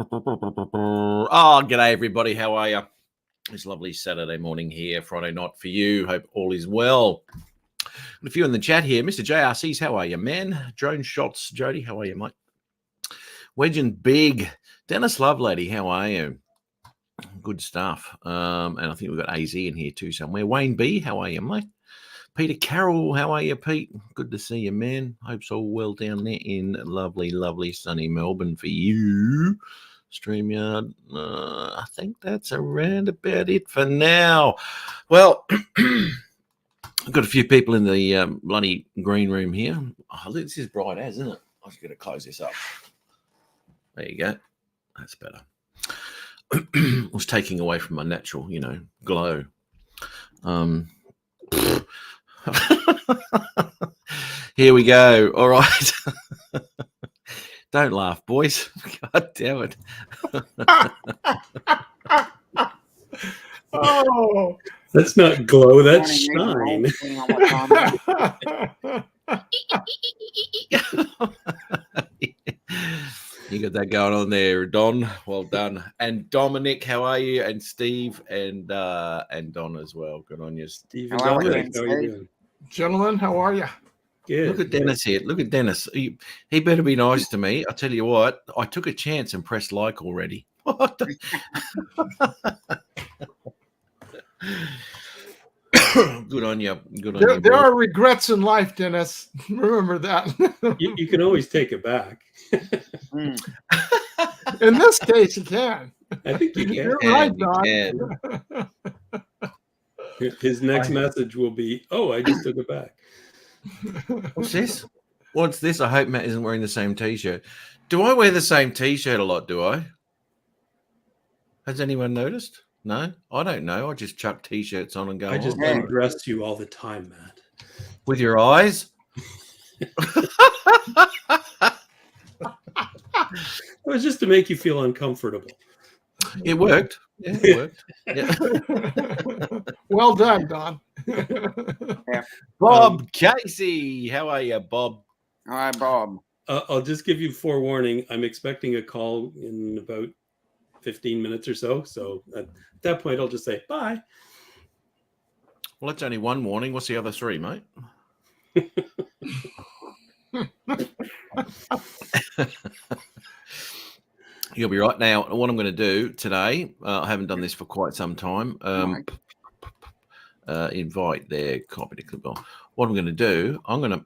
Oh, g'day everybody. How are you? It's lovely Saturday morning here, Friday night for you. Hope all is well. And a few in the chat here. Mr. JRCs, how are you, man? Drone Shots, Jody, how are you, mate? Wedge and Big. Dennis Lovelady, how are you? Good stuff. And I think we've got AZ in here too somewhere. Wayne B, how are you, mate? Peter Carroll, how are you, Pete? Good to see you, man. Hope's all well down there in lovely, lovely sunny Melbourne for you. StreamYard, I think that's around about it for now. Well, I've got a few people in the bloody green room here. Oh, this is bright as, isn't it? I'm just going to close this up. There you go. That's better. I was taking away from my natural, glow. Here we go. All right. Don't laugh, boys. God damn it. Oh, that's not glow, that's shine. You got that going on there, Don. Well done. And Dominic, how are you? And Steve and Don as well. Good on you, Steve and Dominic. How are you doing? Gentlemen, how are you? Good. Look at Dennis here. Look at Dennis. He better be nice to me. I tell you what, I took a chance and pressed like already. Good on you. Good on you. There are regrets in life, Dennis. Remember that. You can always take it back. In this case, you can. I think you can. You're right, Don. His next message will be, "Oh, I just took it back." What's this? What's this? I hope Matt isn't wearing the same T-shirt. Do I wear the same T-shirt a lot? Do I? Has anyone noticed? No, I don't know. I just chuck T-shirts on and go. I just undress you all the time, Matt. With your eyes? It was just to make you feel uncomfortable. It worked. Yeah, it worked. Yeah. Well done, Don. Bob Casey, how are you, Bob? Hi, Bob. I'll just give you forewarning. I'm expecting a call in about 15 minutes or so. So at that point, I'll just say bye. Well, that's only one warning. What's the other three, mate? You'll be right. Now, what I'm going to do today, I haven't done this for quite some time. Invite there, copy to clip on. What I'm going to do, I'm going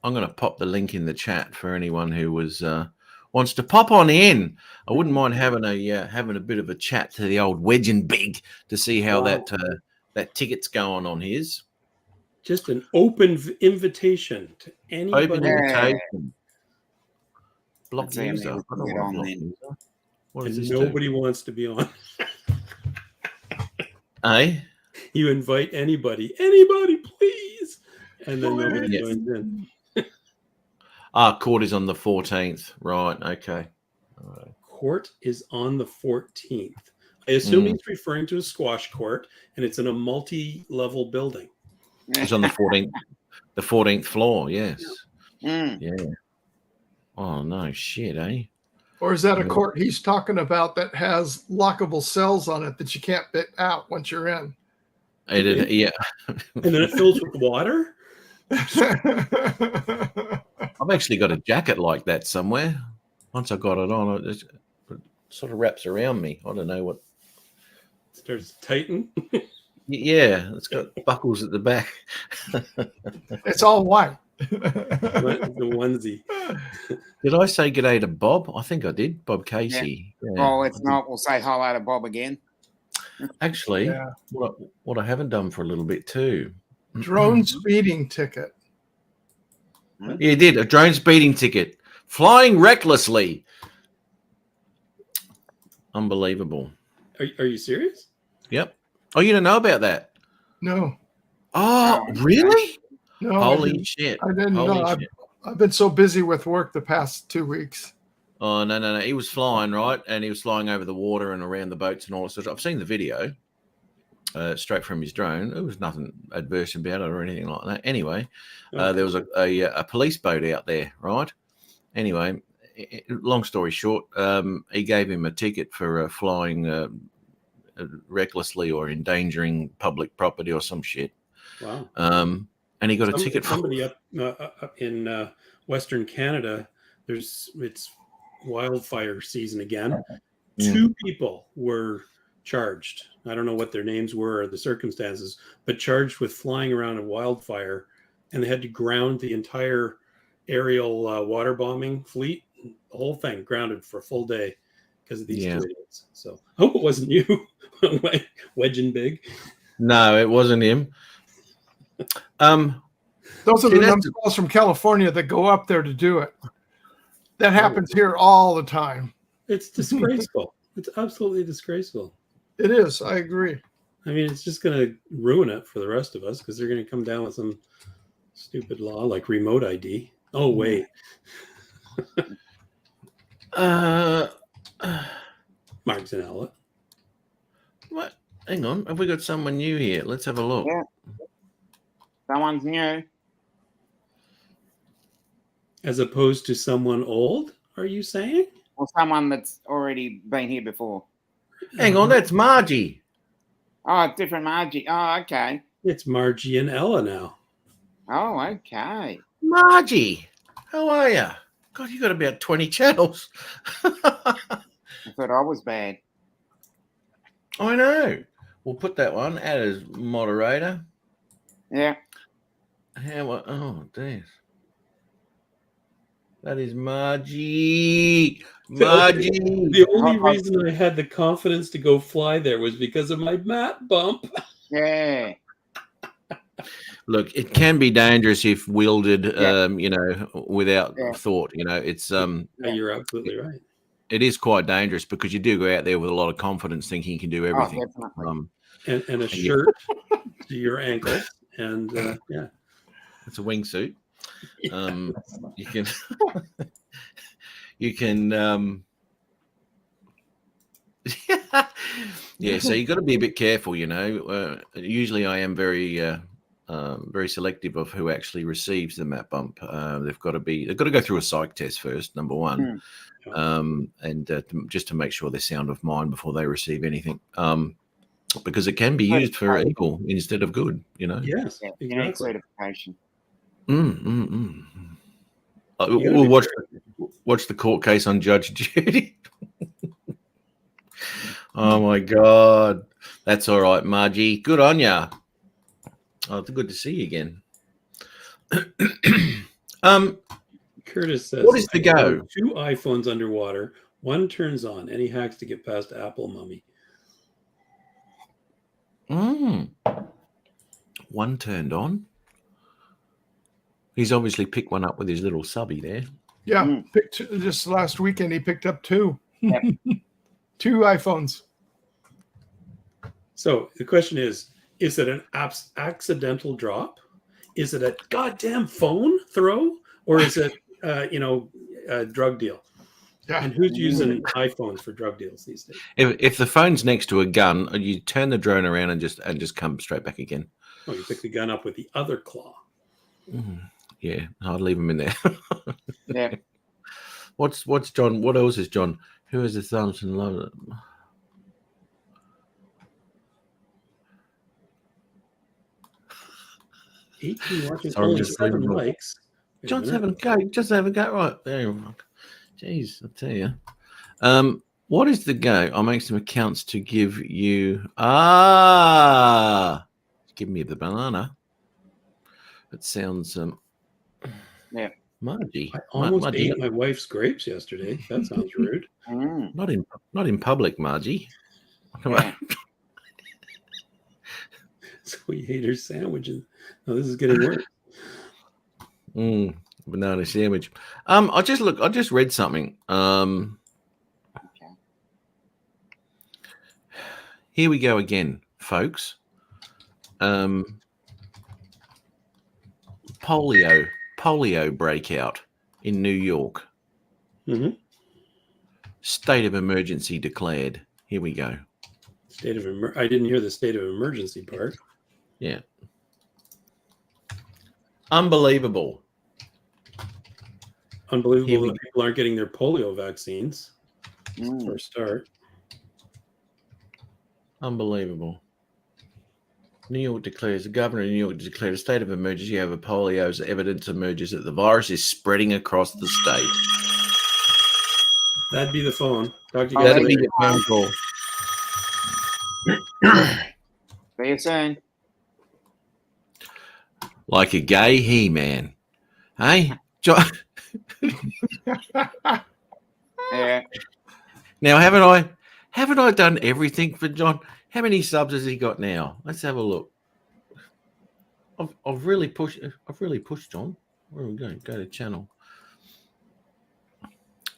to pop the link in the chat for anyone who wants to pop on in. I wouldn't mind having a bit of a chat to the old Wedge and Big to see how that ticket's going on his. Just an open invitation to anybody. Open invitation. Block Let's user. see, I don't want block user. What And does this nobody wants to be on. Eh? You invite anybody, please. And then nobody joins in. Court is on the 14th. Right. Okay. All right. Court is on the 14th. I assume he's referring to a squash court, and it's in a multi-level building. It's on the 14th, the 14th floor. Yes. Yeah. Oh no, shit, eh? Or is that a court he's talking about that has lockable cells on it that you can't get out once you're in? Yeah. And then it fills with water? I've actually got a jacket like that somewhere. Once I got it on, it sort of wraps around me. I don't know what. Starts to tighten. Yeah, it's got buckles at the back. It's all white. The onesie. Did I say g'day to Bob? I think I did. Bob Casey. Yeah. Well, if not, we'll say hello to Bob again. Actually, what I haven't done for a little bit too. Drone speeding ticket. Yeah, you did. A drone speeding ticket. Flying recklessly. Unbelievable. Are you serious? Yep. Oh, you don't know about that? No. Oh, really? No. Holy shit. I didn't know. Holy shit. I've been so busy with work the past 2 weeks. Oh, no. He was flying, right? And he was flying over the water and around the boats and all that sort of stuff. I've seen the video straight from his drone. There was nothing adverse about it or anything like that. Anyway, there was a police boat out there, right? Anyway, long story short, he gave him a ticket for flying recklessly or endangering public property or some shit. Wow. And he got a ticket. Somebody up in Western Canada, it's wildfire season again. Mm. 2 people were charged. I don't know what their names were or the circumstances, but charged with flying around a wildfire, and they had to ground the entire aerial water bombing fleet. The whole thing grounded for a full day because of these 2 idiots. So I hope it wasn't you, wedging big. No, it wasn't him. Those are See, the that's numbskulls from California that go up there to do it. That happens here all the time. It's disgraceful. It's absolutely disgraceful. It is. I agree. I mean, it's just going to ruin it for the rest of us because they're going to come down with some stupid law like remote ID. Oh, wait. Mark's an outlet. What? Hang on. Have we got someone new here? Let's have a look. Yeah. Someone's new. As opposed to someone old, are you saying? Or someone that's already been here before. Hang on. That's Margie. Oh, different Margie. Oh, okay. It's Margie and Ella now. Oh, okay. Margie, how are you? God, you got about 20 channels. I thought I was bad. I know. We'll put that one add as moderator. Yeah. Oh, dear. That is Margie. Margie. The only reason I had the confidence to go fly there was because of my mat bump. Yeah. Look, it can be dangerous if wielded, Yeah. without Yeah. thought. It's You're absolutely right. it is quite dangerous because you do go out there with a lot of confidence, thinking you can do Oh, everything. definitely. And a And shirt to your ankles. And yeah. It's a wingsuit. You can yeah, so you got to be a bit careful, usually I am very very selective of who actually receives the mat bump. They've got to go through a psych test first, number one. And just to make sure they're sound of mind before they receive anything, because it can be used for evil instead of good. Yes, Yeah. You need exactly. certification. We'll watch the court case on Judge Judy. Oh my God, that's all right, Margie. Good on ya. Oh, it's good to see you again. Curtis says, What is the go? 2 iPhones underwater. One turns on. Any hacks to get past Apple, mummy? One turned on. He's obviously picked one up with his little subby there. Yeah. Just last weekend, he picked up 2. Yep. 2 iPhones. So the question is it an accidental drop? Is it a goddamn phone throw? Or is it, a drug deal? Yeah. And who's using iPhones for drug deals these days? If the phone's next to a gun, you turn the drone around and just come straight back again. Oh, you pick the gun up with the other claw. Yeah, I'd leave him in there. Yeah. What's John? What else is John? Who is the thumbs and love it? Watching, Sorry, only just 7 reading. likes. Wait a John's minute. having a go. Just have a go. Right there. You go. Jeez, I tell you. What is the go? I'll make some accounts to give you. Give me the banana. It sounds Yeah. Margie. I almost Margie. ate my wife's grapes yesterday. That sounds rude. Not in public, Margie. Come Yeah. on. So we ate her sandwich. And no, this is getting worse. Banana sandwich. I just read something. Here we go again, folks. Polio breakout in New York. Mm-hmm. State of emergency declared. Here we go. I didn't hear the state of emergency part. Yeah. Unbelievable. Unbelievable we that people aren't getting their polio vaccines Mm. for a start. Unbelievable. New York declares, the governor of New York declared a state of emergency over polio as evidence emerges that the virus is spreading across the state. That'd be the phone. Talk to you Oh, guys That'd be later. your phone call. See you soon. Like a gay he-man. Hey, John. Yeah. Now, haven't I done everything for John? How many subs has he got now? Let's have a look. I've really pushed John. Where are we going? Go to channel.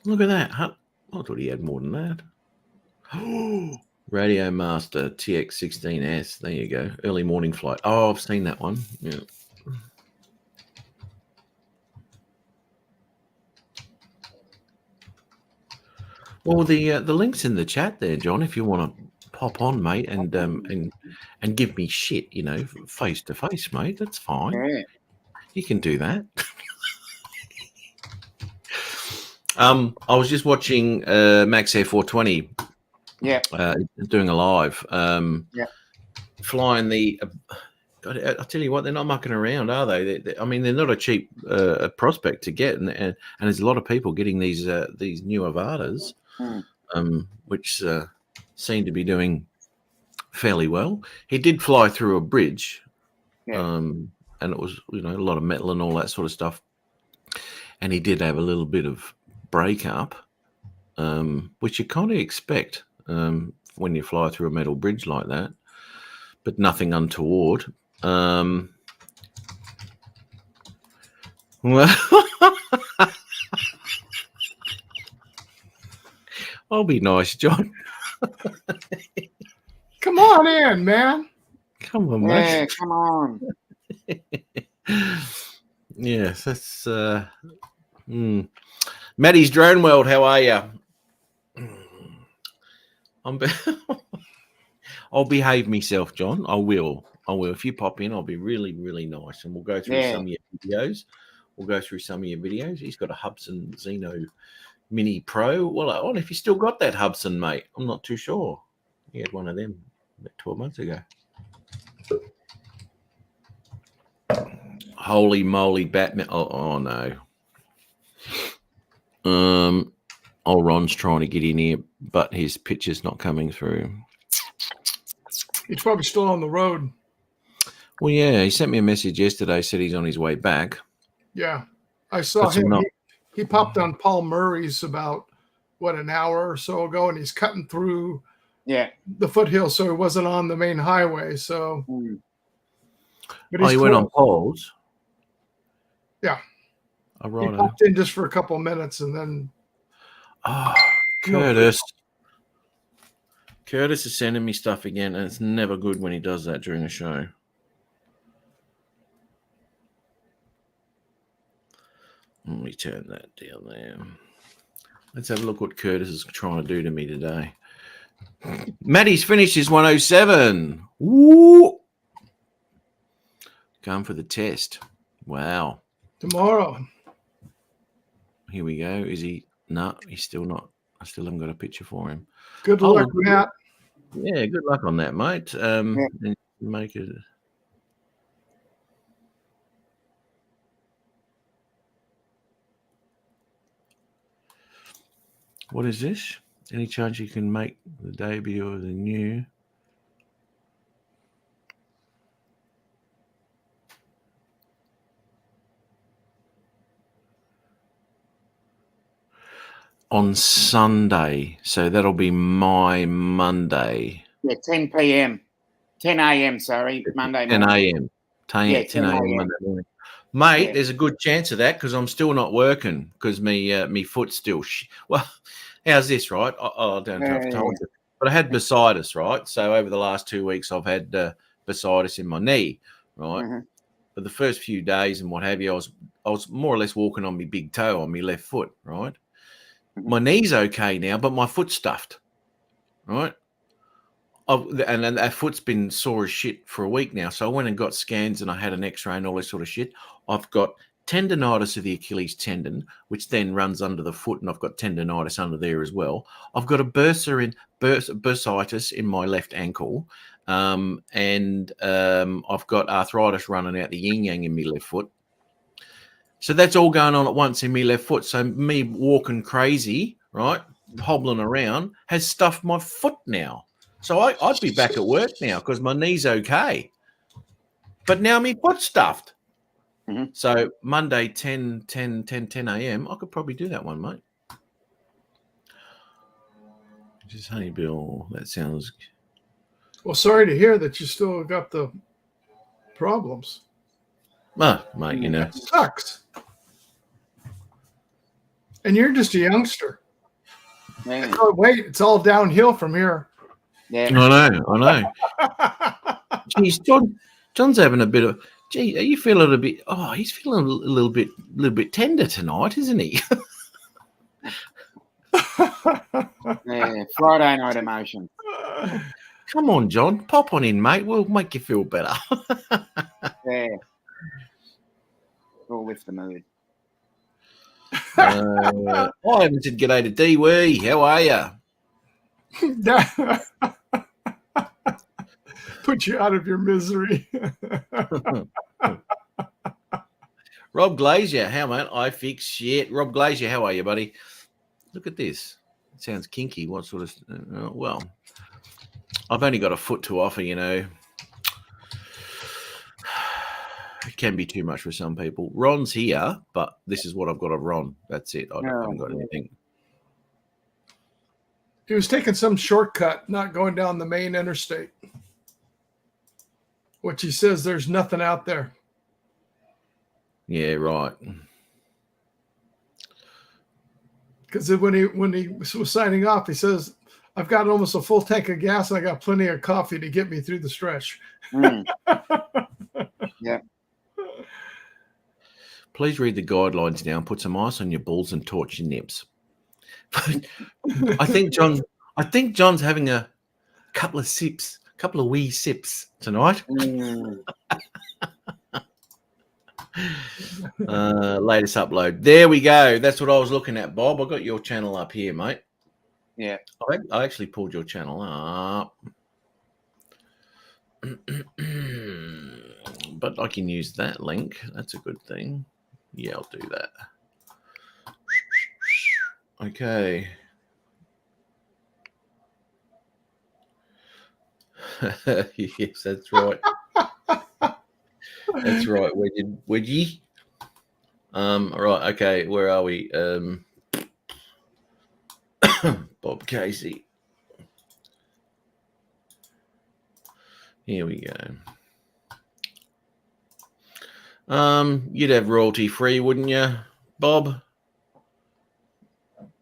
Look at that. Huh? I thought he had more than that. Radio Master TX16S. There you go. Early morning flight. Oh, I've seen that one. Yeah. Well, the link's in the chat there, John. If you want to pop on, mate, and give me shit, face to face, mate. That's fine. Yeah. You can do that. I was just watching Max Air 420. Yeah. Doing a live. Yeah. Flying the. God, I'll tell you what, they're not mucking around, are they? I mean, they're not a cheap prospect to get, and there's a lot of people getting these new Avadas, which seem to be doing fairly well. He did fly through a bridge, and it was a lot of metal and all that sort of stuff, and he did have a little bit of breakup, which you kind of expect when you fly through a metal bridge like that, but nothing untoward. Well, I'll be nice, John. Come on in, man. Come on, Yeah, mate. come on. Yes, that's Maddie's Drone World. How are you? I'll behave myself, John. I will. If you pop in, I'll be really, really nice, and we'll go through some of your videos. He's got a Hubsan Xeno Mini Pro. Well, I wonder if you still got that Hubsan, mate. I'm not too sure. He had one of them about 12 months ago. Holy moly, Batman! Oh no. Ron's trying to get in here, but his picture's not coming through. He's probably still on the road. Well, yeah, he sent me a message yesterday, said he's on his way back. Yeah. I saw That's him. enough. He popped on Paul Murray's about, an hour or so ago, and he's cutting through the foothills, so he wasn't on the main highway. So, but he went on Paul's? Yeah. Oh, He right. popped in just for a couple of minutes, and then Curtis. Curtis is sending me stuff again, and it's never good when he does that during a show. Let me turn that down there. Let's have a look what Curtis is trying to do to me today. Maddie's finished his 107. Woo! Going for the test. Wow. tomorrow. Here we go. Is he? No, he's still not. I still haven't got a picture for him. Good luck, Matt. Yeah, good luck on that, mate. And make it. What is this? Any chance you can make the debut of the new? On Sunday, so that'll be my Monday. Yeah, 10 p.m. 10 a.m. Sorry, Monday 10 morning. a.m. 10 a.m. Monday morning. Mate, there's a good chance of that because I'm still not working because me foot's still. Well, how's this, right? I don't know if I told you, but I had bursitis, right? So over the last 2 weeks, I've had bursitis in my knee, right? Mm-hmm. But the first few days and what have you, I was more or less walking on my big toe on my left foot, right? My knee's okay now, but my foot's stuffed, right? And that foot's been sore as shit for a week now. So I went and got scans and I had an x-ray and all this sort of shit. I've got tendonitis of the Achilles tendon, which then runs under the foot, and I've got tendonitis under there as well. I've got a bursitis in my left ankle, and I've got arthritis running out the yin yang in my left foot. So that's all going on at once in my left foot. So me walking crazy, right, hobbling around, has stuffed my foot now. So I'd be back at work now because my knee's okay. But now my foot's stuffed. Mm-hmm. So Monday, 10 a.m., I could probably do that one, mate. Just Honey Bill, that sounds... Well, sorry to hear that you still got the problems. Oh, mate, you know. That sucks. And you're just a youngster. Yeah. Oh, wait, it's all downhill from here. Yeah. I know. Geez, John's having a bit of... Gee, are you feeling a bit... Oh, he's feeling a little bit tender tonight, isn't he? Yeah. Friday night emotion. Come on, John. Pop on in, mate. We'll make you feel better. Yeah. All with the mood. I haven't said g'day to Dee-wee. How are you? Put you out of your misery. Rob Glazier, how, mate? I fix shit. Rob Glazier, how are you, buddy? Look at this. It sounds kinky. What sort of... well, I've only got a foot to offer, you know. It can be too much for some people. Ron's here, but this is what I've got of Ron. That's it. I haven't got anything. He was taking some shortcut, not going down the main interstate. Which he says there's nothing out there. Yeah, right. Because when he was signing off, he says, I've got almost a full tank of gas and I got plenty of coffee to get me through the stretch. Mm. Yeah. Please read the guidelines now and put some ice on your balls and torch your nips. I think John's having a couple of wee sips tonight. Mm. Latest upload. There we go. That's what I was looking at, Bob. I got your channel up here, mate. Yeah. I actually pulled your channel up. But I can use that link. That's a good thing. Yeah, I'll do that. Okay. Yes, that's right. That's right, Wedgie. Right, okay, where are we? Bob Casey. Here we go. You'd have royalty free, wouldn't you, Bob?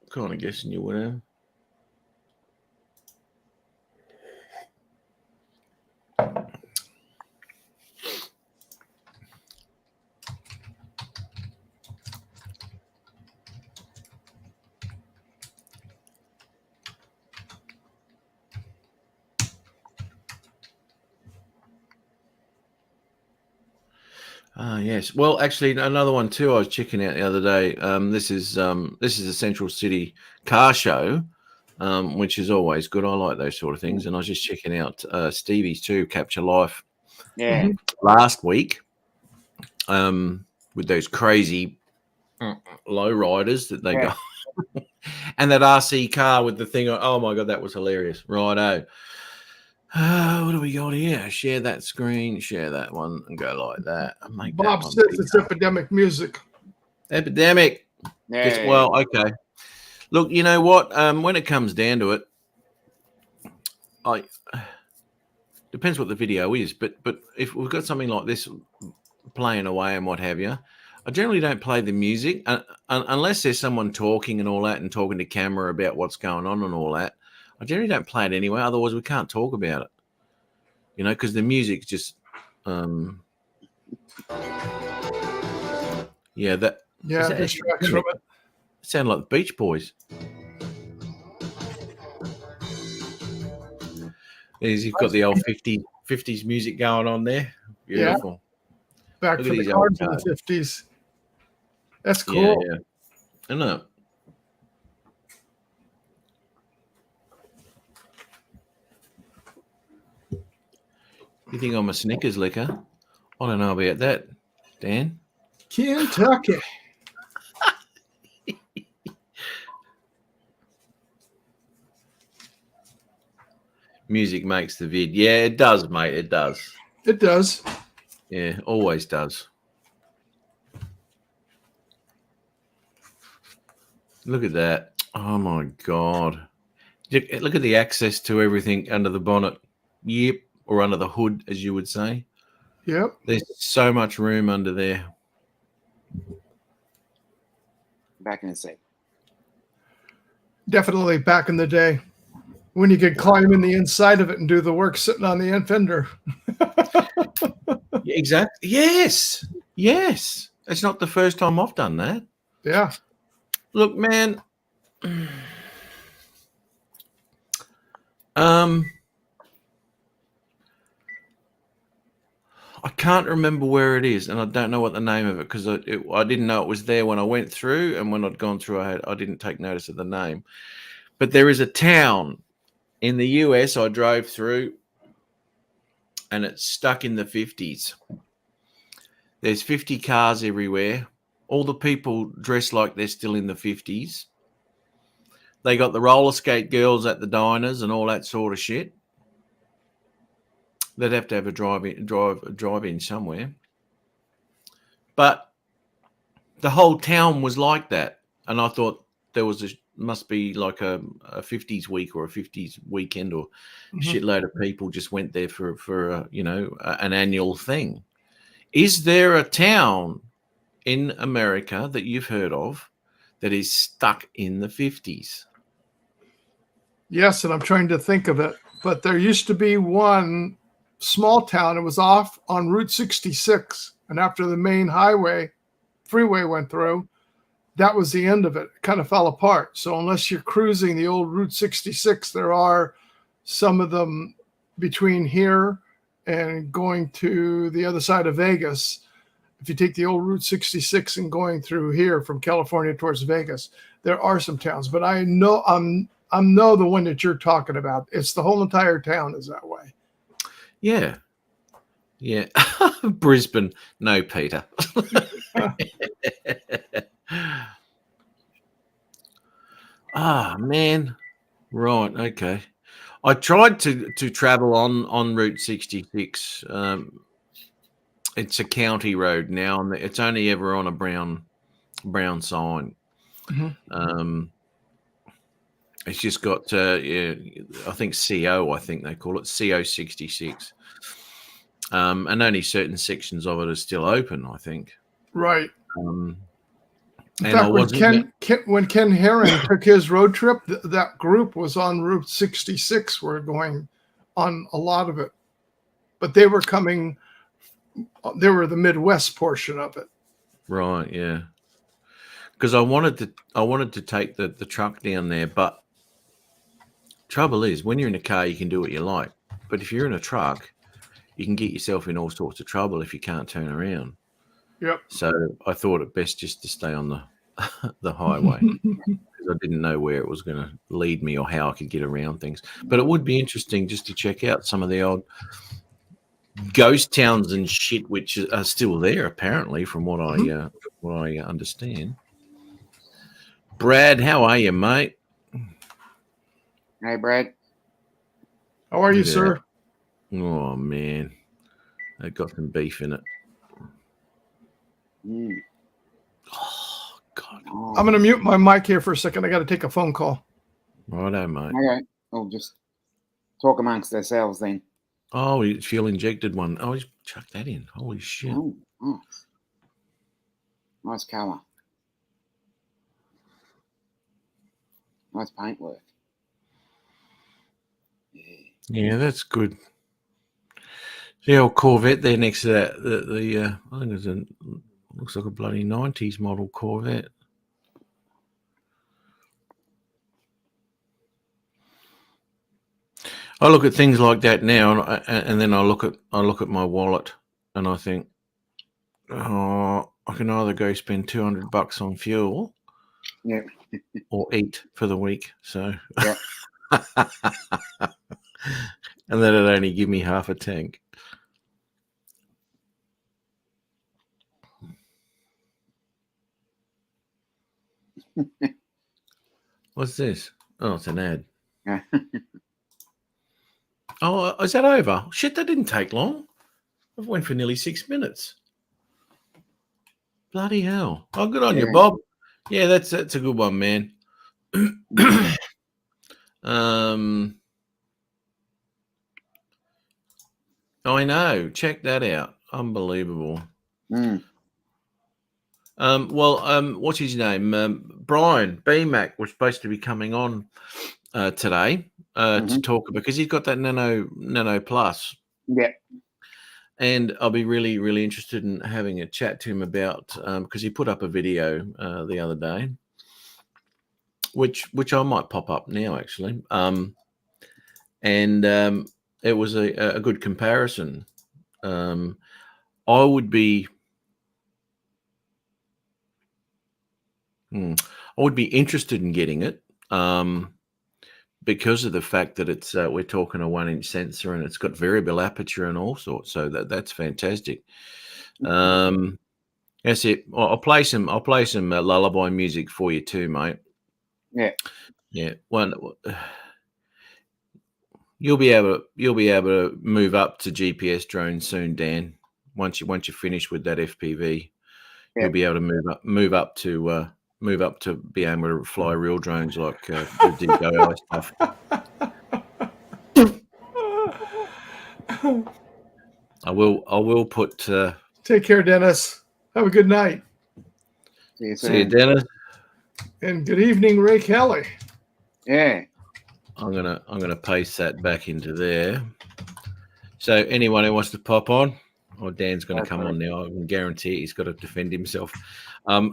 Kind of guessing you would have. Yes. Well, actually, another one too. I was checking out the other day. This is a Central City car show, which is always good. I like those sort of things. And I was just checking out Stevie's too, Capture Life. Yeah. Last week, with those crazy low riders that they got, and that RC car with the thing. Oh my god, that was hilarious. Righto. What do we got here? Share that screen, share that one, and go like that. Make Bob that says it's epidemic music. Epidemic. Yeah. Well, okay. Look, you know what? When it comes down to it, depends what the video is. But if we've got something like this playing away and what have you, I generally don't play the music unless there's someone talking and all that and talking to camera about what's going on and all that. I generally don't play it anyway. Otherwise, we can't talk about it. You know, because the music's just, distracts from it. Sound like the Beach Boys. You've got the old 50s music going on there. Beautiful. Back Look for at the these cards old in the 50s. That's cool. Yeah. Isn't it? You think I'm a Snickers licker? I don't know about that, Dan. Kentucky. Music makes the vid. Yeah, it does, mate. It does. It does. Yeah, always does. Look at that. Oh, my God. Look at the access to everything under the bonnet. Yep. Or under the hood, as you would say. Yep. There's so much room under there. Back in the day. Definitely back in the day when you could climb in the inside of it and do the work sitting on the end fender. Exactly. Yes. Yes. It's not the first time I've done that. Yeah. Look, man. I can't remember where it is, and I don't know what the name of it because I didn't know it was there when I went through, and when I'd gone through, I didn't take notice of the name. But there is a town in the US I drove through, and it's stuck in the 50s. There's 50 cars everywhere. All the people dressed like they're still in the 50s. They got the roller skate girls at the diners and all that sort of shit. They'd have to have a drive-in somewhere. But the whole town was like that. And I thought there was must be like a 50s week or a 50s weekend, or a shitload of people just went there for an annual thing. Is there a town in America that you've heard of that is stuck in the 50s? Yes, and I'm trying to think of it. But there used to be one small town. It was off on Route 66. And after the main freeway went through, that was the end of it. It kind of fell apart. So unless you're cruising the old Route 66, there are some of them between here and going to the other side of Vegas. If you take the old Route 66 and going through here from California towards Vegas, there are some towns. But I know I know the one that you're talking about. It's the whole entire town is that way. Yeah. Yeah. Brisbane. No, Peter. Man. Right. Okay. I tried to travel on Route 66. It's a county road now, and it's only ever on a brown sign. It's just got, I think CO, I think they call it CO 66. And only certain sections of it are still open, I think. Right. In and fact, when Ken Herring took his road trip, that group was on Route 66. We're going on a lot of it. But they were the Midwest portion of it. Right, yeah. Because I wanted to take the truck down there, but trouble is, when you're in a car, you can do what you like. But if you're in a truck, you can get yourself in all sorts of trouble if you can't turn around. Yep. So I thought it best just to stay on the highway because I didn't know where it was going to lead me or how I could get around things. But it would be interesting just to check out some of the old ghost towns and shit, which are still there apparently, from what I understand. Brad, how are you, mate? Hey, Brad. How are you, sir? Oh man, they got some beef in it. Oh God! I'm going to mute my mic here for a second. I got to take a phone call. Righto, mate. Okay, we'll just talk amongst ourselves then. Oh, he fuel injected one. Oh, he's chucked that in. Holy shit! Oh, nice colour. Nice paintwork. Yeah, that's good. The old Corvette there next to that. I think it's looks like a bloody 90s model Corvette. I look at things like that now, and then I look at my wallet, and I think, oh, I can either go spend $200 on fuel, Yeah. or eat for the week. So, Yeah. and then it'd only give me half a tank. What's this? Oh, it's an ad. Yeah. Oh, is that over? Shit, that didn't take long. I went for nearly 6 minutes. Bloody hell! Oh, good on you, Yeah. Bob. Yeah, that's a good one, man. I know. Check that out. Unbelievable. Mm. What's his name? Brian BMAC was supposed to be coming on today to talk, because he's got that Nano Plus. Yeah. And I'll be really, really interested in having a chat to him about, because he put up a video the other day, which I might pop up now, actually. It was a good comparison. I would be interested in getting it because of the fact that it's we're talking a 1-inch sensor and it's got variable aperture and all sorts. So that's fantastic. That's it. I'll play some lullaby music for you too, mate. Yeah. You'll be able to move up to GPS drones soon, Dan. Once you finish with that FPV, you'll be able to move up to be able to fly real drones like the DJI stuff. I will put. Take care, Dennis. Have a good night. See you, Dennis. And good evening, Ray Kelly. Yeah. I'm gonna paste that back into there. So anyone who wants to pop on, Dan's going to come on now. I can guarantee he's got to defend himself. What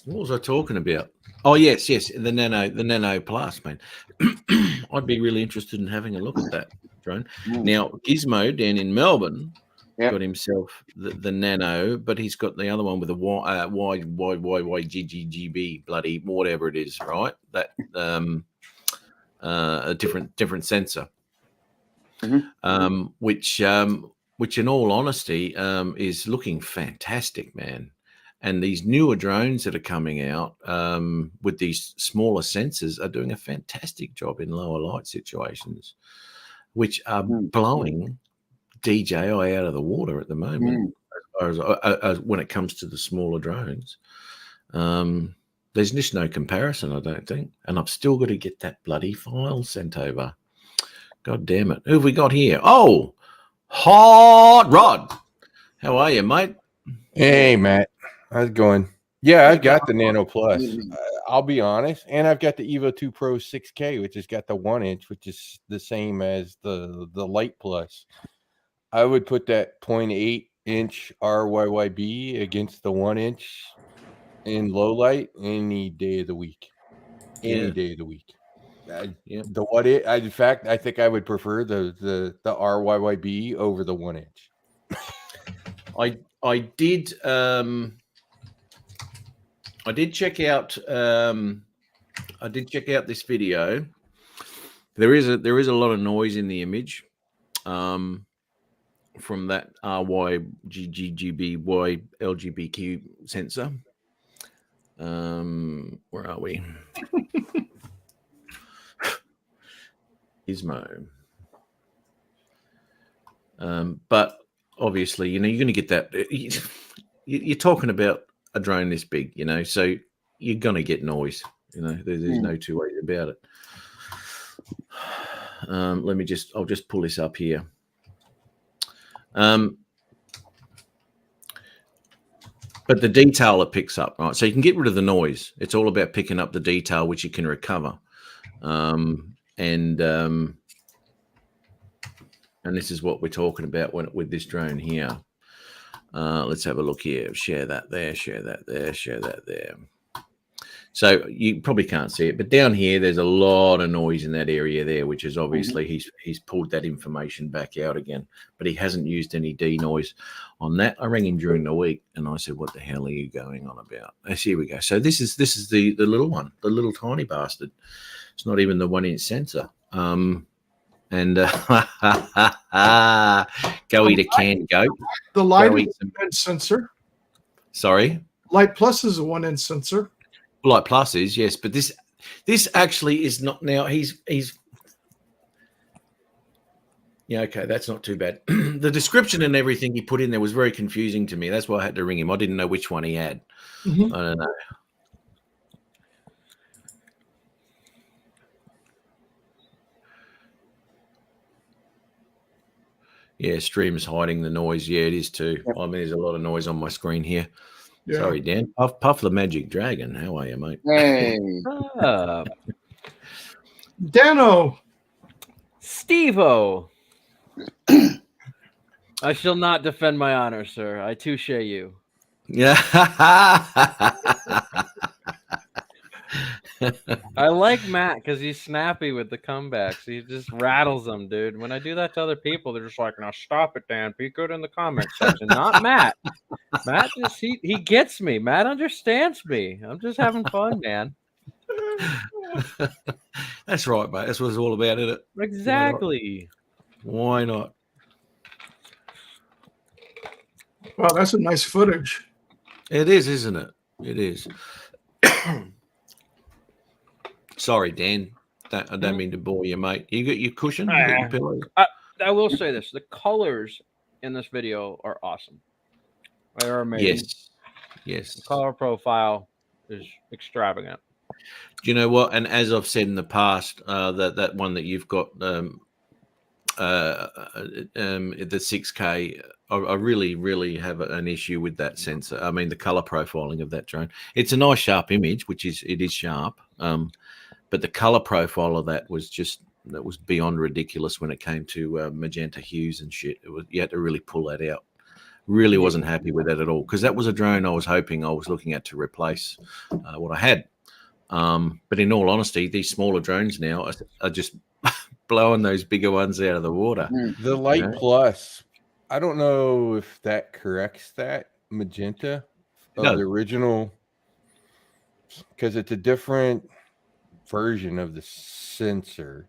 was I talking about? Oh, yes, the Nano Plus, man. I'd be really interested in having a look at that drone. Now, Gizmo down in Melbourne got himself the Nano, but he's got the other one with a YGGB, bloody whatever it is, right? That a different sensor, which in all honesty is looking fantastic, man. And these newer drones that are coming out with these smaller sensors are doing a fantastic job in lower light situations, which are blowing DJI out of the water at the moment. As when it comes to the smaller drones, there's just no comparison, I don't think. And I've still got to get that bloody file sent over. God damn it! Who have we got here? Oh, Hot Rod. How are you, mate? Hey, Matt. How's it going? Yeah, I've got the Nano Plus. I'll be honest. And I've got the Evo 2 Pro 6K, which has got the 1-inch, which is the same as the Light Plus. I would put that 0.8-inch RYYB against the 1-inch in low light any day of the week. Any day of the week. In fact, I think I would prefer the RYYB over the 1-inch. I did check out this video. There is a lot of noise in the image from that RYGGBY LGBTQ sensor. Where are we? Gizmo. But obviously, you're going to get that. You're talking about a drone this big, so you're going to get noise. There's no two ways about it. I'll just pull this up here. But the detail it picks up, right? So you can get rid of the noise. It's all about picking up the detail, which you can recover. And this is what we're talking about with this drone here. Let's have a look here. Share that there, share that there, share that there. So you probably can't see it, but down here there's a lot of noise in that area there, which is obviously he's pulled that information back out again, but he hasn't used any denoise on that. I rang him during the week and I said, "What the hell are you going on about?" Here we go. So this is the little one, the little tiny bastard. It's not even the 1-inch sensor. And go eat a canned goat. The light Go is eat a some- 1-inch sensor. Sorry. Light Plus is a 1-inch sensor. Light Plus is, yes, but this actually is not. Now he's yeah, okay, that's not too bad. The description and everything he put in there was very confusing to me. That's why I had to ring him. I didn't know which one he had. Mhm. I don't know. Yeah, stream's hiding the noise. Yeah, it is too. I mean, there's a lot of noise on my screen here. Yeah. Sorry, Dan. Puff the Magic Dragon. How are you, mate? Hey. Dano, Steve-O. I shall not defend my honor, sir. I touche you. Yeah. I like Matt because he's snappy with the comebacks. He just rattles them, dude. When I do that to other people, they're just like, "Now stop it, Dan. Be good in the comment section." Not Matt. Matt just he gets me. Matt understands me. I'm just having fun, man. That's right, mate. That's what it's all about, isn't it? Exactly. Why not? wow, that's a nice footage. It is, isn't it? It is. Sorry, Dan. I don't mean to bore you, mate. You got your cushion? You got your pillow? I will say this: the colors in this video are awesome. They are amazing. Yes. Yes. The color profile is extravagant. Do you know what? And as I've said in the past, that one that you've got, the 6K, I really, really have an issue with that sensor. I mean, the color profiling of that drone. It's a nice, sharp image, it is sharp. But the color profile of that was beyond ridiculous when it came to magenta hues and shit. You had to really pull that out. Really wasn't happy with that at all, because that was a drone I was looking at to replace what I had. But in all honesty, these smaller drones now are just blowing those bigger ones out of the water. The Light Yeah. Plus, I don't know if that corrects that magenta of No. the original, because it's a different version of the sensor.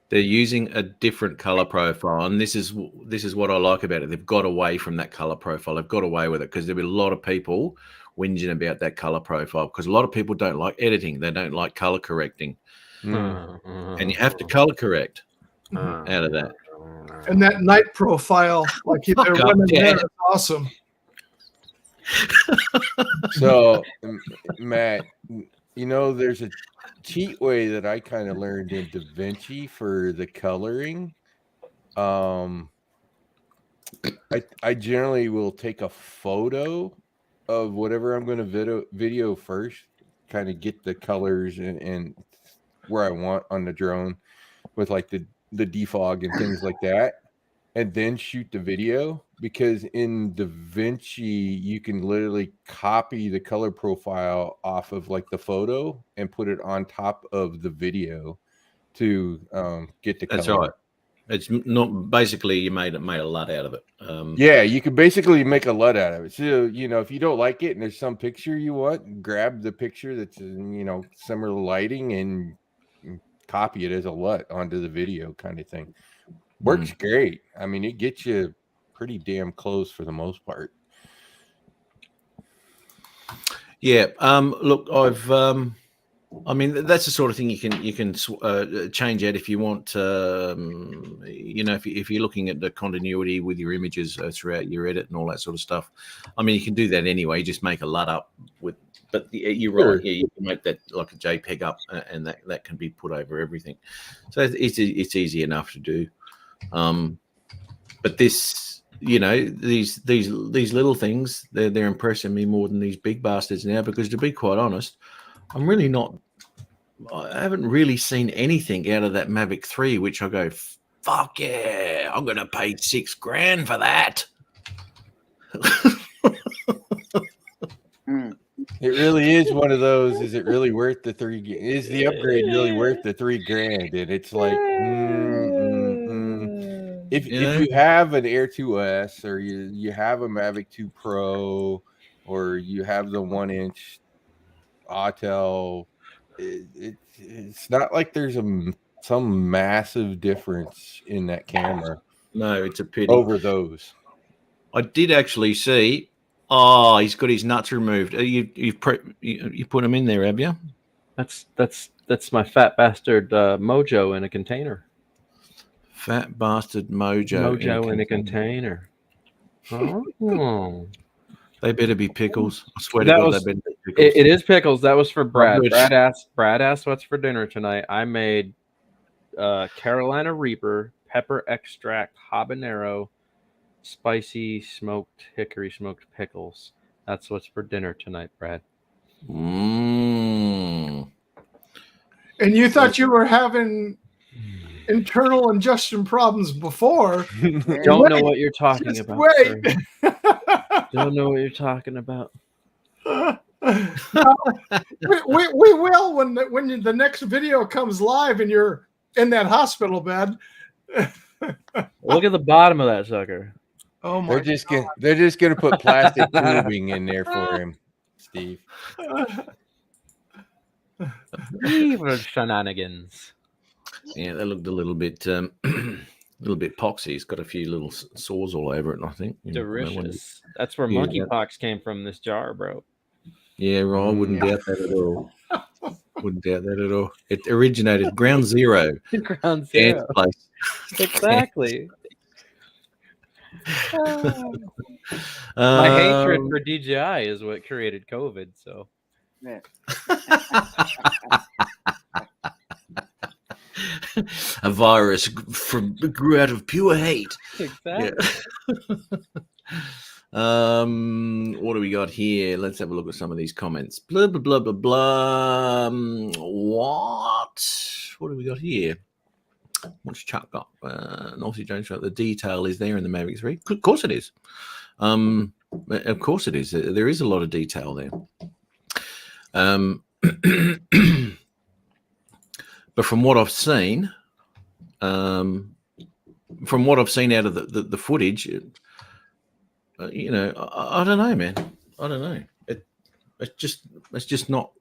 They're using a different color profile, and this is what I like about it. They've got away from that color profile. They've got away with it, because there'll be a lot of people whinging about that color profile, because a lot of people don't like editing. They don't like color correcting, and you have to color correct out of that. And that night profile, like they're Fuck up, running there, Dan. is awesome. So, Matt, you know, there's a cheat way that I kind of learned in DaVinci for the coloring. I generally will take a photo of whatever I'm going to video first, kind of get the colors and where I want on the drone with like the defog and things like that, and then shoot the video, because in DaVinci you can literally copy the color profile off of like the photo and put it on top of the video to get the That's color. right. It's not basically you made a LUT out of it. Yeah, you could basically make a LUT out of it. So, you know, if you don't like it and there's some picture you want, grab the picture that's, you know, similar lighting and copy it as a LUT onto the video kind of thing. Works great. I mean, it gets you pretty damn close for the most part. Yeah. Look, I mean, that's the sort of thing you can change out if you want. You know, if you're looking at the continuity with your images throughout your edit and all that sort of stuff. I mean, you can do that anyway. You just make a LUT up with. But you're right. Sure. Yeah, you can make that like a JPEG up, and that can be put over everything. So it's easy enough to do. But this, you know, these little things, they're impressing me more than these big bastards now, because to be quite honest, I haven't really seen anything out of that Mavic 3 which I go, fuck yeah, I'm gonna pay $6,000 for that. It really is one of those. Is it really worth the is the upgrade really worth the $3,000? And it's like, if you have an Air 2S or you have a Mavic 2 Pro or you have the 1-inch Autel, it's not like there's some massive difference in that camera. No, it's a pity. Over those. I did actually see. Oh, he's got his nuts removed. You put them in there, have you? That's my fat bastard Mojo in a container. Fat bastard Mojo. Mojo in a container. Oh. They better be pickles. I swear to God, they better be pickles. It is pickles. That was for Brad. Good. Brad asked what's for dinner tonight. I made Carolina Reaper, pepper extract, habanero, spicy hickory smoked pickles. That's what's for dinner tonight, Brad. Mm. And you thought you were having internal ingestion problems before. Don't know what you're talking Just about. wait. Don't know what you're talking about. we will when the next video comes live and you're in that hospital bed. Look at the bottom of that sucker. Oh my! They're just gonna put plastic tubing in there for him, Steve. Evil shenanigans. Yeah, that looked a little bit poxy. It's got a few little sores all over it, I think. Delicious. That's where Yeah. monkeypox came from. This jar, bro. Yeah, right. I wouldn't doubt that at all. Wouldn't doubt that at all. It originated ground zero. Ground Dan's zero. place. Exactly. My hatred for DJI is what created COVID. So Yeah. A virus grew out of pure hate. exactly. What do we got here? Let's have a look at some of these comments. Blah blah blah blah blah. What do we got here? What's Chuck got? Naughty Jones shot. The detail is there in the Mavic 3. Of course it is. Of course it is. There is a lot of detail there. But from what I've seen, out of the footage, you know, I don't know, man. I don't know. It's just not.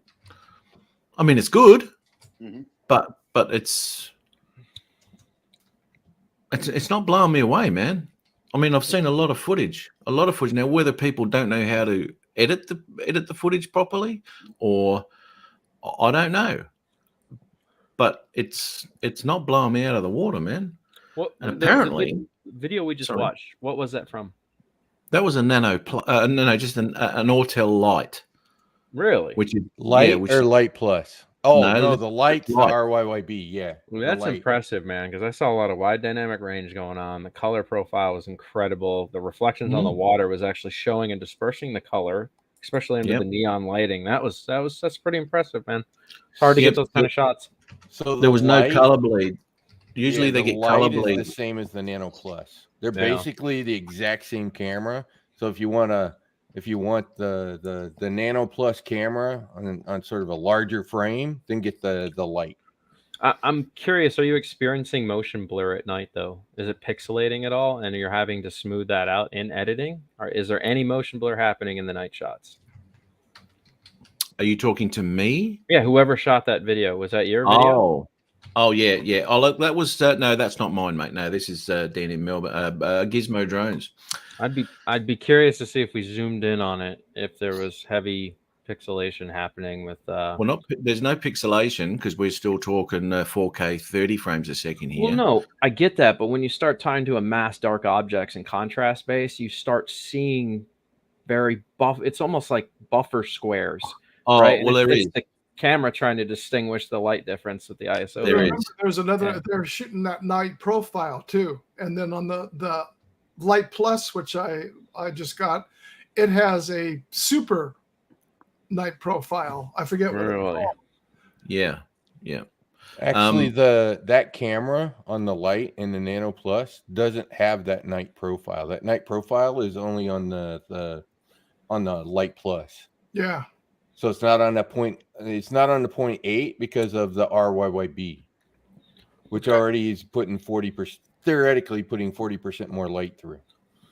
I mean, it's good, but it's not blowing me away, man. I mean, I've seen a lot of footage. Now, whether people don't know how to edit the footage properly, or I don't know. But it's not blowing me out of the water, man. What? And apparently, the video we just watched. What was that from? that was a just an Autel Lite. Really? Which is Light or Light Plus? Oh no, the Light's Light. the RYYB. Yeah, Well, that's Light. impressive, man, because I saw a lot of wide dynamic range going on. The color profile was incredible. The reflections on the water was actually showing and dispersing the color, especially under the neon lighting. That's pretty impressive, man. It's hard to get those kind of shots. So there was no color bleed. Usually they get color Light bleed. is the same as the Nano Plus. They're basically the exact same camera. So if you want the Nano Plus camera on sort of a larger frame, then get the Light. I'm curious, are you experiencing motion blur at night though? Is it pixelating at all and you're having to smooth that out in editing? Or is there any motion blur happening in the night shots? Are you talking to me? Yeah, whoever shot that video. Was that your video? Oh yeah. Oh, look, that was no, that's not mine, mate. No, this is Dan in Melbourne. Gizmo Drones. I'd be curious to see if we zoomed in on it, if there was heavy pixelation happening with. Well, there's no pixelation because we're still talking 4K 30 frames a second here. Well, no, I get that, but when you start tying to a mass dark objects and contrast base, you start seeing very buff. It's almost like buffer squares. Oh, right? Well, there is the camera trying to distinguish the light difference with the ISO. There's another. They're shooting that night profile too, and then on the Light Plus, which I just got, it has a super night profile. I forget what it's called. Yeah. Actually, that camera on the Light and the Nano Plus doesn't have that night profile. That night profile is only on the Light Plus. Yeah. So it's not on that point. It's not on the 0.8 because of the RYYB, which already is putting 40%, theoretically putting 40% more light through.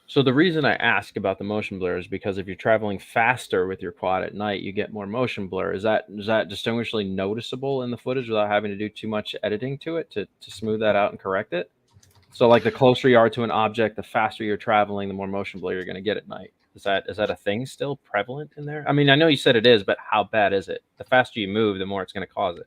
So the reason I ask about the motion blur is because if you're traveling faster with your quad at night, you get more motion blur. Is that distinguishably noticeable in the footage without having to do too much editing to it to smooth that out and correct it? So like the closer you are to an object, the faster you're traveling, the more motion blur you're going to get at night. Is that a thing still prevalent in there? I mean, I know you said it is, but how bad is it? The faster you move, the more it's going to cause it.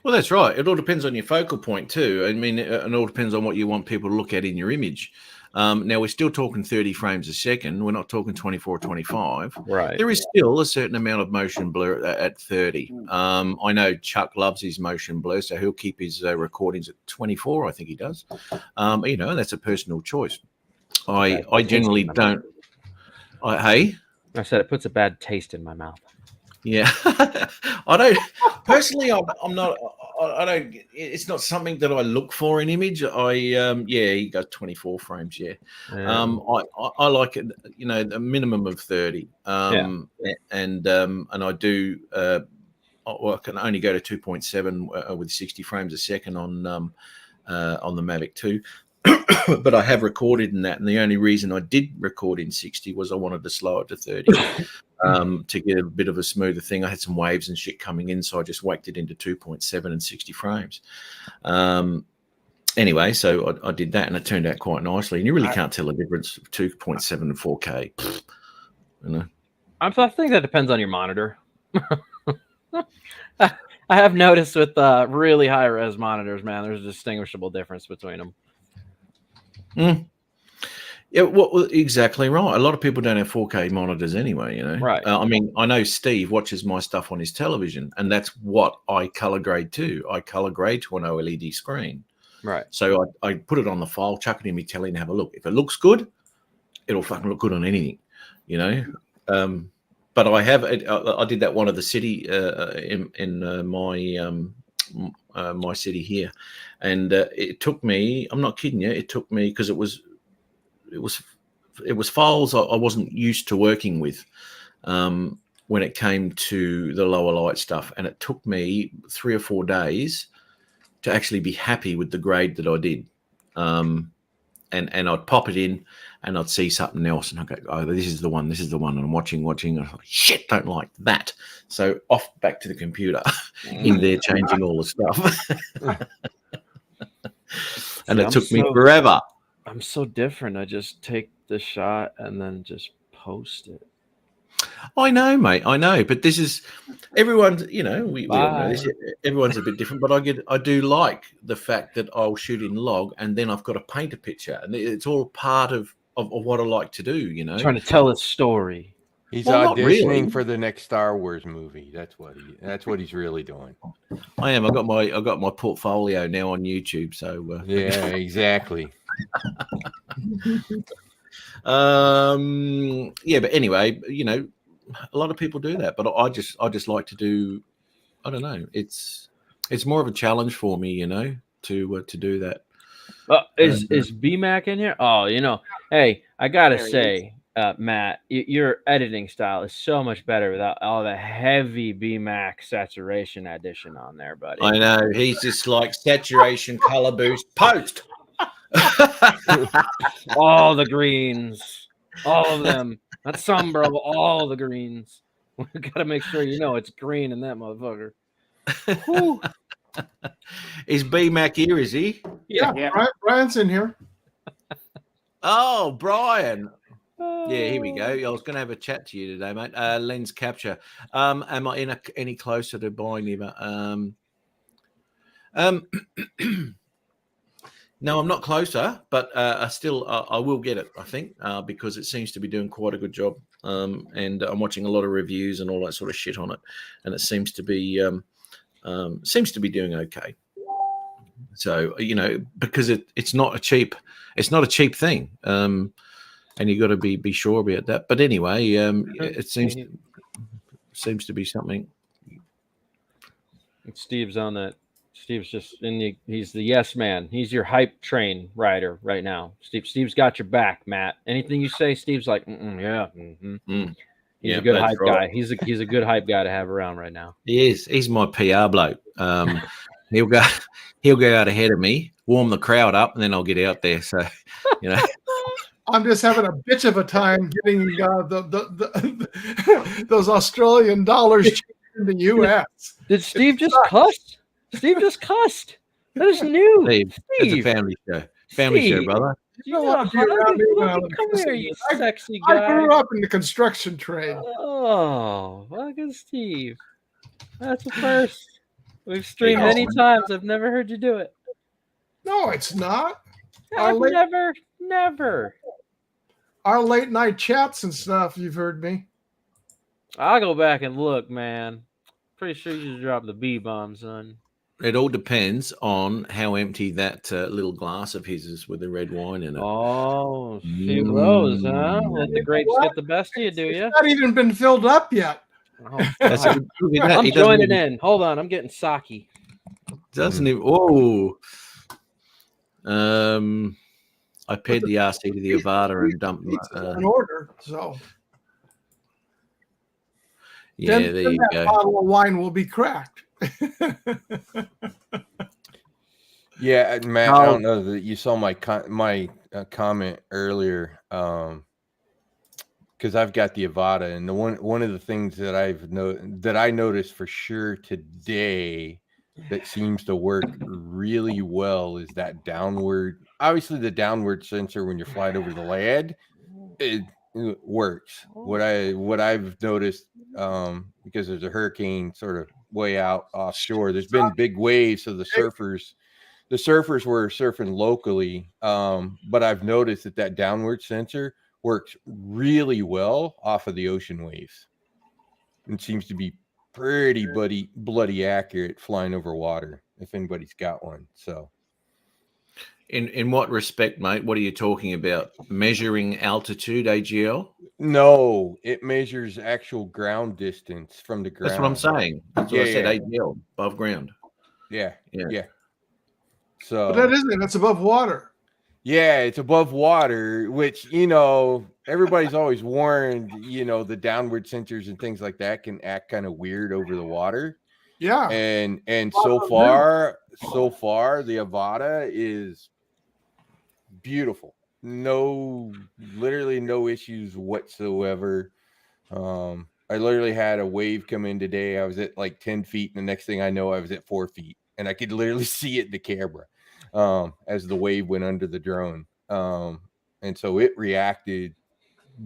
Well, that's right. It all depends on your focal point too. I mean, it all depends on what you want people to look at in your image. Now, we're still talking 30 frames a second. We're not talking 24 or 25. Right. There is still a certain amount of motion blur at 30. I know Chuck loves his motion blur, so he'll keep his recordings at 24, I think he does. You know, that's a personal choice. I generally don't. Hey? I said it puts a bad taste in my mouth. Yeah. I don't personally, I'm not, I don't, it's not something that I look for in image. Yeah, he goes 24 frames. Yeah. I like it, you know, a minimum of 30. And I do, I can only go to 2.7 with 60 frames a second on the Mavic 2. But I have recorded in that, and the only reason I did record in 60 was I wanted to slow it to 30 to get a bit of a smoother thing. I had some waves and shit coming in, so I just whacked it into 2.7 and 60 frames. Anyway, so I did that, and it turned out quite nicely. And you really can't tell the difference of 2.7 and 4K. You know, I think that depends on your monitor. I have noticed with really high res monitors, man, there's a distinguishable difference between them. Yeah, well, exactly right. A lot of people don't have 4K monitors anyway, you know. Right. I mean, I know Steve watches my stuff on his television, and that's what I color grade to. I color grade to an OLED screen. Right. So I put it on the file, chuck it in my telly, and have a look. If it looks good, it'll fucking look good on anything, you know. But I did that one of the city in my city here, and it took me, I'm not kidding you, it took me, because it was files I wasn't used to working with when it came to the lower light stuff, and it took me 3 or 4 days to actually be happy with the grade that I did. And I'd pop it in and I'd see something else and I'd go, oh, this is the one. And I'm watching. And I'm like, shit, don't like that. So off back to the computer in there, changing all the stuff. And it took me forever. I'm so different. I just take the shot and then just post it. I know, mate. I know, but this is everyone's. You know, we all know this. Everyone's a bit different, but I do like the fact that I'll shoot in log and then I've got to paint a picture, and it's all part of what I like to do. You know, trying to tell a story. He's auditioning for the next Star Wars movie. That's what he's really doing. I am. I got my portfolio now on YouTube. So yeah, exactly. Yeah, but anyway, you know, a lot of people do that, but I just like to do. I don't know. It's more of a challenge for me, you know, to do that. Is BMac in here? Oh, you know, hey, I gotta say, Matt, your editing style is so much better without all the heavy BMac saturation addition on there, buddy. I know, he's just like saturation, color boost, post. All the greens, all of them. Not some, bro. All the greens. We gotta make sure you know it's green in that motherfucker. Is BMac here? Is he? Yeah. Brian's in here. Oh, Brian. Yeah, here we go. I was going to have a chat to you today, mate. Lens capture. Am I any closer to buying him? No, I'm not closer, but I will get it, I think, because it seems to be doing quite a good job. And I'm watching a lot of reviews and all that sort of shit on it, and it seems to be doing okay. So, you know, because it's not a cheap thing, and you got to be sure about that. But anyway, it seems to be something. Steve's on that. Steve's just he's the yes man. He's your hype train rider right now. Steve's got your back, Matt. Anything you say, Steve's like, yeah. Mm-hmm. He's Yeah, a good that's hype right. guy. He's a good hype guy to have around right now. He is. He's my PR bloke. He'll go out ahead of me, warm the crowd up, and then I'll get out there. So, you know, I'm just having a bitch of a time getting those Australian dollars changed in the U.S. Did Steve just cuss? Steve just cussed. That is new. Steve, it's a Steve. family show. Family show, Steve. brother. You know, Be around me when I was come here, you listening. sexy I guy. grew up in the construction trade. Oh, fucking Steve. That's a first. We've streamed Hey, many times. I've never heard you do it. No, it's not. I've late- never. Our late night chats and stuff, you've heard me. I'll go back and look, man. Pretty sure you just dropped the B-bomb, son. It all depends on how empty that little glass of his is with the red wine in it. Oh, few of those, huh? Let the grapes get the best of you, do you? It's not even been filled up yet. Oh, That's God. look at that. I'm He doesn't joining even- in. Hold on, I'm getting sake. Doesn't even. Oh. I paired the RC to the Avada and dumped. In order, so Yeah, then there you that go. bottle of wine will be cracked. Yeah, Matt, No. I don't know that you saw my comment earlier, because I've got the Avada, and the one of the things that I noticed for sure today that seems to work really well is that downward. Obviously, the downward sensor when you're flying over the land, it works. What I've noticed, because there's a hurricane sort of way out offshore, there's been big waves, so the surfers were surfing locally, but I've noticed that downward sensor works really well off of the ocean waves. It seems to be pretty bloody accurate flying over water, if anybody's got one. So In what respect, mate? What are you talking about? Measuring altitude, AGL? no, it measures actual ground distance from the ground. That's what I'm saying. That's what I Yeah, said. yeah. AGL, above ground. Yeah. Yeah. So But that isn't. That's above water. yeah, it's above water, which, everybody's always warned, the downward sensors and things like that can act kind of weird over the water. Yeah. And Lot so of far, the Avada is beautiful. Literally no issues whatsoever. I literally had a wave come in today. I was at like 10 feet, and the next thing I know, I was at 4 feet, and I could literally see it in the camera. As the wave went under the drone. And so it reacted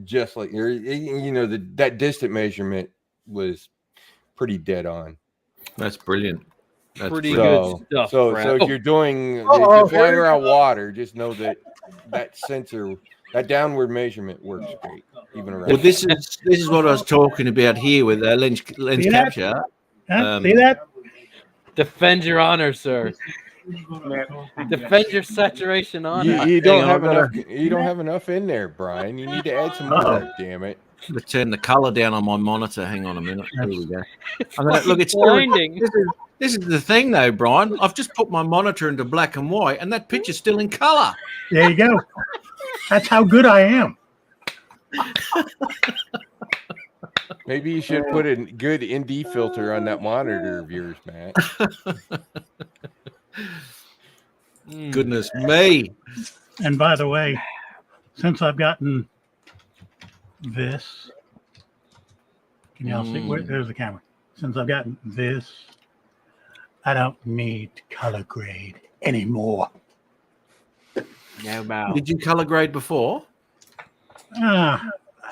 just like, that distant measurement was pretty dead on. That's brilliant. That's Pretty brilliant. good stuff, So Brad. if you're doing, if Oh, you're flying here around water, just know that sensor, that downward measurement works great, even around. Well, this is what I was talking about here with lens See that? capture. See that? Defend your honor, sir. Defend your saturation honor. You don't Hang have on, I've enough. You don't have enough in there, Brian. You need to add some more. Damn it! I'm gonna turn the color down on my monitor. Hang on a minute. Here we go. Look, it's blinding. This is the thing, though, Brian. I've just put my monitor into black and white, and that picture's still in color. There you go. That's how good I am. Maybe you should put a good ND filter on that monitor of yours, Matt. Goodness me! And by the way, since I've gotten this, can y'all see? There's the camera. Since I've gotten this, I don't need color grade anymore. No mouth. Did you color grade before?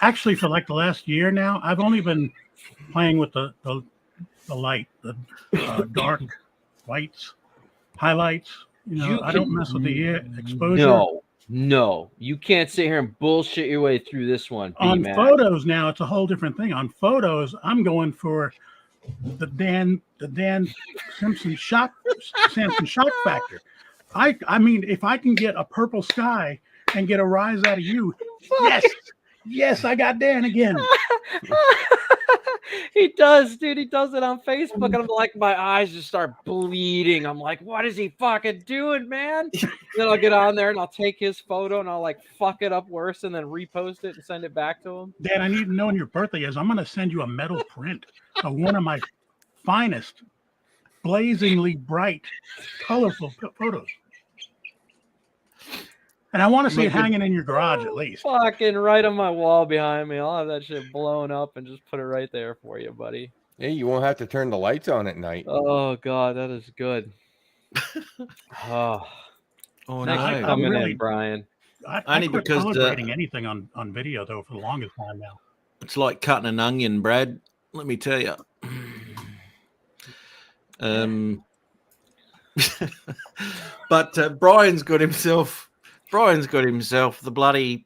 Actually, for like the last year now, I've only been playing with the light, the dark whites, highlights. I don't mess with the exposure. No, you can't sit here and bullshit your way through this one. On B-Mac. photos now, it's a whole different thing. On photos, I'm going for the Dan Simpson shock factor. I mean, if I can get a purple sky and get a rise out of you, yes, I got Dan again. He does, dude. He does it on Facebook, and I'm like, my eyes just start bleeding. I'm like, what is he fucking doing, man? Then I'll get on there and I'll take his photo and I'll like fuck it up worse and then repost it and send it back to him. Dan, I need to know when your birthday is. I'm going to send you a metal print of one of my finest, blazingly bright, colorful photos. And I want to see it hanging in your garage at least. Fucking right on my wall behind me. I'll have that shit blown up and just put it right there for you, buddy. Yeah, you won't have to turn the lights on at night. Oh god, that is good. Oh, Oh thanks for no! coming really- in, Brian. I Only quit because, color grading anything on video though for the longest time now. It's like cutting an onion, Brad. Let me tell you. But Brian's got himself the bloody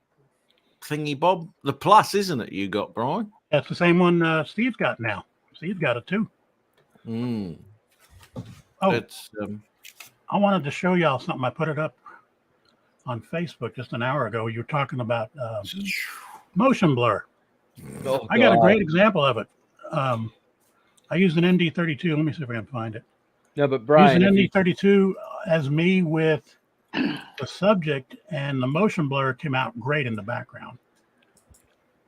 thingy bob, the plus, isn't it? You got, Brian? That's the same one Steve's got now. Steve's got it too. Mm. Oh, It's I wanted to show y'all something. I put it up on Facebook just an hour ago. You were talking about motion blur. Oh, I got a God. great example of it. I used an ND32. Let me see if I can find it. No, but Use Brian, an if you- ND32 as me with the subject, and the motion blur came out great in the background.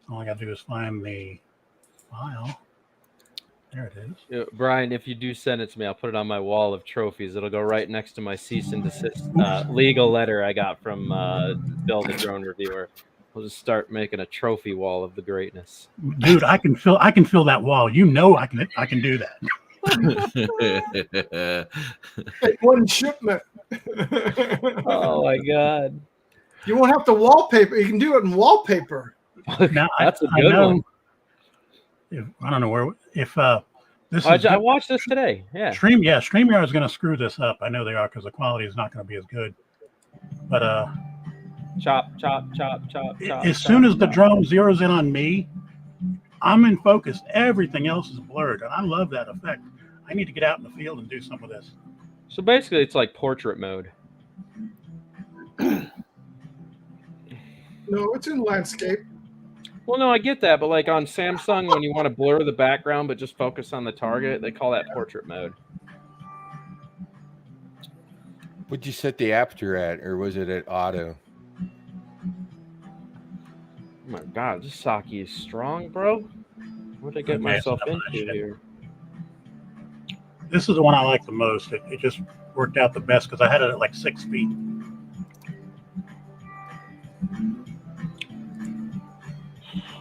All I got to do is find the file. There it is. Brian, if you do send it to me, I'll put it on my wall of trophies. It'll go right next to my cease and desist legal letter I got from Bill, the drone reviewer. We'll just start making a trophy wall of the greatness. Dude, I can fill that wall. You know I can do that. Take one shipment. Oh my god, You won't have to wallpaper. You can do it in wallpaper. Now that's a I good know one. I don't know where if this I, is I watched this today. Yeah, StreamYard is going to screw this up. I know they are because the quality is not going to be as good. But chop, chop, chop, chop, chop. as soon as the drone zeroes in on me, I'm in focus. Everything else is blurred, and I love that effect. I need to get out in the field and do some of this. So basically, it's like portrait mode. No, it's in landscape. Well, no, I get that, but like on Samsung, when you want to blur the background but just focus on the target, they call that portrait mode. What'd you set the aperture at, or was it at auto? Oh my god, this Saki is strong, bro. What did I get Okay, myself so into I'm gonna- here? This is the one I like the most. It just worked out the best because I had it at like 6 feet.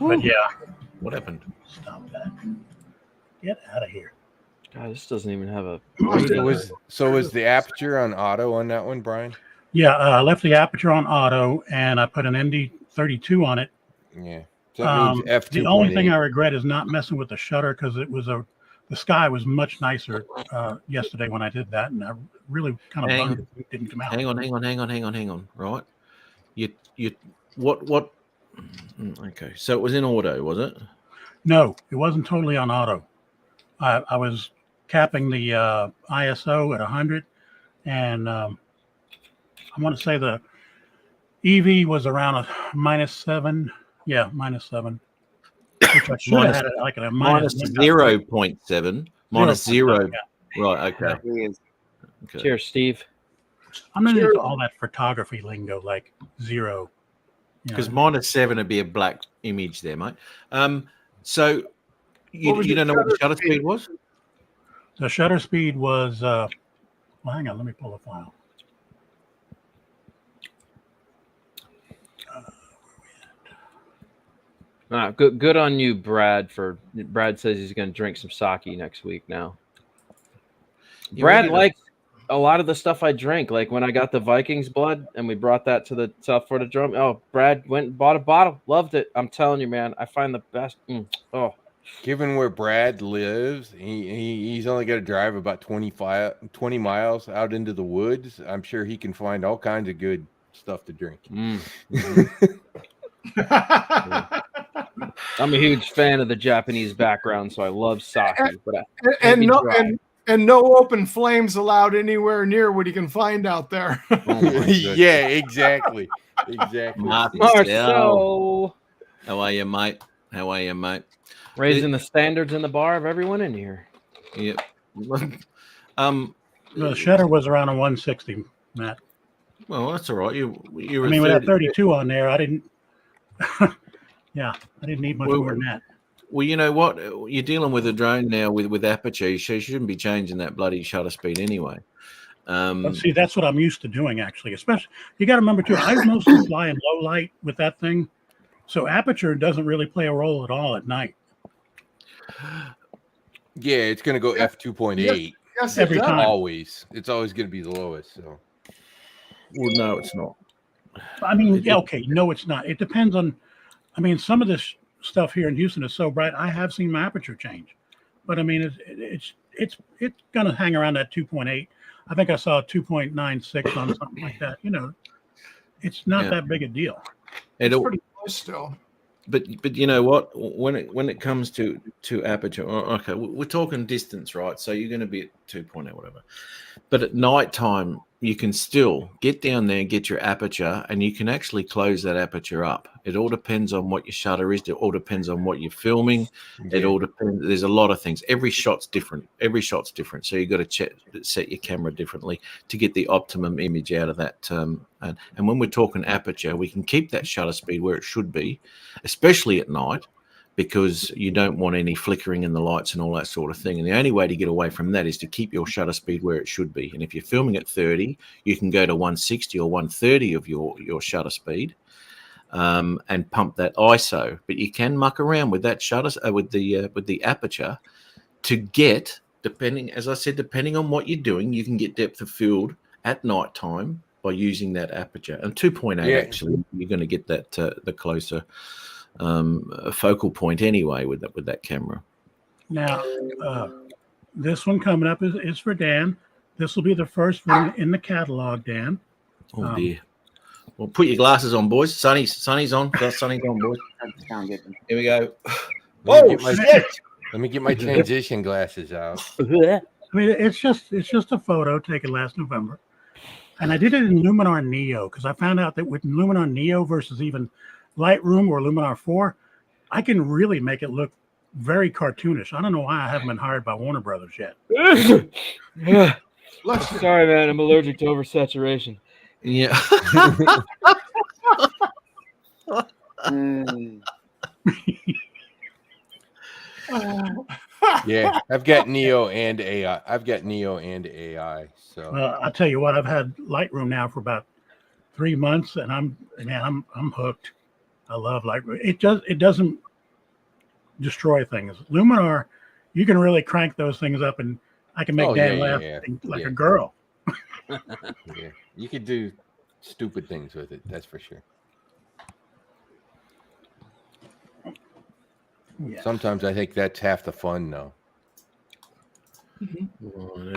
But yeah, What happened? stop that. Get out of here. God, this doesn't even have a. So was the aperture on auto on that one, Brian? Yeah, I left the aperture on auto and I put an ND32 on it. Yeah. So that means f2.8. The only thing I regret is not messing with the shutter because the sky was much nicer yesterday when I did that, and I really kind of bummed it didn't come out. Hang on. Right. What? Okay. So it was in auto, was it? No, it wasn't totally on auto. I was capping the ISO at 100, and I want to say the EV was around a -7. Yeah, -7. Which I should have had it like a Minus 0.7. Minus 0. Yeah. Right. Okay. He is. Okay. Cheers, Steve. I'm not into all that photography lingo like 0. Because -7 would be a black image there, mate. So you don't know what the shutter speed was? The shutter speed was, well, hang on, let me pull the file. Good on you, Brad. Brad says he's going to drink some sake next week now. You Brad ready to- likes a lot of the stuff I drink. Like when I got the Vikings blood and we brought that to the South Florida drum. Oh, Brad went and bought a bottle. Loved it. I'm telling you, man. I find the best. Oh, Given where Brad lives, he's only got to drive about 20 miles out into the woods. I'm sure he can find all kinds of good stuff to drink. I'm a huge fan of the Japanese background, so I love sake. But and no dry. and no open flames allowed anywhere near what he can find out there. oh my goodness. Yeah, exactly. Exactly. Marcel. Marcel. How are you, mate? Raising the standards in the bar of everyone in here. Yep. The shutter was around a 160, Matt. Well, that's all right. You I mean, with that 32 on there, I didn't. Yeah, I didn't need much more than that. Well, you know what? You're dealing with a drone now with aperture, so you shouldn't be changing that bloody shutter speed anyway. But see, that's what I'm used to doing, actually. Especially, you got to remember too, I mostly fly in low light with that thing, so aperture doesn't really play a role at all at night. Yeah, it's going to go f2.8 Yes, Every it does. time. always. It's always going to be the lowest. So Well, no, it's not. I mean, yeah, okay, no, it's not. It depends on. I mean, some of this stuff here in Houston is so bright. I have seen my aperture change, but I mean, it's going to hang around that 2.8. I think I saw a 2.96 on something like that. You know, it's not that big a deal. It's It'll, pretty close still. but you know what? When it comes to aperture, okay, we're talking distance, right? So you're going to be at 2.8, whatever. But at night time, you can still get down there and get your aperture, and you can actually close that aperture up. It all depends on what your shutter is. It all depends on what you're filming. It all depends. There's a lot of things. Every shot's different. So you've got to set your camera differently to get the optimum image out of that. And when we're talking aperture, we can keep that shutter speed where it should be, especially at night, because you don't want any flickering in the lights and all that sort of thing. And the only way to get away from that is to keep your shutter speed where it should be. And if you're filming at 30, you can go to 160 or 130 of your shutter speed, and pump that ISO. But you can muck around with that shutter with the aperture to get, depending on what you're doing, you can get depth of field at night time by using that aperture. And 2.8 actually, you're going to get that the closer focal point anyway with that camera. Now, this one coming up is for Dan. This will be the first one in the catalog, Dan. Oh dear. Well, put your glasses on, boys. Sunny's on. Sunny's on, boys. Here we go. Let me get my transition glasses out. I mean, it's just a photo taken last November, and I did it in Luminar Neo because I found out that with Luminar Neo versus even Lightroom or Luminar 4, I can really make it look very cartoonish. I don't know why I haven't been hired by Warner Brothers yet. Sorry, man. I'm allergic to oversaturation. Yeah. Yeah, I've got Neo and AI. So I'll tell you what, I've had Lightroom now for about 3 months, and I'm hooked. I love Lightroom. It doesn't destroy things. Luminar, you can really crank those things up, and I can make Dan laugh like a girl. yeah, you could do stupid things with it. That's for sure. Yeah. Sometimes I think that's half the fun, though.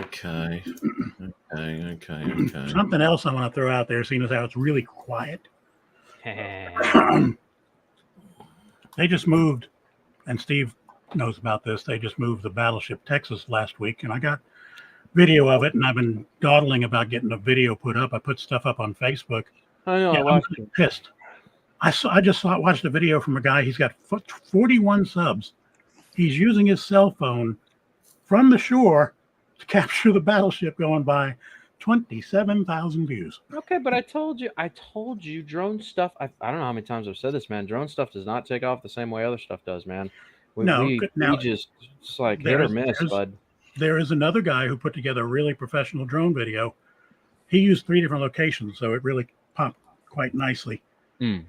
Okay. Something else I want to throw out there, seeing as how it's really quiet. They just moved, and Steve knows about this. They just moved the Battleship Texas last week, and I got video of it, and I've been dawdling about getting a video put up. I put stuff up on Facebook. I know. I I'm watched really pissed. Watched a video from a guy. He's got 41 subs. He's using his cell phone from the shore to capture the battleship going by. 27,000 views. Okay, but I told you, drone stuff. I don't know how many times I've said this, man. Drone stuff does not take off the same way other stuff does, man. We just, it's like hit or miss, bud. There is another guy who put together a really professional drone video. He used 3 different locations, so it really popped quite nicely.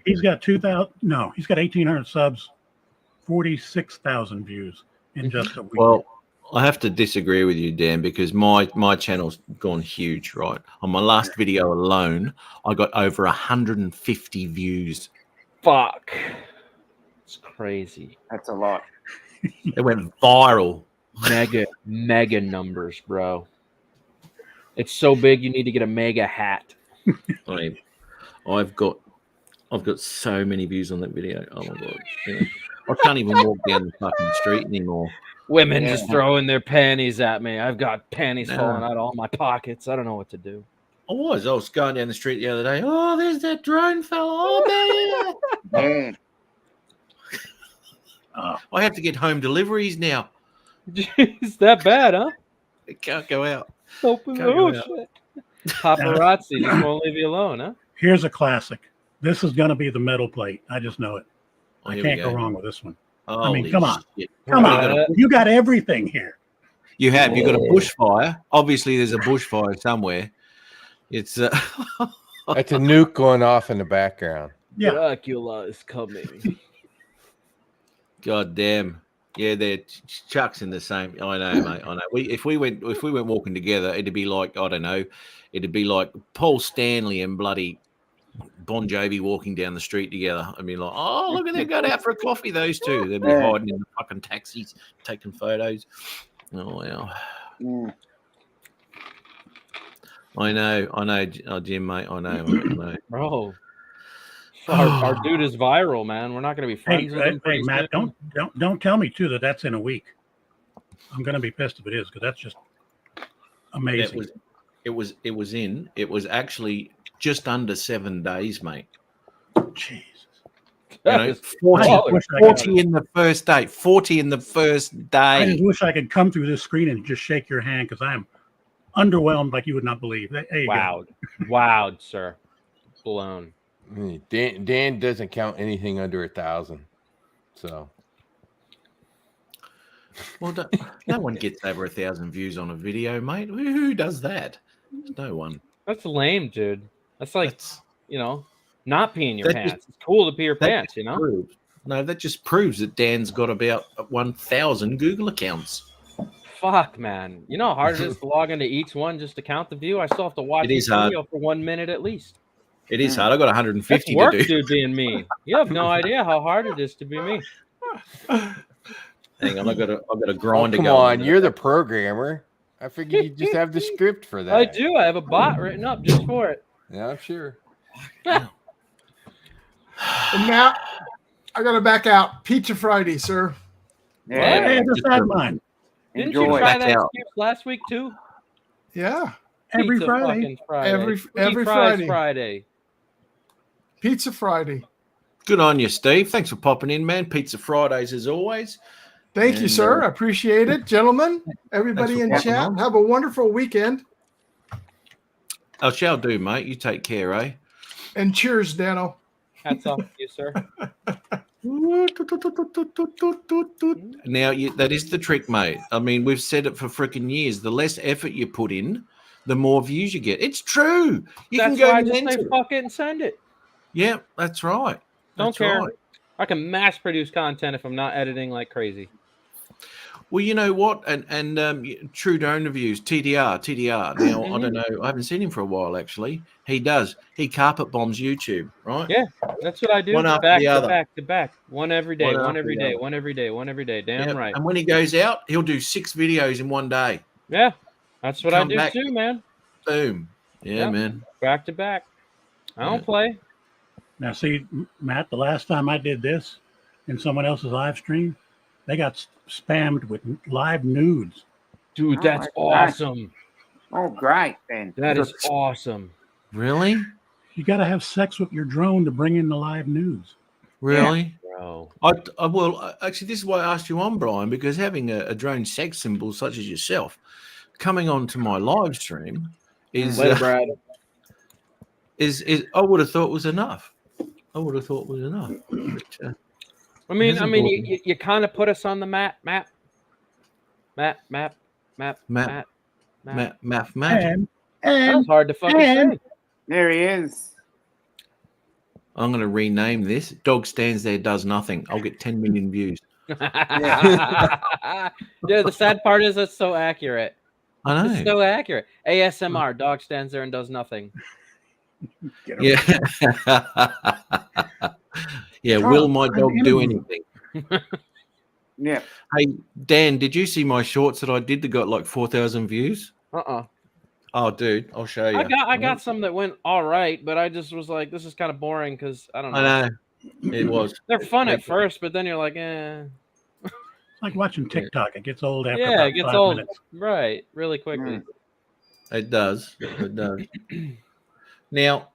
He's got 1,800 subs, 46,000 views in just a week. Well, I have to disagree with you, Dan, because my channel's gone huge, right? On my last video alone, I got over 150 views. Fuck. It's crazy. That's a lot. It went viral. Mega numbers, bro. It's so big you need to get a mega hat. I've got so many views on that video. Oh my god. Yeah. I can't even walk down the fucking street anymore. Women just throwing their panties at me. I've got panties falling out of all my pockets. I don't know what to do. I was going down the street the other day. Oh, there's that drone fella. Oh man. I have to get home deliveries now. Jeez, that bad, huh? I can't go out. Open, Can't oh go out. shit! Paparazzi just won't leave you alone, huh? Here's a classic. This is going to be the metal plate. I just know it. Oh, I here we can't go go. wrong with this one. Holy come on. shit. Come Right, on. you got You got everything here. You have. You've got a bushfire. Obviously, there's a bushfire somewhere. It's That's a nuke going off in the background. Yeah. Dracula is coming. God damn. Yeah, they're Chuck's in the same. I know, mate. I know. If we went walking together, it'd be like, I don't know, it'd be like Paul Stanley and bloody Bon Jovi walking down the street together. I mean, like, oh, look at them going out for a coffee. Those two, they'd be Yeah. hiding in the fucking taxis, taking photos. Oh wow. Mm. I know, oh, Jim, mate. I know. Bro. Our dude is viral, man. We're not going to be Hey, friends with him. hey, pretty Matt, soon. don't tell me too that that's in a week. I'm going to be pissed if it is because that's just amazing. It was actually just under 7 days, mate. Jesus. You That know, is 40, I wish I could- 40 in the first day. 40 in the first I just day. wish I could come through this screen and just shake your hand because I am underwhelmed like you would not believe. There you go. Wowed. Wowed, sir. Blown. Dan doesn't count anything under 1,000. So Well, no one gets over 1,000 views on a video, mate. Who does that? No one. That's lame, dude. That's like, That's, not peeing your That pants. just- It's cool to pee your that pants, just that just proves that Dan's got about 1,000 Google accounts. Fuck, man. You know how hard it is to log into each one just to count the view? I still have to watch It is each hard. video for 1 minute at least. It is hard. I got That's 150 work, to do. dude, being me. You have no idea how hard it is to be me. Hang on, I've got a oh, grind to come go. on, you're the programmer. I figured you just have the script for that. I do. I have a bot written up just for it. Yeah, I'm sure. And now I got to back out. Pizza Friday, sir. Yeah. Hey, I just had mine Didn't Enjoy. you try Back that out. excuse last week too? Yeah. every Pizza Friday. fucking Friday. Every Free fries Friday. Friday. Pizza Friday. Good on you, Steve. Thanks for popping in, man. Pizza Fridays as always. Thank you, And, sir. I appreciate it. Gentlemen, everybody for in popping chat, on. have a wonderful weekend. I shall do, mate. You take care, eh? And cheers, Dano. Hats off to you, sir. Now, that is the trick, mate. I mean, we've said it for freaking years. The less effort you put in, the more views you get. It's true. You That's can go why I just say mental. fuck it and send it. Yeah, that's right. Don't That's care. right. I can mass produce content if I'm not editing like crazy. Well, you know what? And True Drone Reviews, TDR. Now, I don't know. I haven't seen him for a while, actually. He does. He carpet bombs YouTube, right? Yeah. That's what I do. One after back the to other. back to back. One every day. One One after every the day. other. One every day. One every day. Damn Yep. right. And when he goes out, he'll do 6 videos in one day. Yeah. That's what Come I do back. too, man. Boom. Yeah, Yep. man. Back to back. I don't Yeah. play. Now, see, Matt, the last time I did this in someone else's live stream, they got spammed with live nudes. Dude, Oh that's my God. awesome. Oh, great, then. That is awesome. Really? You got to have sex with your drone to bring in the live nudes. Really? Bro. Actually, this is why I asked you on, Brian, because having a drone sex symbol such as yourself coming onto my live stream is Let it, Brad. is I would have thought was enough. I would have thought was enough. But, I mean, It is important. you kind of put us on the map. Matt. Matt. That Math. was hard to fucking say. There he is. I'm going to rename this. Dog stands there, does nothing. I'll get 10 million views. Yeah, the sad part is it's so accurate. I know. It's so accurate. ASMR, dog stands there and does nothing. Get 'em. Yeah. Yeah. Carl, Will my I'm dog do animated. anything? Yeah. Hey, Dan, did you see my shorts that I did that got like 4,000 views? Oh, dude, I'll show you. I got some that went all right, but I just was like, this is kind of boring because I don't know. I know. It was. They're fun at first, but then you're like, eh. It's like watching TikTok. It gets old after Yeah, about it gets 5 old. minutes. Right, really quickly. It does. It does. Now,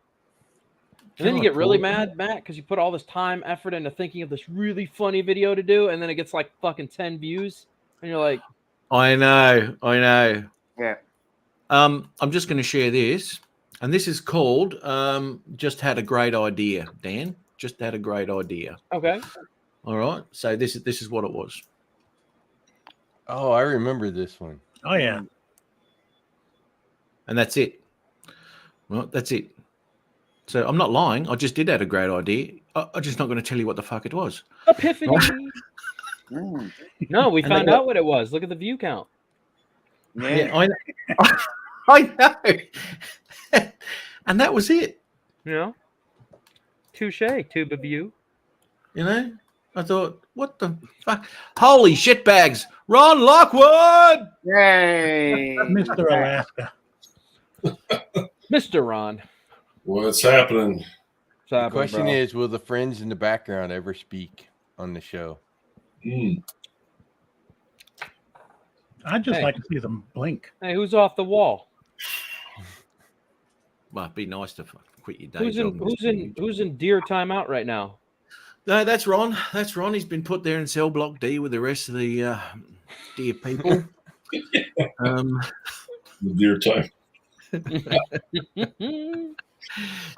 And then you get really mad, Matt, because you put all this time, effort into thinking of this really funny video to do, and then it gets like fucking 10 views, and you're like, I know. Yeah. I'm just going to share this, and this is called "Just Had a Great Idea." Dan, just had a great idea. okay. All right. So this is what it was, Oh, I remember this one. Oh yeah. and that's it. Well, that's it. So I'm not lying. I just did have a great idea. I'm just not going to tell you what the fuck it was. Epiphany. Mm. No, we And found they- out what it was. Look at the view count. Yeah. I know. I know. And that was it. You know? Touche, tube of view. You know, I thought, what the fuck? Holy shitbags. Ron Lockwood. Yay. Mr. Alaska. Mr. Ron. What's happening? What's The happening, question bro? is, will the friends in the background ever speak on the show? I'd just Hey. like to see them blink. Hey, who's off the wall? Well, it'd be nice to quit your day Who's job. who's in deer timeout right now? No, that's Ron. That's Ron. He's been put there in cell block D with the rest of the dear people. The deer time.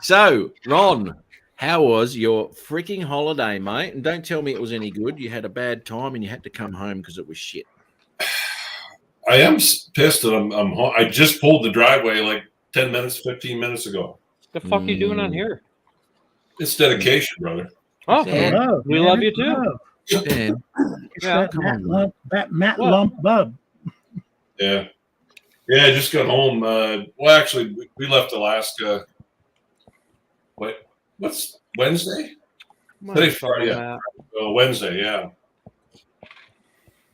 So, Ron, how was your freaking holiday, mate? And don't tell me it was any good. You had a bad time and you had to come home because it was shit. I am pissed that I'm home. I just pulled the driveway like 10 minutes, 15 minutes ago. The fuck you doing on here? It's dedication, brother. Oh, Dan, Love, we man, love you it's too. love. Dan, It's Yeah, that come Matt on, Lump, that Matt What? Lump bub. Yeah. Yeah, I just got home. Well, actually, we left Alaska. What's Wednesday? Today's Friday, yeah. Wednesday, yeah.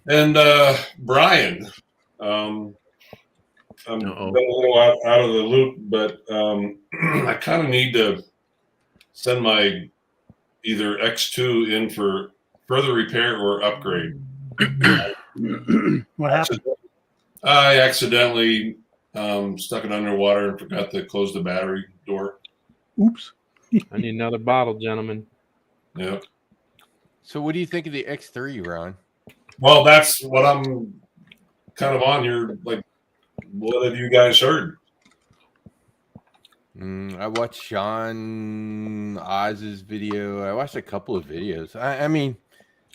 And Brian, I'm a little out of the loop, but I kind of need to send my either X2 in for further repair or upgrade. What happened? I accidentally stuck it underwater and forgot to close the battery door. Oops. I need another bottle, gentlemen. Yeah. So what do you think of the X3, Ron? Well, that's what I'm kind of on here. Like, what have you guys heard? I watched Sean Oz's video. I watched a couple of videos. I mean,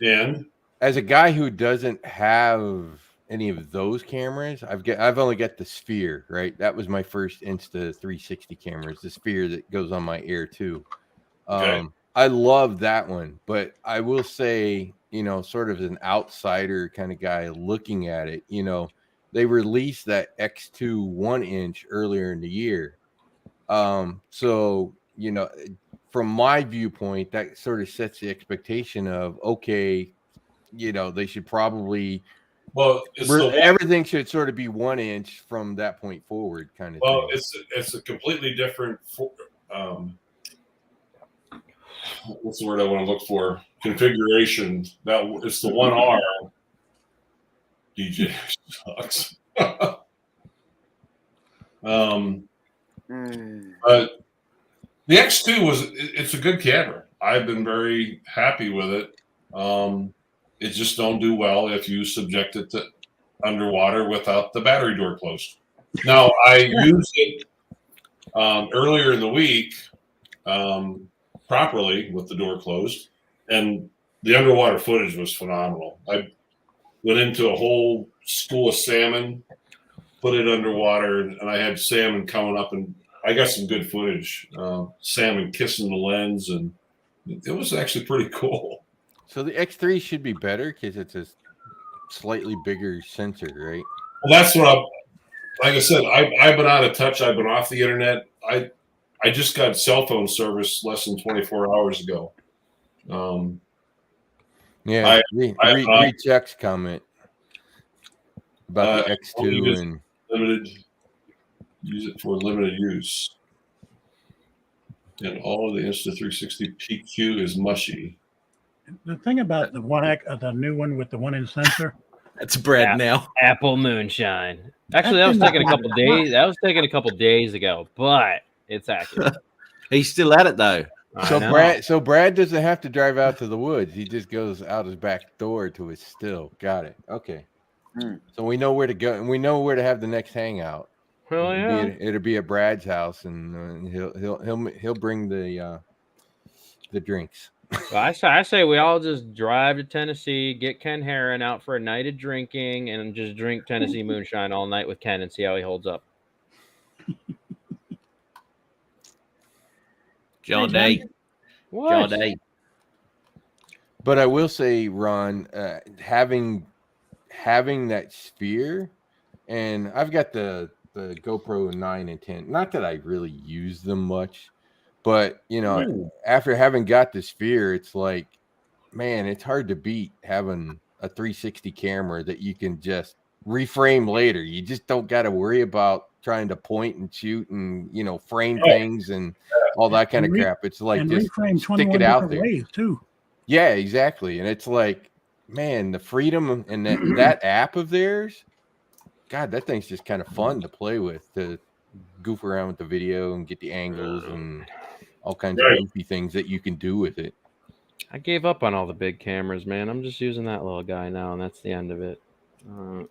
And as a guy who doesn't have any of those cameras, I've only got the Sphere, right? That was my first Insta 360 camera. It's the Sphere that goes on my Air 2. Okay. I love that one, but I will say, you know, sort of as an outsider kind of guy looking at it, you know, they released that X2 1-inch earlier in the year. So, you know, from my viewpoint, that sort of sets the expectation of, okay, you know, they should probably, well, everything should sort of be 1-inch from that point forward, kind of well, thing. it's a completely different. What's the word I want to look for? Configuration. That it's the 1R. DJ sucks. But the X2 it's a good camera. I've been very happy with it. It just don't do well if you subject it to underwater without the battery door closed. Now I used it earlier in the week properly with the door closed, and the underwater footage was phenomenal. I went into a whole school of salmon, put it underwater, and I had salmon coming up, and I got some good footage. Salmon kissing the lens, and it was actually pretty cool. So the X3 should be better because it's a slightly bigger sensor, right? Well, that's what like I said, I've been out of touch. I've been off the internet. I just got cell phone service less than 24 hours ago. Yeah, recheck's comment about the only X2 use and use it for limited use. And all of the Insta360 PQ is mushy. The thing about the new one with the 1-inch sensor, That's Brad Yeah. now. Apple moonshine. Actually, that was taken a couple days. That was taken a couple days ago, but it's accurate. He's still at it though. So I know. Brad doesn't have to drive out to the woods. He just goes out his back door to his still. Got it. Okay. Hmm. So we know where to go, and we know where to have the next hangout. Hell yeah. It'll be at Brad's house, and he'll bring the drinks. Well, I say we all just drive to Tennessee, get Ken Herron out for a night of drinking, and just drink Tennessee moonshine all night with Ken and see how he holds up. John Hey, D. What? John D. But I will say, Ron, having that sphere, and I've got the GoPro 9 and 10. Not that I really use them much, but after having got the sphere, it's like, man, it's hard to beat having a 360 camera that you can just reframe later. You just don't got to worry about trying to point and shoot and frame things and all that kind of crap. It's like and just reframe stick 21 it out different there. ways too. Yeah, exactly. And it's like, man, the freedom and that app of theirs, God, that thing's just kind of fun to play with, to goof around with the video and get the angles and all kinds of goofy things that you can do with it. I gave up on all the big cameras, man. I'm just using that little guy now, and that's the end of it. No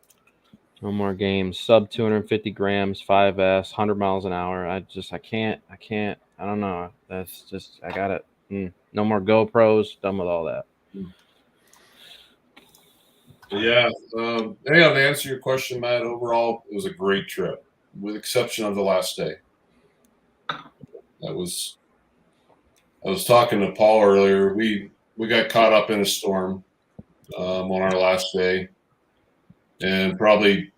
more games. Sub 250 grams, 5S, 100 miles an hour. I can't. I don't know. That's just, I got it. No more GoPros. Done with all that. Yeah. To answer your question, Matt, overall, it was a great trip, with exception of the last day. I was talking to Paul earlier. We got caught up in a storm on our last day, and probably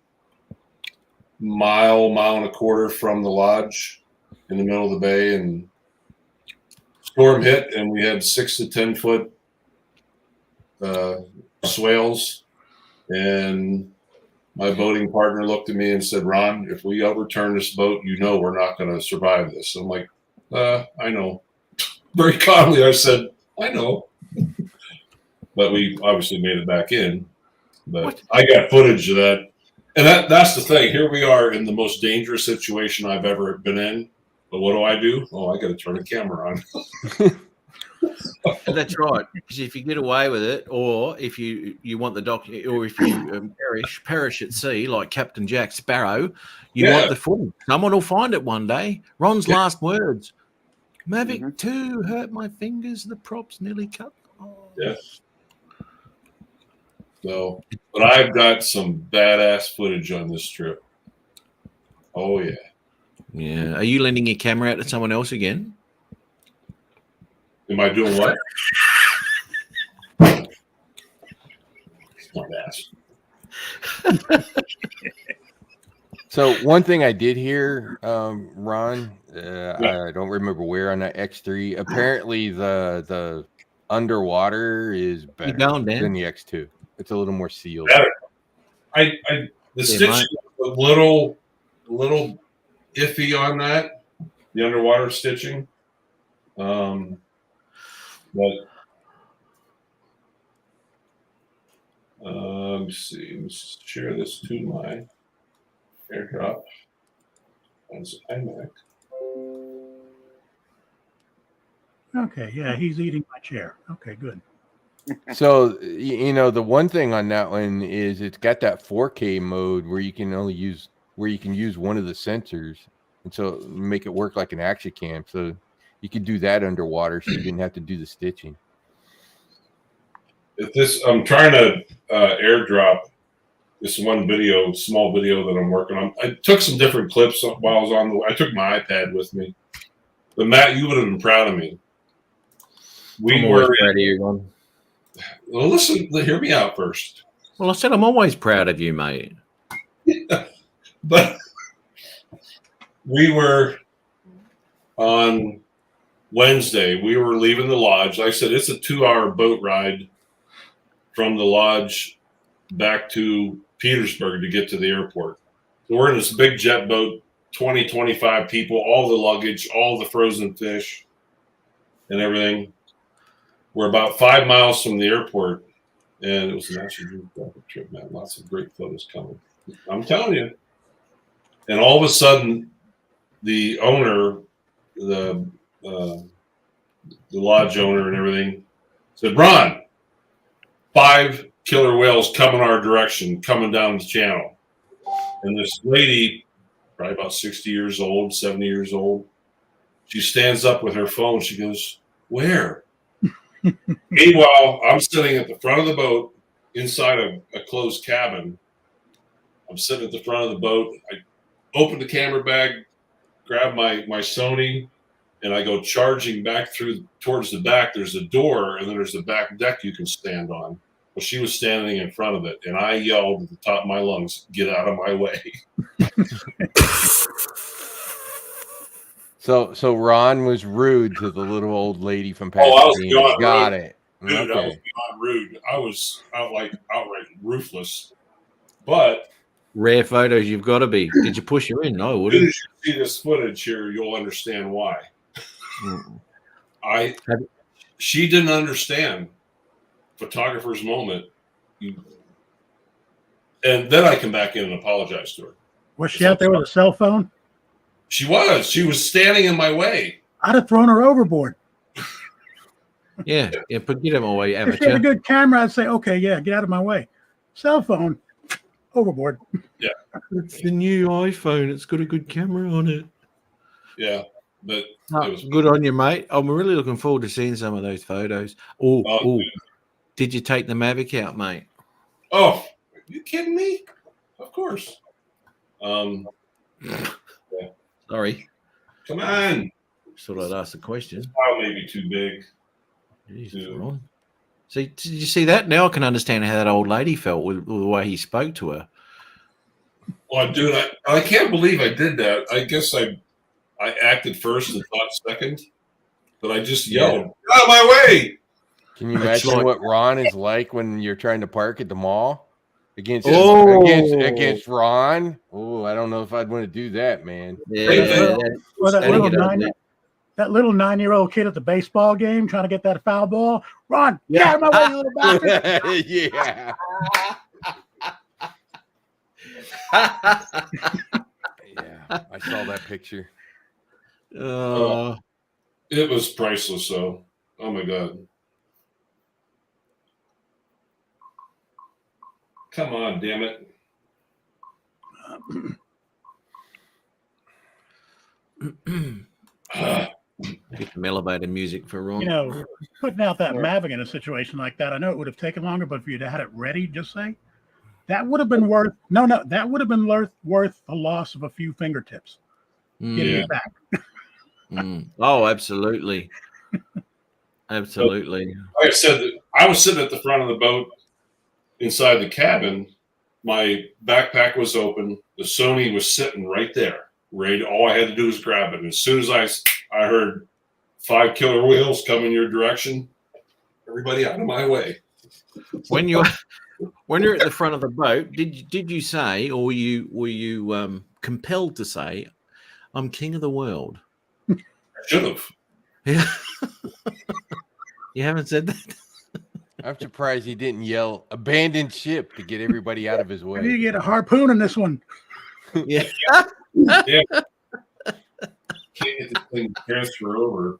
mile and a quarter from the lodge in the middle of the bay, and storm hit, and we had 6 to 10 foot swales. And my boating partner looked at me and said, "Ron, if we overturn this boat, we're not going to survive this." I'm like, I know. Very calmly, I said, "I know." But we obviously made it back in. But I got footage of that. And that's the thing. Here we are in the most dangerous situation I've ever been in. But what do? Oh, I got to turn the camera on. That's right. Because if you get away with it, or if you want the document, or if you perish at sea like Captain Jack Sparrow, you want the footage. Someone will find it one day. Ron's last words: "Mavic 2 hurt my fingers. The props nearly cut." Yeah. So, but I've got some badass footage on this trip. Oh yeah. Yeah. Are you lending your camera out to someone else again? Am I doing what? Smart ass. So one thing I did hear, Ron, I don't remember where on that X3. Apparently, the underwater is better than the X2. It's a little more sealed. Better. The stitching was a little iffy on that, the underwater stitching. But let me see. Let's share this to my AirDrop as iMac. Okay, yeah, he's eating my chair. Okay, good. So the one thing on that one is it's got that 4K mode where you can use one of the sensors, and so make it work like an action cam. So you could do that underwater, so you didn't have to do the stitching. I'm trying to AirDrop this one video, small video that I'm working on. I took some different clips while I was I took my iPad with me. But Matt, you would have been proud of me. I'm always proud of you, Ron. Well, listen, hear me out first. Well, I said I'm always proud of you, mate. But we were on Wednesday. We were leaving the lodge. Like I said, it's a 2-hour boat ride from the lodge back to Petersburg to get to the airport. So we're in this big jet boat, 20, 25 people, all the luggage, all the frozen fish and everything. We're about 5 miles from the airport, and it was an actually great trip, man. Lots of great photos coming. I'm telling you. And all of a sudden, the owner, the the lodge owner and everything. Said, Ron, 5 killer whales coming our direction, coming down the channel. And this lady, probably about 60 years old, 70 years old, she stands up with her phone. She goes, where? Meanwhile, I'm sitting at the front of the boat inside a closed cabin. I'm sitting at the front of the boat. I open the camera bag, grab my Sony, and I go charging back towards the back. There's a door, and then there's the back deck you can stand on. Well, she was standing in front of it, and I yelled at the top of my lungs, get out of my way. So Ron was rude to the little old lady from Oh, I was Pasadena. beyond Got rude. it. Dude, I was Okay. beyond rude. I was outright ruthless. But Rare photos, you've got to be. Did you push her in? No, as soon wouldn't. as you see this footage here, you'll understand why. Mm. She didn't understand photographer's moment. And then I come back in and apologize to her. Was she out there with a cell phone? She was standing in my way. I'd have thrown her overboard. Yeah, but get him away, If she had a amateur. good camera, I'd say, okay, yeah, get out of my way. Cell phone, overboard. It's the new iPhone. It's got a good camera on it. Yeah. But Oh, it was good on you, mate. I'm really looking forward to seeing some of those photos. Oh, did you take the Mavic out, mate? oh, are you kidding me? Of course. Sorry, Come on. thought I'd ask the question. File may be too big. Jeez, Yeah. Ron. See, did you see that? Now I can understand how that old lady felt with the way he spoke to her. Well, dude, I can't believe I did that. I guess I acted first and thought second, but I just yelled, "Get out of my way!" Can you It's imagine like- what Ron is like when you're trying to park at the mall against Oh. against Ron? Oh, I don't know if I'd want to do that, man. Yeah, Well, Or that that'd little get ugly. that little 9-year-old kid at the baseball game trying to get that foul ball. Ron, get out of my way, you little bastard. Yeah. Yeah, I saw that picture. It was priceless, though. Oh my god! Come on, damn it! Get some elevator music for Ron. You know, putting out that Mavic in a situation like that, I know it would have taken longer, but if you'd had it ready, just say, that would have been worth that would have been worth the loss of a few fingertips. Getting Yeah. it back. Oh, absolutely. Absolutely. Like I said, I was sitting at the front of the boat inside the cabin. My backpack was open. The Sony was sitting right there, ready. All I had to do was grab it. And as soon as I heard 5 killer whales coming your direction, everybody out of my way. When you're at the front of the boat, did you say, or were you compelled to say, "I'm king of the world"? I should have. Yeah. You haven't said that. I'm surprised he didn't yell "abandoned ship" to get everybody out of his I need to way. get a harpoon in this one. Yeah. Can't get this thing to transfer over.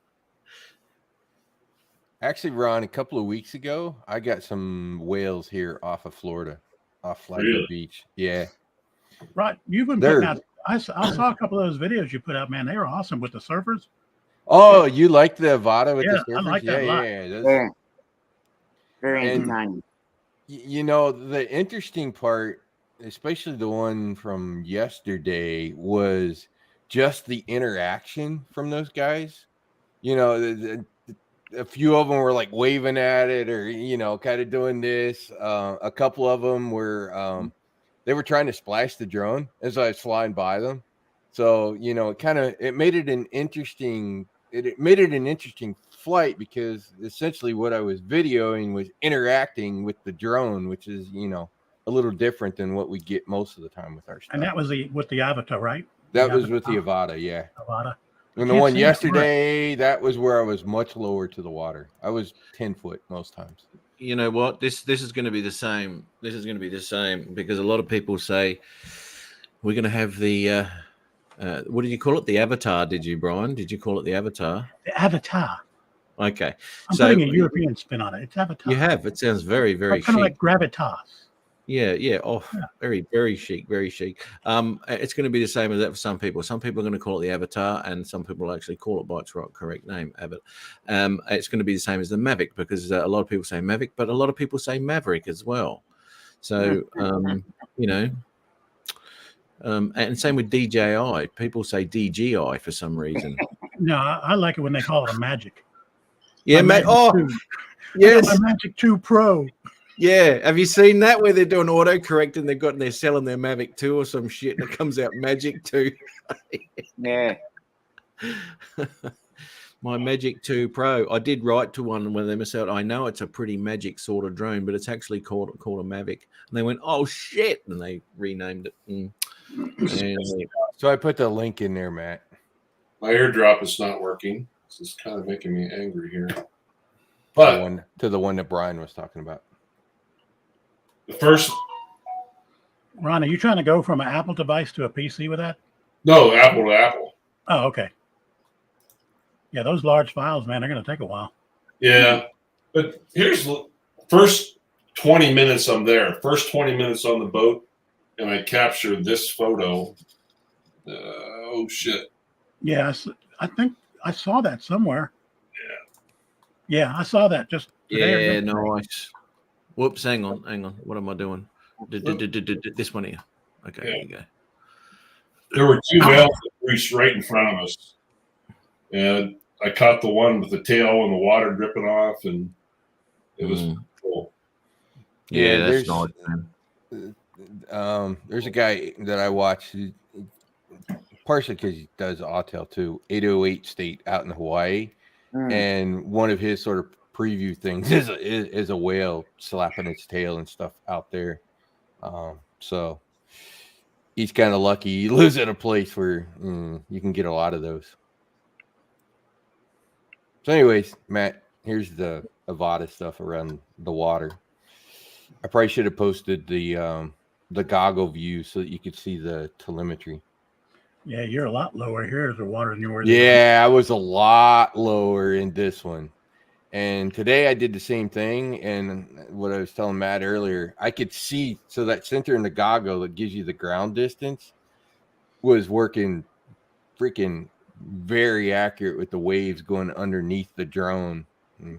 Actually, Ron, a couple of weeks ago, I got some whales here off of Florida, off Flagler Really? Beach. Yeah. Right. You've been They're- putting out I saw a couple of those videos you put out, man. They were awesome with the surfers. Oh, you like the Avada with Yeah, the I surfers? like that a lot. Yeah. Those- Yeah. Very And- entertaining. You know, the interesting part, especially the one from yesterday, was just the interaction from those guys. You know, a few of them were like waving at it or, you know, kind of doing this. A couple of them were, they were trying to splash the drone as I was flying by them. So, you know, it made it an interesting flight because essentially what I was videoing was interacting with the drone, which is, you know, a little different than what we get most of the time with our stuff. And that was with the Avatar, right? That the was with the Avata. Avada, yeah. Avata. And the Can't one see that yesterday, that was where I was much lower to the water. I was 10 foot most times. You know what? This is going to be the same. This is going to be the same because a lot of people say we're going to have the What did you call it? The Avatar? Did you, Brian? Did you call it the Avatar? The Avatar. Okay, I'm so putting a European spin on it. It's Avatar. you have. It sounds very, very kind of chic. like gravitas. Yeah. Oh, Yeah. very, very chic, very chic. It's going to be the same as that for some people. Some people are going to call it the Avatar, and some people actually call it by its correct name, Abbott. It's going to be the same as the Mavic because a lot of people say Mavic, but a lot of people say Maverick as well. So, you know, and same with DJI. People say DJI for some reason. No, I like it when they call it a Magic. Yeah, My mate. Magic Oh, 2. yes. My Magic 2 Pro. Yeah, have you seen that where they're doing autocorrect and they're selling their Mavic 2 or some shit and it comes out Magic 2? Yeah. My Magic 2 Pro. I did write to one when they missed out. I know it's a pretty magic sort of drone, but it's actually called a Mavic. And they went, oh shit, and they renamed it. And So I put the link in there, Matt. My airdrop is not working. This is kind of making me angry here. To But the one that Brian was talking about. the first, Ron, are you trying to go from an Apple device to a PC with that? no, Apple to Apple. Oh, okay. Yeah, those large files, man, they're going to take a while. Yeah. But here's the first 20 minutes I'm there. First 20 minutes on the boat, and I captured this photo. Oh, shit. Yeah, I think I saw that somewhere. Yeah, I saw that just today. yeah, nice. Whoops, hang on. What am I doing? This one here. Okay, there you go. There were two whales that reached right in front of us. And I caught the one with the tail and the water dripping off, and it was cool. Yeah, that's there's nice, man. there's a guy that I watch, partially because he does Autel too, 808 State out in Hawaii, and one of his sort of preview things is a whale slapping its tail and stuff out there. So he's kind of lucky. He lives at a place where you can get a lot of those. So anyways, Matt, here's the Avata stuff around the water. I probably should have posted the goggle view so that you could see the telemetry. Yeah, you're a lot lower here as the water than you were. Yeah, I was a lot lower in this one. And today I did the same thing. And what I was telling Matt earlier, I could see, so that center in the goggle that gives you the ground distance was working freaking very accurate with the waves going underneath the drone.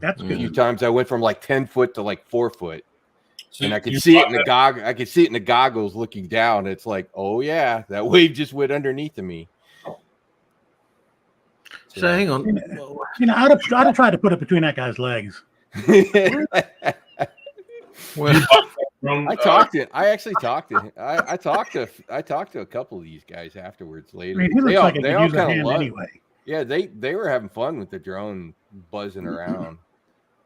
That's A good. few times I went from like 10 foot to like 4 foot. So And I could you see it thought in the that- goggle. I could see it in the goggles looking down. It's like, oh yeah, that wave just went underneath of me. So hang on. You know, I'd have tried to put it between that guy's legs. Well, From, I actually talked to him. I talked to a couple of these guys afterwards I later. mean, he looks They all- like he they could all use a kinda hand loved- anyway. Yeah, they were having fun with the drone buzzing around.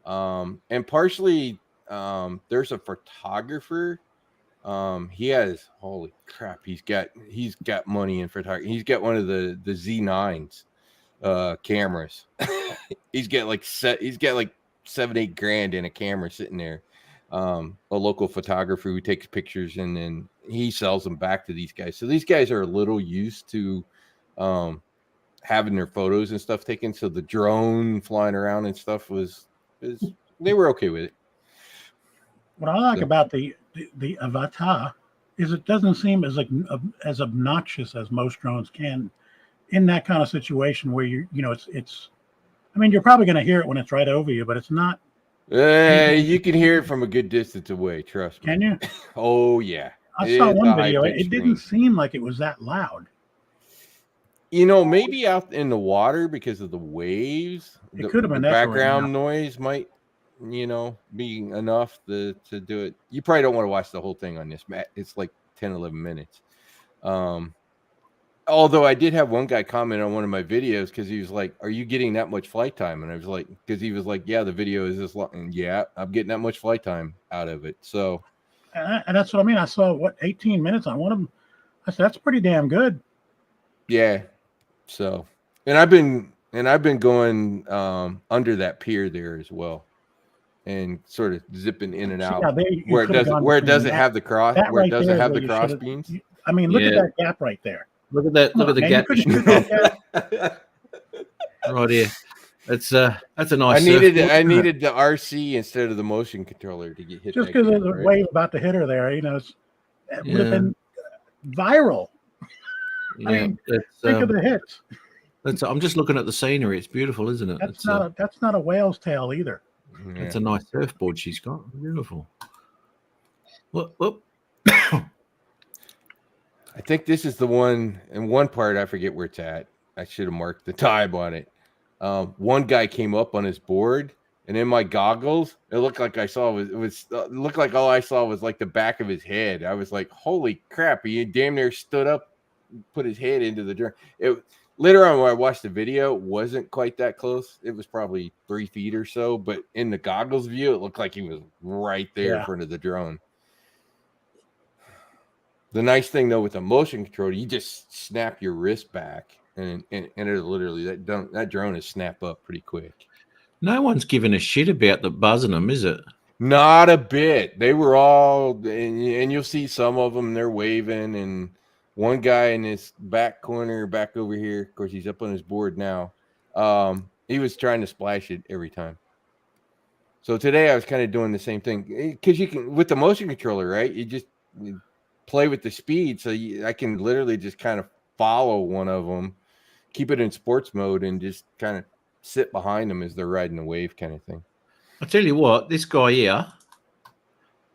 And partially there's a photographer. He has, holy crap, he's got money in photography. He's got one of the Z9s cameras. he's got like 7-8 grand in a camera sitting there. A local photographer who takes pictures and then he sells them back to these guys. So these guys are a little used to having their photos and stuff taken. So the drone flying around and stuff they were okay with it. What I like about the Avatar is it doesn't seem as obnoxious as most drones can in that kind of situation where it's. I mean, you're probably going to hear it when it's right over you, but it's not. You can hear it from a good distance away. Trust me. Can you? Oh yeah. I saw It's one a video. high-pitched It didn't seem like it was that loud. Maybe out in the water because of the waves. It could have been the that for background noise might, be enough to do it. You probably don't want to watch the whole thing on this, Matt. It's like 10, 11 minutes. Although I did have one guy comment on one of my videos because he was like, "Are you getting that much flight time?" And I was like, because he was like, "Yeah, the video is this long." And yeah, I'm getting that much flight time out of it. So And that's what I mean. I saw 18 minutes on one of them. I said that's pretty damn good. yeah. So and I've been going under that pier there as well. And sort of zipping in and out You where it could have doesn't gone where it between doesn't that- have the cross that where it right doesn't there is have where the you cross should've- beams. I mean, look at Yeah. that gap right there. Look at that. Look at the Man, gap you couldn't shoot that. right here. That's a I nice. needed surfboard, I isn't it? needed the RC instead of the motion controller to get hit. Just back because in, of the right? wave about to hit her there, it would Yeah. have been viral. Yeah, mean, Think of the hits. I'm just looking at the scenery. It's beautiful, isn't it? That's not a whale's tail either. Yeah. It's a nice surfboard she's got. Beautiful. Whoop. I think this is the one. In one part, I forget where it's at. I should have marked the time on it. One guy came up on his board, and in my goggles, it looked like it looked like all I saw was like the back of his head. I was like, "Holy crap!" He damn near stood up, put his head into the drone. It later on when I watched the video, it wasn't quite that close. It was probably 3 feet or so, but in the goggles view, it looked like he was right there in front of the drone. The nice thing though with the motion controller, you just snap your wrist back, and it literally that drone is snap up pretty quick. No one's giving a shit about the buzzing them, is it? Not a bit. They were all, and you'll see some of them. They're waving, and one guy in this back corner, back over here. Of course, he's up on his board now. He was trying to splash it every time. So today I was kind of doing the same thing because you can with the motion controller, right? You play with the speed, so I can literally just kind of follow one of them, keep it in sports mode, and just kind of sit behind them as they're riding the wave, kind of thing. I tell you what, this guy here,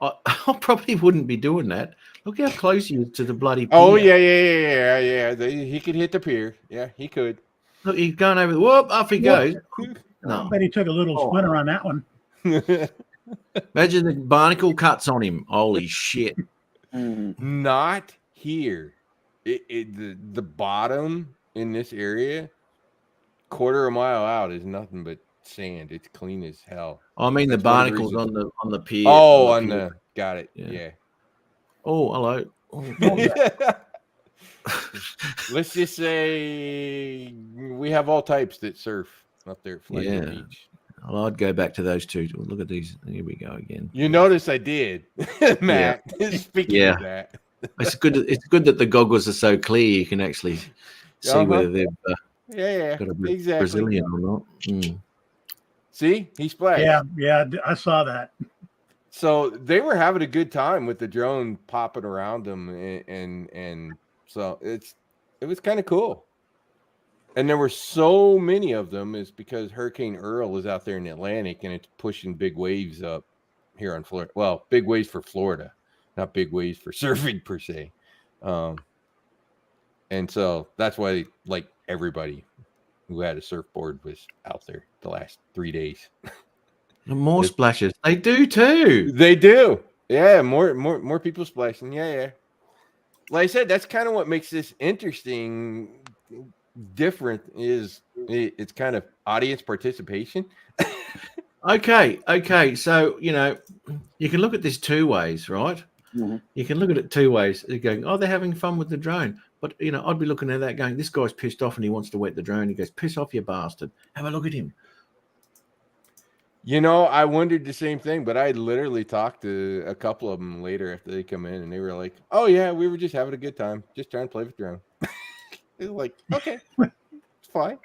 I probably wouldn't be doing that. Look how close he is to the bloody pier. Oh yeah. He could hit the pier. Yeah, he could. Look, he's going over. Whoop! Off he goes. I No, bet he took a little splinter on that one. imagine the barnacle cuts on him. Holy shit! Not here. The bottom in this area, quarter of a mile out, is nothing but sand. It's clean as hell. I mean, the That's one of the barnacles reasons. on the pier. Oh, on the pier. got it. Yeah. Yeah. Oh, hello. Oh, Let's just say we have all types that surf up there at Flathead Yeah. Beach. well, I'd go back to those two. Look at these. Here we go again. You notice I did, Matt. Speaking of that. It's good. It's good that the goggles are so clear. You can actually see whether they've Yeah, got to be exactly. Brazilian or not. Mm. See, he splashed. Yeah, I saw that. So they were having a good time with the drone popping around them, and so it was kind of cool. And there were so many of them is because Hurricane Earl is out there in the Atlantic and it's pushing big waves up here on Florida. Well, big waves for Florida, not big waves for surfing per se. And so that's why like everybody who had a surfboard was out there the last 3 days. And more splashes. They do too. They do. Yeah, more people splashing. Yeah. Like I said, that's kind of what makes this interesting, different is it's kind of audience participation. Okay. So, you can look at this two ways, right? Mhm. You can look at it two ways. You're going, oh, they're having fun with the drone. But, I'd be looking at that going, this guy's pissed off and he wants to wet the drone. He goes, piss off, you bastard. Have a look at him. I wondered the same thing, but I literally talked to a couple of them later after they come in, and they were like, "Oh yeah, we were just having a good time, just trying to play with drone." It was like, okay, it's fine.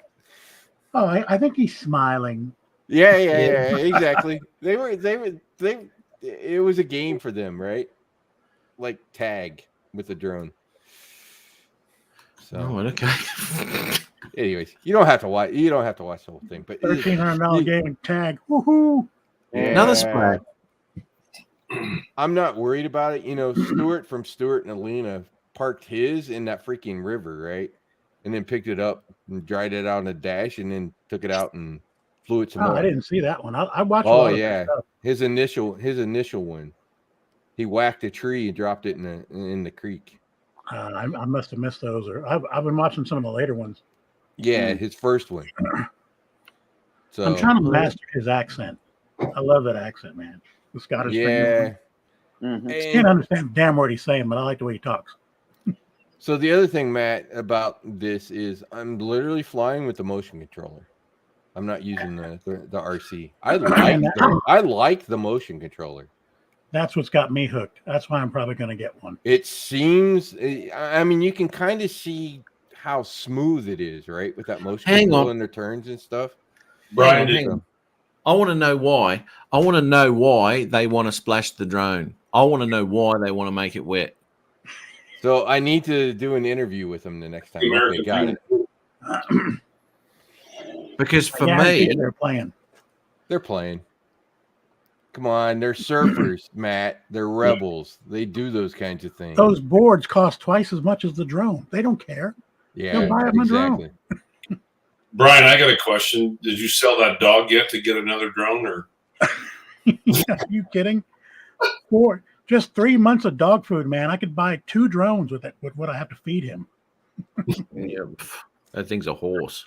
Oh, I think he's smiling. Yeah, exactly. They were. It was a game for them, right? Like tag with the drone. So, Oh, okay. anyways, you don't have to watch. You don't have to watch the whole thing, but $1,300 game tag. Woohoo! Another splash. I'm not worried about it. Stuart from Stuart and Alina parked his in that freaking river, right? And then picked it up and dried it out on the dash, and then took it out and flew it some Oh, more. I didn't see that one. I watched. Oh a lot of yeah, that stuff. his initial one. He whacked a tree and dropped it in the creek. I must have missed those, or I've been watching some of the later ones. Yeah, his first one. So I'm trying to master his accent. I love that accent, man. The Scottish thing. yeah. Mhm. I can't understand a damn word he's saying, but I like the way he talks. So the other thing, Matt, about this is I'm literally flying with the motion controller. I'm not using the RC. I like the motion controller. That's what's got me hooked. That's why I'm probably going to get one. It seems, I mean, you can kind of see how smooth it is, right? With that motion Hang control on. and the turns and stuff. Brian, hang on. I want to know why. I want to know why they want to splash the drone. I want to know why they want to make it wet. So I need to do an interview with them the next time. Okay, got it. Because for Guarantee me, they're playing. They're playing. Come on, they're surfers, Matt. They're rebels. They do those kinds of things. Those boards cost twice as much as the drone. They don't care. Yeah, they'll buy 'em a drone. exactly. Brian, I got a question. Did you sell that dog yet to get another drone, or? Are you kidding? Just 3 months of dog food, man. I could buy 2 drones with it. With what I have to feed him. yeah, that thing's a horse.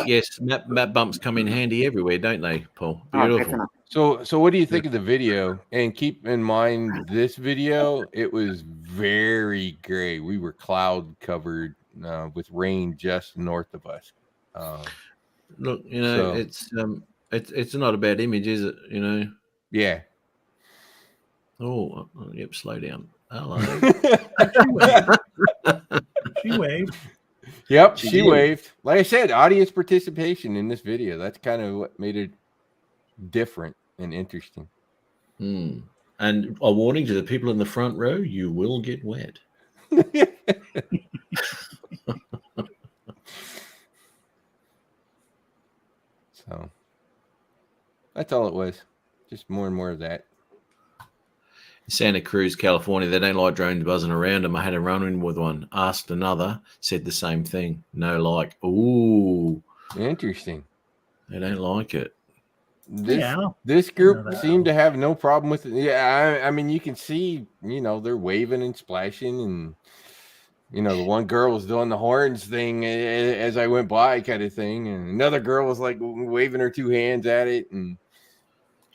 Yes, map bumps come in handy everywhere, don't they, Paul? Oh, Beautiful. definitely. So what do you think of the video? And keep in mind, this video, it was very gray. We were cloud covered with rain just north of us. Look, you know, it's not a bad image, is it? You know. Yeah. Oh, yep. Slow down. Hello. She waved. Yep, she waved. Like I said, audience participation in this video. That's kind of what made it different and interesting. And a warning to the people in the front row: you will get wet. So that's all it was. Just more and more of that. Santa Cruz, California, they don't like drones buzzing around them. I had a run-in with one. Asked another, said the same thing. No like. Ooh. Interesting. They don't like it. This group seemed to have no problem with it. Yeah, I mean, you can see, you know, they're waving and splashing, and you know, the one girl was doing the horns thing as I went by, kind of thing, and another girl was like waving her 2 hands at it, and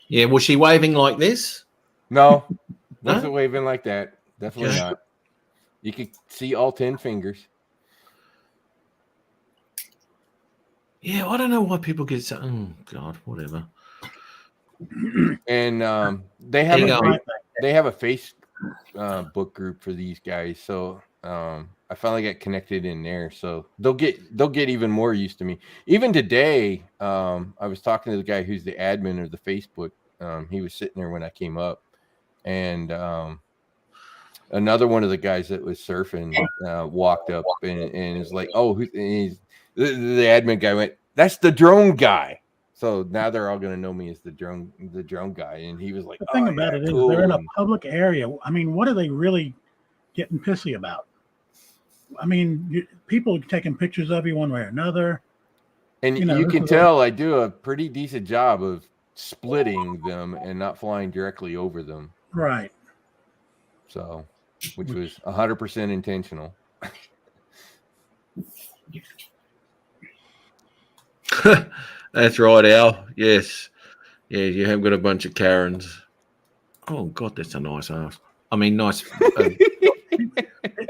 yeah, was she waving like this? No, No? wasn't waving like that. Definitely not. You could see all 10 fingers. Yeah, I don't know why people get so. Oh God, whatever. And they have a Facebook group for these guys, so I finally got connected in there, so they'll get even more used to me. Even today, I was talking to the guy who's the admin of the Facebook. He was sitting there when I came up, and another one of the guys that was surfing walked up and is like, "Oh, the admin guy went, that's the drone guy." So now they're all going to know me as the drone guy. And he was like, The thing about it is they're in a public area. I mean, what are they really getting pissy about? I mean, people taking pictures of you one way or another. And you can tell I do a pretty decent job of splitting them and not flying directly over them. Right. So, which was 100% intentional. That's right, Al. Yes. Yeah, you have got a bunch of Karens. Oh, God, that's a nice ass. I mean, nice.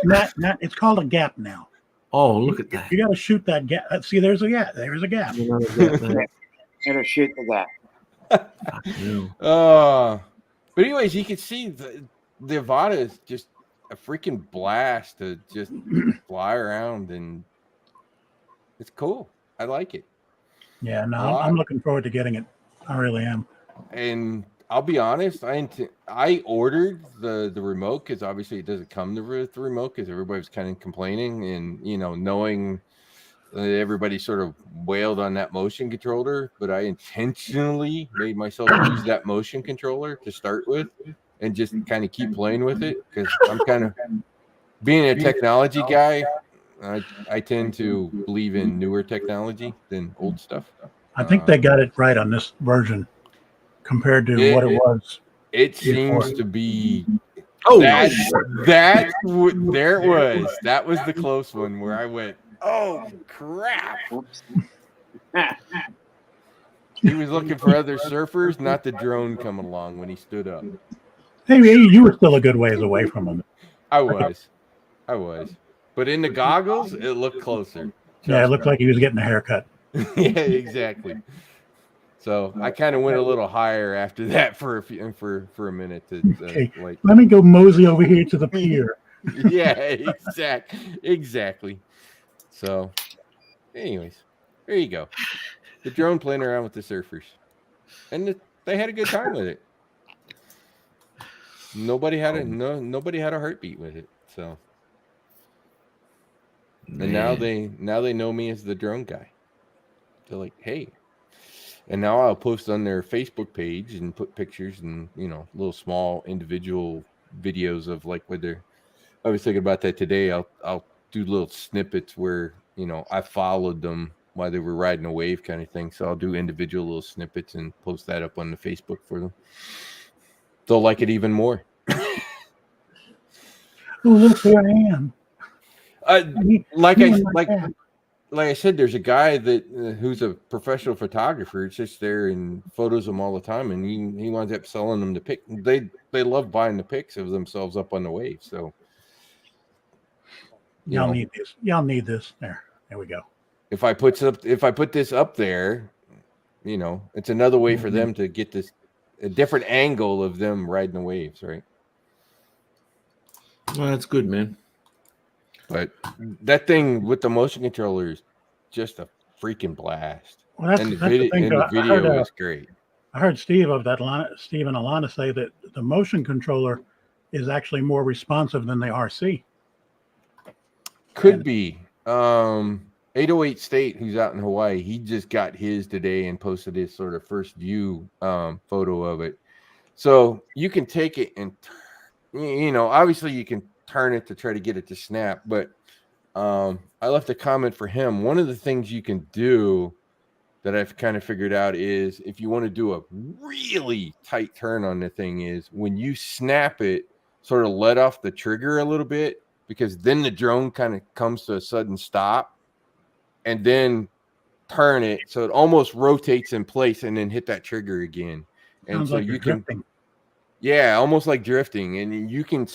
Matt, it's called a gap now. Oh, look at that. You got to shoot that gap. See, there's a gap. There's a gap. It'll shoot the gap. But anyways, you can see the Avata is just a freaking blast to just fly around, and it's cool. I like it. Yeah, no, I'm looking forward to getting it. I really am. And I'll be honest, I ordered the remote because obviously it doesn't come with the remote because everybody was kind of complaining, and you know, knowing that everybody sort of wailed on that motion controller, but I intentionally made myself use that motion controller to start with and just kind of keep playing with it because I'm kind of being a technology guy. I tend to believe in newer technology than old stuff. I think they got it right on this version compared to what it was. It seems to be. Oh, there it was. That was the close one where I went, oh crap. He was looking for other surfers, not the drone coming along when he stood up. Hey, you were still a good ways away from him. I was. But in the goggles, it looked closer. Yeah, it looked like he was getting a haircut. Yeah, exactly. So I kind of went a little higher after that for a minute to Okay. like. Let me go mosey over here to the pier. Yeah, exactly. So, anyways, there you go. The drone playing around with the surfers, and they had a good time with it. Nobody had a heartbeat with it. So, and now they know me as the drone guy. They're like, hey. And now I'll post on their Facebook page and put pictures and, little small individual videos of like whether I was thinking about that today. I'll do little snippets where, I followed them while they were riding a wave kind of thing. So I'll do individual little snippets and post that up on the Facebook for them. They'll like it even more. Oh, look, there I am. Like I said, there's a guy that who's a professional photographer. It's just there and photos them all the time, and he winds up selling them the pic. They love buying the pics of themselves up on the wave. So y'all need this. Y'all need this. There we go. If I put this up there, it's another way for them to get a different angle of them riding the waves, right? Well, that's good, man. But that thing with the motion controller is just a freaking blast. Well, the video was great. I heard Steve and Alana say that the motion controller is actually more responsive than the RC. Could be. 808 State, who's out in Hawaii, he just got his today and posted his sort of first view photo of it. So you can take it and, obviously you can turn it to try to get it to snap, but I left a comment for him. One of the things you can do that I've kind of figured out is if you want to do a really tight turn on the thing is when you snap it, sort of let off the trigger a little bit, because then the drone kind of comes to a sudden stop, and then turn it so it almost rotates in place and then hit that trigger again. And sounds so like you can drifting. Yeah, almost like drifting, and you can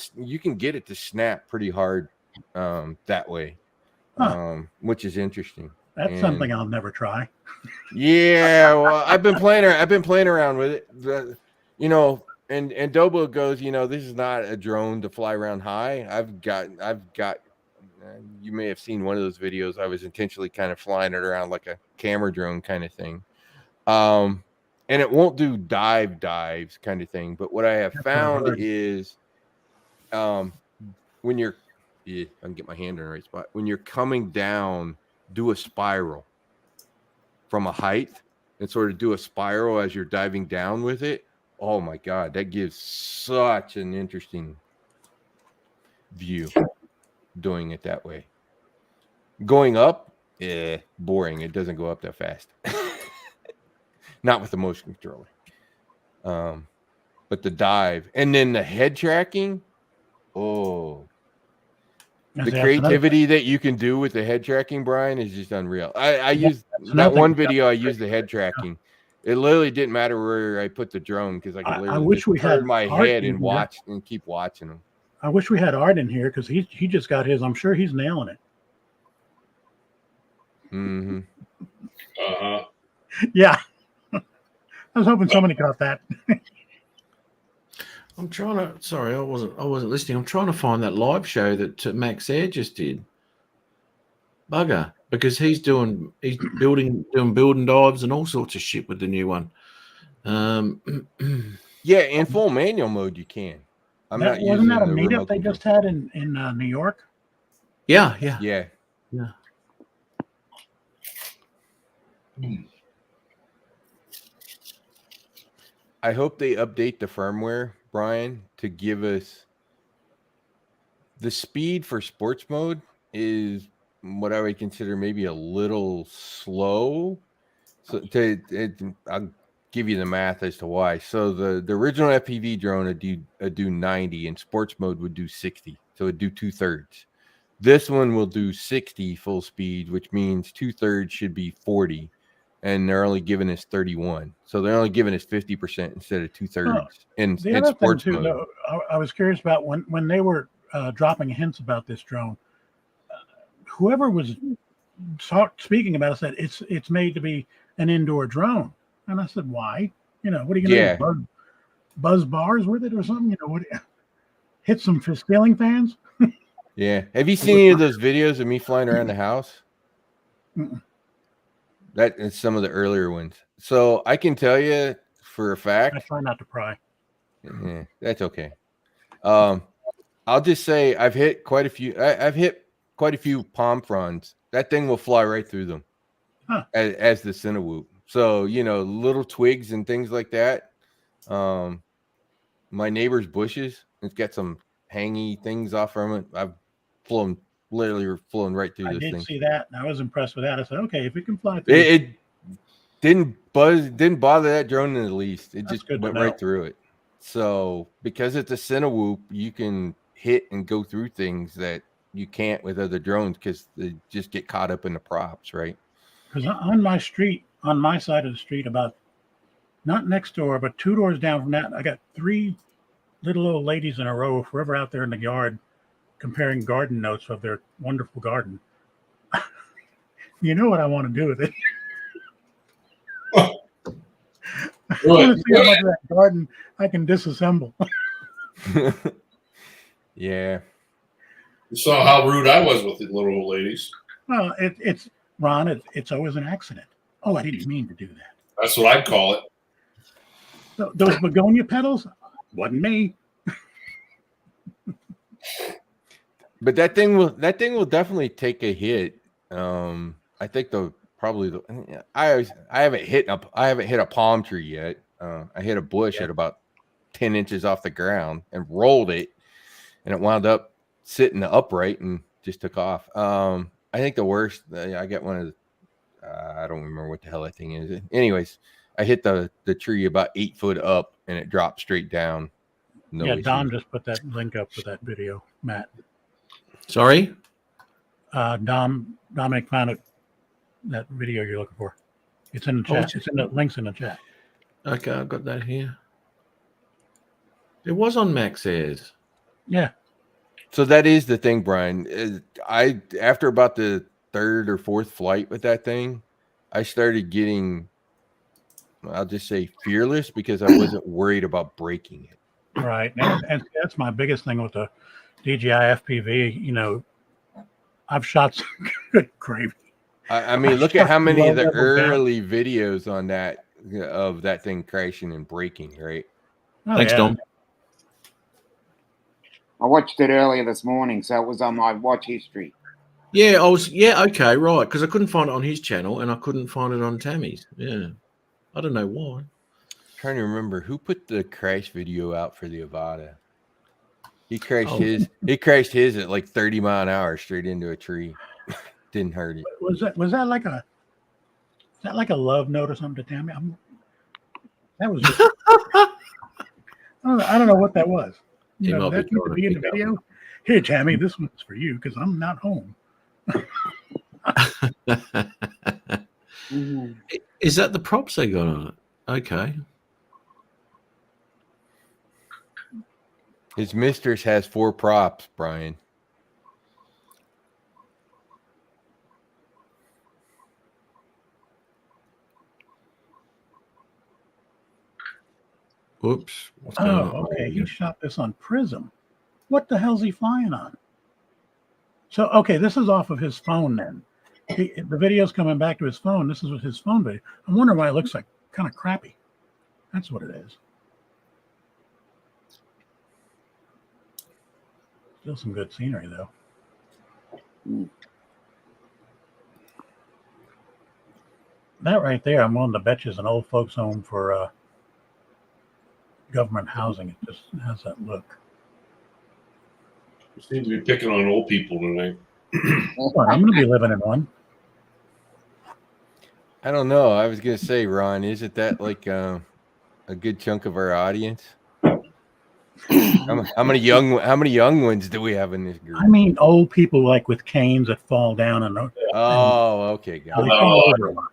get it to snap pretty hard that way, which is interesting. That's something I'll never try. Yeah, well, I've been playing around with it. And Dobo goes, this is not a drone to fly around high. I've got. You may have seen one of those videos. I was intentionally kind of flying it around like a camera drone kind of thing. And it won't do dives kind of thing. But what I have found is when you're, I can get my hand in the right spot. When you're coming down, do a spiral from a height and sort of do a spiral as you're diving down with it. Oh my God, that gives such an interesting view doing it that way. Going up, boring. It doesn't go up that fast. Not with the motion controller. But the dive and then the head tracking. Oh, the creativity that you can do with the head tracking, Brian, is just unreal. I used that one video. I used the head tracking. It literally didn't matter where I put the drone because I could literally turn my head and watch and keep watching them. I wish we had Art in here because he just got his. I'm sure he's nailing it. Mm-hmm. Yeah. I was hoping somebody caught that. I'm trying to. Sorry, I wasn't listening. I'm trying to find that live show that Max Air just did. Bugger, because he's building dives and all sorts of shit with the new one. Yeah, in full manual mode you can. Wasn't that a meetup they just had in New York? Yeah. I hope they update the firmware, Brian, to give us the speed for sports mode is what I would consider maybe a little slow. So I'll give you the math as to why. So the original FPV drone would do 90 and sports mode would do 60. So it'd do 2/3. This one will do 60 full speed, which means 2/3 should be 40. And they're only giving us 31. So they're only giving us 50% instead of 2/3 in sports mode. Though, I was curious about when they were dropping hints about this drone, whoever was speaking about it said it's made to be an indoor drone. And I said, why? You know, what are you going to do? Buzz bars with it or something? You know, what? Hit some ceiling fans? Yeah. Have you seen any of those videos of me flying around the house? Mm-mm. That is some of the earlier ones. So I can tell you for a fact. I try not to pry. Yeah, that's okay. I'll just say I've hit quite a few. I've hit quite a few palm fronds. That thing will fly right through them, as the Cinewhoop. So you know, little twigs and things like that. My neighbor's bushes, it's got some hangy things off from it. I've literally flown right through this thing. I did see that, and I was impressed with that. I said, okay, if it can fly through, it didn't bother that drone in the least. It just went right through it. So because it's a Cinewhoop, you can hit and go through things that you can't with other drones because they just get caught up in the props, right? Because on my street, on my side of the street, about not next door, but 2 doors down from that, I got 3 little old ladies in a row forever out there in the yard comparing garden notes of their wonderful garden. You know what I want to do with it? I want to see how much of that garden I can disassemble. Yeah. You saw how rude I was with the little old ladies. Well, it's Ron. It's always an accident. Oh, I didn't mean to do that. That's what I'd call it. Those begonia petals wasn't me. But that thing will definitely take a hit. I think I haven't hit a palm tree yet. I hit a bush at about 10 inches off the ground and rolled it, and it wound up sitting upright and just took off. I think the worst. I got one of the. I don't remember what the hell that thing is. Anyways, I hit the tree about 8 foot up, and it dropped straight down. No issue. Don just put that link up for that video, Matt. Sorry? Dominic found it. That video you're looking for. It's in the chat. It's in the links in the chat. Okay, I've got that here. It was on Max Airs. Yeah. So that is the thing, Brian. After about the 3rd or 4th flight with that thing, I started getting, I'll just say, fearless because I wasn't worried about breaking it. Right, and that's my biggest thing with the DJI FPV. You know, I've shot some good gravy. I mean, look at how many of the early videos on that of that thing crashing and breaking, right? Oh, thanks, Dom. I watched it earlier this morning, so it was on my watch history. Yeah, okay, right. Because I couldn't find it on his channel and I couldn't find it on Tammy's. Yeah. I don't know why. Trying to remember who put the crash video out for the Avata. He crashed his at like 30 mile an hour straight into a tree. Didn't hurt it. Was that like a love note or something to Tammy? That was just, I don't know what that was. You know, that needs to be in the video. Here, Tammy, this one's for you because I'm not home. Is that the props they got on it? Okay. His mistress has 4 props, Brian. Whoops. Okay. He shot this on Prism. What the hell's he flying on? So, okay, this is off of his phone then. The video's coming back to his phone. This is his phone video. I'm wondering why it looks like kind of crappy. That's what it is. Still some good scenery, though. That right there, I'm willing to bet you is an old folks' home for government housing. It just has that look. You seem to be picking on old people tonight. Well, I'm going to be living in one. I don't know. I was going to say, Ron, isn't that like a good chunk of our audience? How many young ones do we have in this group? I mean, old people like with canes that fall down and okay, got they fall over a lot.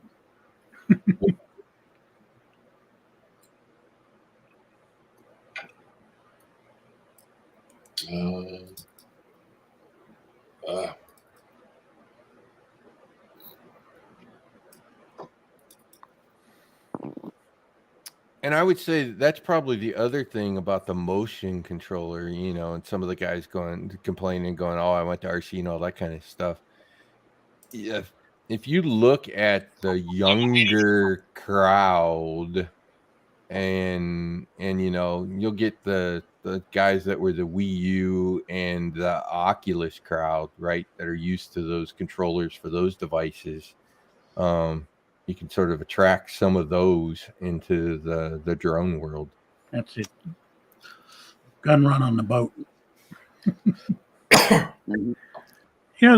And I would say that's probably the other thing about the motion controller, and some of the guys complaining, going, "Oh, I went to RC and all that kind of stuff." Yeah, if you look at the younger crowd, and you'll get the guys that were the Wii U and the Oculus crowd, right, that are used to those controllers for those devices. You can sort of attract some of those into the drone world. That's it. Gun run on the boat. The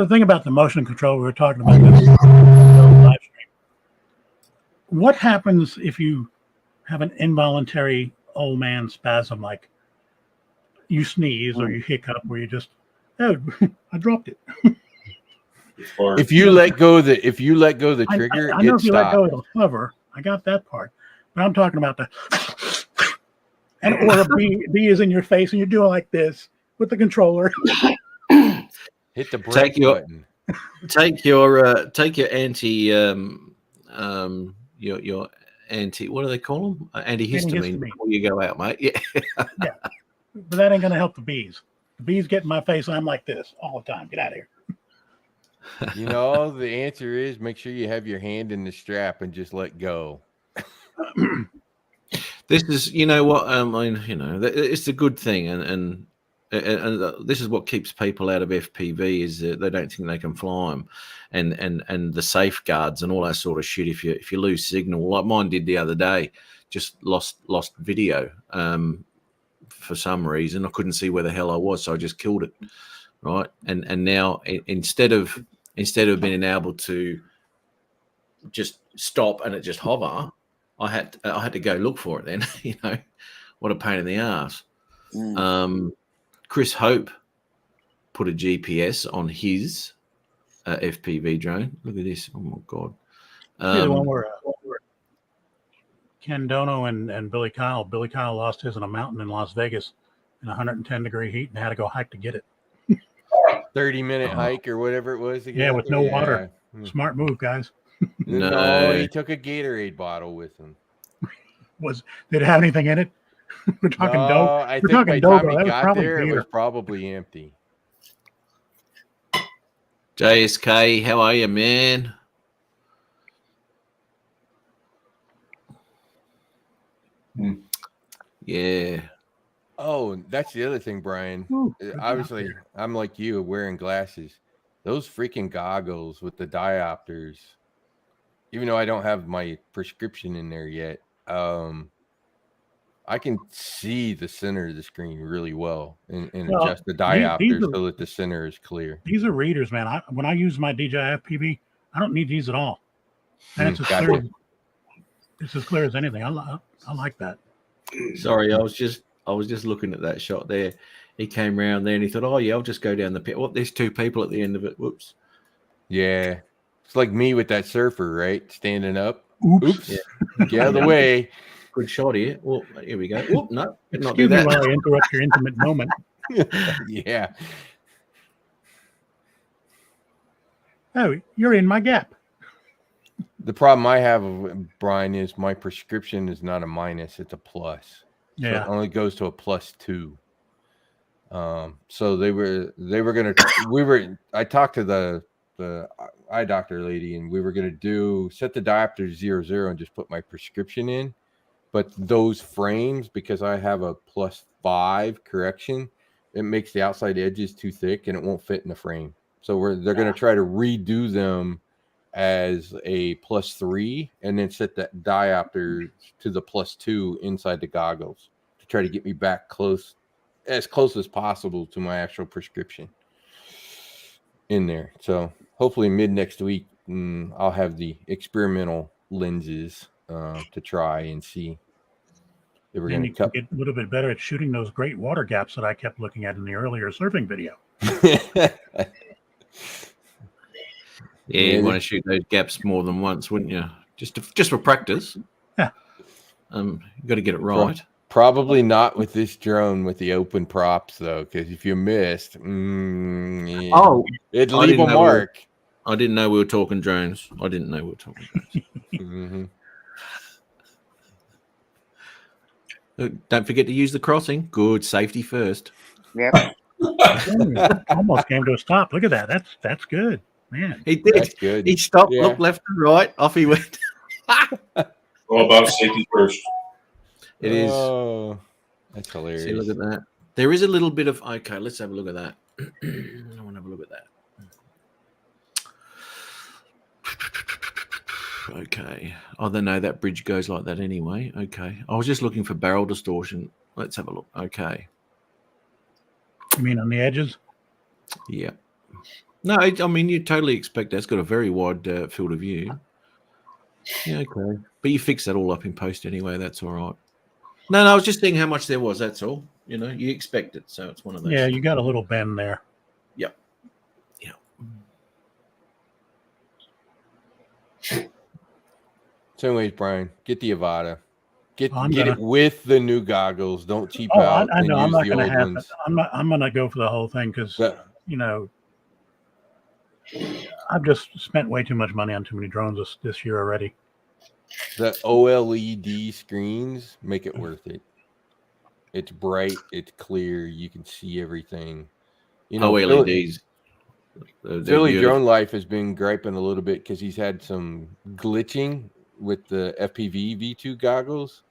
thing about the motion control, we were talking about this live stream. What happens if you have an involuntary old man spasm, like you sneeze or you hiccup, where you just, I dropped it. If you let go the trigger, I know if you let go, it'll hover. I got that part, but I'm talking about the or a bee is in your face and you're doing like this with the controller. Hit the break button. Take your anti your anti, what do they call them? Antihistamine before you go out, mate. Yeah. Yeah, but that ain't gonna help the bees. The bees get in my face and I'm like this all the time. Get out of here. The answer is make sure you have your hand in the strap and just let go. This is, it's a good thing, and this is what keeps people out of FPV is that they don't think they can fly them, and the safeguards and all that sort of shit. If you lose signal, like mine did the other day, just lost video for some reason. I couldn't see where the hell I was, so I just killed it, right? And now instead of being able to just stop and it just hover, I had to go look for it then. What a pain in the ass. Chris Hope put a GPS on his FPV drone. Look at this. Oh my God. The one where Ken Dono and Billy Kyle lost his in a mountain in Las Vegas in 110-degree heat and had to go hike to get it. 30-minute hike or whatever it was again. Yeah, with no water. Smart move, guys. No, he took a Gatorade bottle with him. Did it have anything in it? We're talking dough. I think by the time he got there, it was probably empty. JSK, how are you, man? Yeah. Oh, that's the other thing, Brian. Obviously, I'm like you, wearing glasses. Those freaking goggles with the diopters, even though I don't have my prescription in there yet, I can see the center of the screen really well and adjust the diopters so that the center is clear. These are readers, man. When I use my DJI FPV, I don't need these at all. And it's as clear as anything. I like that. Sorry, I was just looking at that shot there. He came around there and he thought, "Oh yeah, I'll just go down the pit." Well, there's two people at the end of it. Whoops. Yeah, it's like me with that surfer, right? Standing up. Oops. Yeah. Get out of the way. Good shot here. Well, here we go. Whoop, no, excuse me while I interrupt your intimate moment. Yeah. Oh, you're in my gap. The problem I have, Brian, is my prescription is not a minus; it's a plus. Yeah, so it only goes to a +2. So they were gonna. I talked to the eye doctor lady, and we were gonna set the diopter 0 and just put my prescription in. But those frames, because I have a +5 correction, it makes the outside edges too thick and it won't fit in the frame. So they're going to try to redo them as a +3 and then set that diopter to the +2 inside the goggles to try to get me back as close as possible to my actual prescription in there. So hopefully mid next week, I'll have the experimental lenses to try and see if we're going to get a little bit better at shooting those great water gaps that I kept looking at in the earlier surfing video. Yeah, you want to shoot those gaps more than once, wouldn't you? Just for practice. Yeah. You got to get it right. Probably not with this drone with the open props though, because if you missed, it'd leave a mark. I didn't know we were talking drones. Mm-hmm. Don't forget to use the crossing. Good, safety first. Yep. Almost came to a stop. Look at that. That's good, man. He did. That's good. He stopped, Yeah. looked left and right, off he went. All about safety first. It is. Oh, that's hilarious. See, look at that. There is a little bit of okay. Let's have a look at that. I want to have a look at that. Okay. Oh, they know that bridge goes like that anyway. Okay. I was just looking for barrel distortion. Let's have a look. Okay. You mean on the edges? Yeah. No, I mean you totally expect that. It's got a very wide field of view. Yeah. Okay. But you fix that all up in post anyway. That's all right. No, I was just seeing how much there was. That's all. You know, you expect it, so it's one of those. Yeah, you got a little bend there. Yep. Yeah. So, anyways, Brian, get the Avata. Get I'm it gonna- with the new goggles. Don't cheap Oh, out. I and know. I'm use not the going to old have it. ones. I'm going to go for the whole thing because The- you know I've just spent way too much money on too many drones this year already. The OLED screens make it worth it. It's bright. It's clear. You can see everything. You know, LEDs. They're Philly beautiful. Drone Life has been griping a little bit because he's had some glitching with the FPV V2 goggles,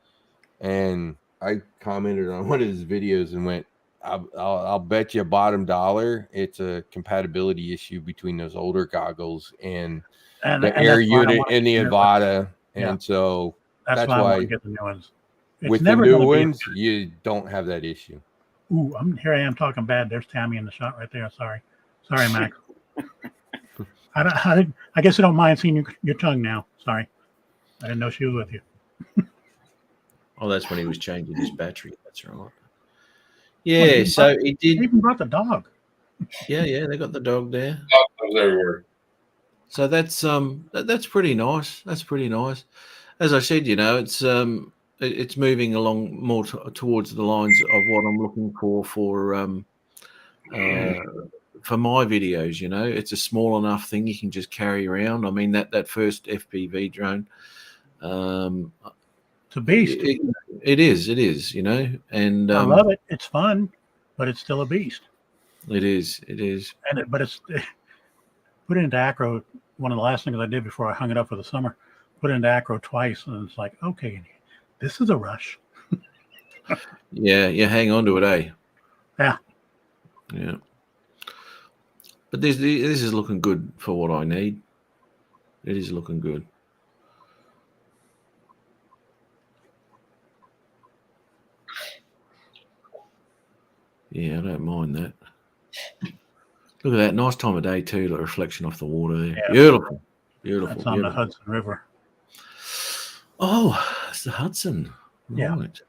and I commented on one of his videos and went, "I'll bet you bottom dollar it's a compatibility issue between those older goggles and the air that's why I unit wanna and the get the new ones. Avata." Yeah. And so That's that's why I want why to get the new ones. It's with the never new gonna be- ones, you don't have that issue. Ooh, here I am talking bad. There's Tammy in the shot right there. Sorry, Max. I guess I don't mind seeing your tongue now. Sorry, I didn't know she was with you. Oh, that's when he was changing his battery. That's right. Yeah, so he They did. even brought the dog. Yeah, they got the dog there. Dogs everywhere. So that's pretty nice. That's pretty nice. As I said, you know, it's moving along more towards the lines of what I'm looking for my videos. You know, it's a small enough thing you can just carry around. I mean, that first FPV drone, It's a beast. it is. You know, and I love it. It's fun, but it's still a beast. it is. But it's put it into acro. One of the last things I did before I hung it up for the summer, put it into acro twice, and it's like, okay, this is a rush. Yeah, hang on to it, eh? Yeah. But this is looking good for what I need. It is looking good. Yeah, I don't mind that. Look at that. Nice time of day too, the reflection off the water there. Yeah. Beautiful. That's on the Hudson River. Oh, it's the Hudson. Yeah. Right.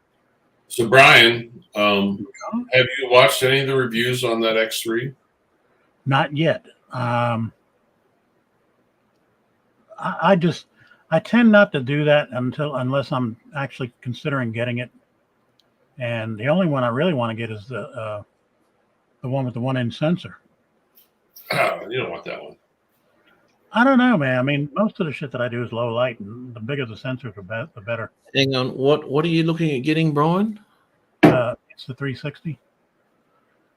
So, Brian, have you watched any of the reviews on that X3? Not yet. I tend not to do that unless I'm actually considering getting it. And the only one I really want to get is the one with the 1-inch sensor. You don't want that one. I don't know, man. I mean, most of the shit that I do is low light, and the bigger the sensor, the better. Hang on. What are you looking at getting, Brian? It's the 360.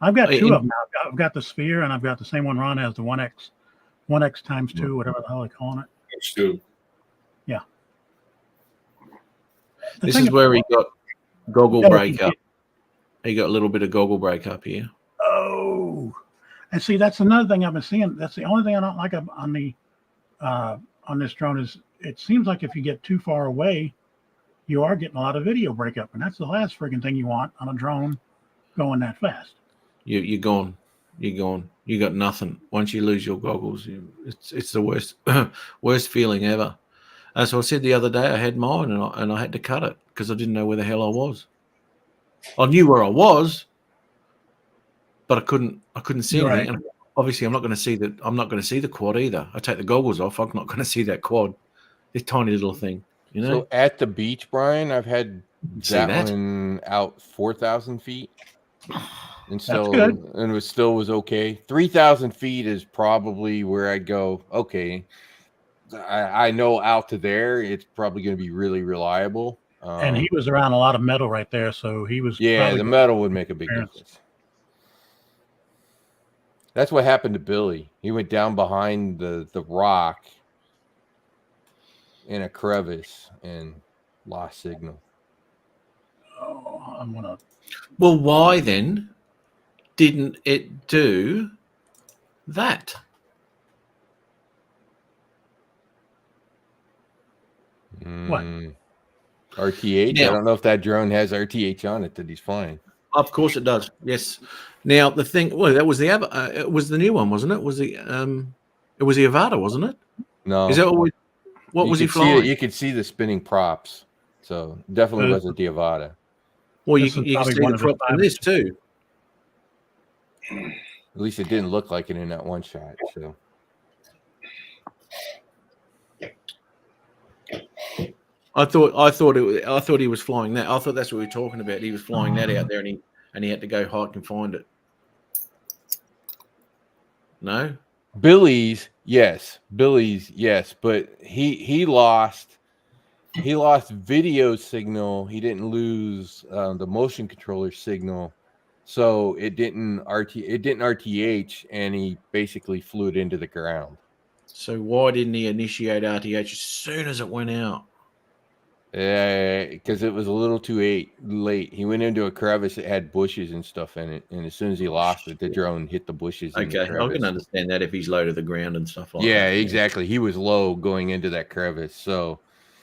I've got two in- of them now. I've got the Sphere, and I've got the same one Ron has, the 1X times 2, whatever the hell they're calling it. X2. The This thing is where he got goggle Yeah, break up. He got a little bit of goggle break up here. Oh, and see, that's another thing I've been seeing. That's the only thing I don't like on this drone is it seems like if you get too far away, you are getting a lot of video breakup, and that's the last friggin' thing you want on a drone going that fast. You're gone. You're gone. You got nothing. Once you lose your goggles, it's the worst worst feeling ever. So I said the other day I had mine and I had to cut it because I didn't know where the hell I was. I knew where I was, but I couldn't see Right. anything. And obviously, I'm not going to see the quad either. I take the goggles off. I'm not going to see that quad. This tiny little thing, you know. So at the beach, Brian, I've had See that that? one out 4,000 feet, and so good. and it still was okay. 3,000 feet is probably where I'd go. Okay, I know out to there it's probably going to be really reliable, And he was around a lot of metal right there, so he was. Yeah, probably the metal would make a big appearance. difference. That's what happened to Billy. He went down behind the rock in a crevice and lost signal. Oh, I'm gonna. Well, why then didn't it do that? What? RTH? Now- I don't know if that drone has RTH on it that he's flying. Of course it does. Yes. Now the thing, well, that was it was the new one, wasn't it? It was the Avata, wasn't it? No. Is that what You was he could see it- flying? You could see the spinning props. So definitely wasn't the Avata. Well, you This can is probably see the one of the props in five- this too. At least it didn't look like it in that one shot. So I thought he was flying that. I thought that's what we were talking about. He was flying that out there, and he had to go hike and find it. No, Billy's, yes, but he lost video signal. He didn't lose the motion controller signal, so it didn't RTH, and he basically flew it into the ground. so why didn't he initiate RTH as soon as it went out? Because it was a little too late. He went into a crevice that had bushes and stuff in it, and as soon as he lost it, the drone hit the bushes. in the Okay, I crevice. can understand that if he's low to the ground and stuff like Yeah, that. exactly. He was low going into that crevice, so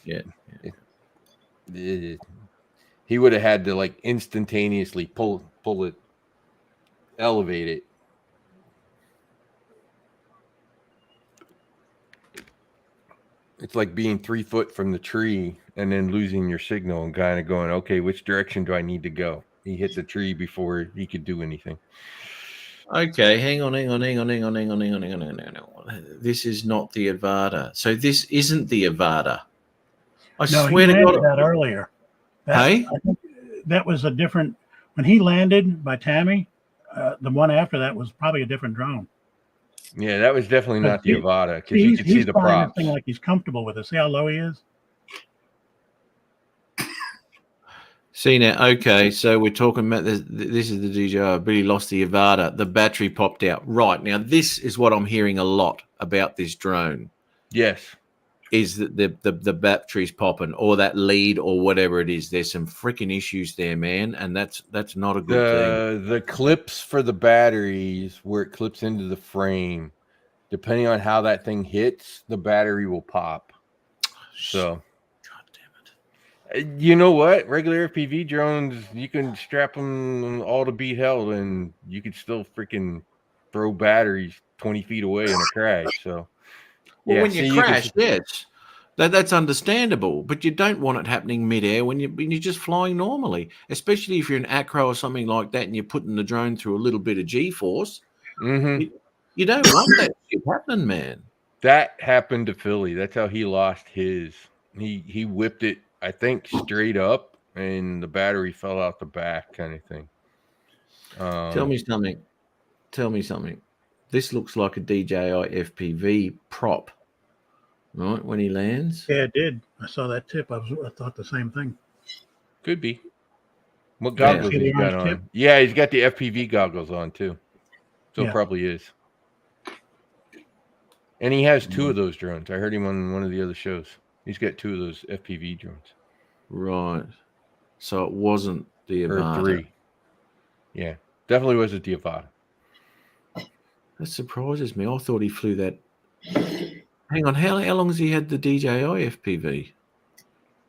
Yeah. he would have had to like instantaneously pull it, elevate it. It's like being 3 foot from the tree and then losing your signal and kind of going, okay, which direction do I need to go? He hit the tree before he could do anything. Okay, hang on. This is not the Avata. So this isn't the Avata. I No, swear he to landed God. that earlier. Hey? I think that was a different. When he landed by Tammy, the one after that was probably a different drone. Yeah, that was definitely not the He- Avata because you could see the flying props. That thing like he's comfortable with it. See how low he is? See now, okay, so we're talking about this. This is the DJI. Billy lost the Avata. The battery popped out. Right now, this is what I'm hearing a lot about this drone. Yes. Is that the battery's popping, or that lead, or whatever it is? There's some freaking issues there, man, and that's not a good thing. The clips for the batteries where it clips into the frame, depending on how that thing hits, the battery will pop. So, God damn it! you know what? Regular FPV drones, you can strap them all to beat hell, and you can still freaking throw batteries 20 feet away in a crash. So, Well, yeah, when see, you can crash, s- yes, that's understandable. But you don't want it happening midair when you're just flying normally, especially if you're an acro or something like that, and you're putting the drone through a little bit of G-force. Mhm. You don't want that shit happening, man. That happened to Philly. That's how he lost his. He whipped it, I think, straight up, and the battery fell out the back, kind of thing. Tell me something. This looks like a DJI FPV prop, right? When he lands, Yeah, it did. I saw that tip. I thought the same thing. Could be. What Yeah. goggles See the he's got orange on? tip? Yeah, he's got the FPV goggles on too. So Yeah. it probably is. And he has two of those drones. I heard him on one of the other shows. He's got two of those FPV drones. right? So it wasn't the Or Avata. three. Yeah. Definitely wasn't the Avata. That surprises me. I thought he flew that. Hang on, how long has he had the DJI FPV?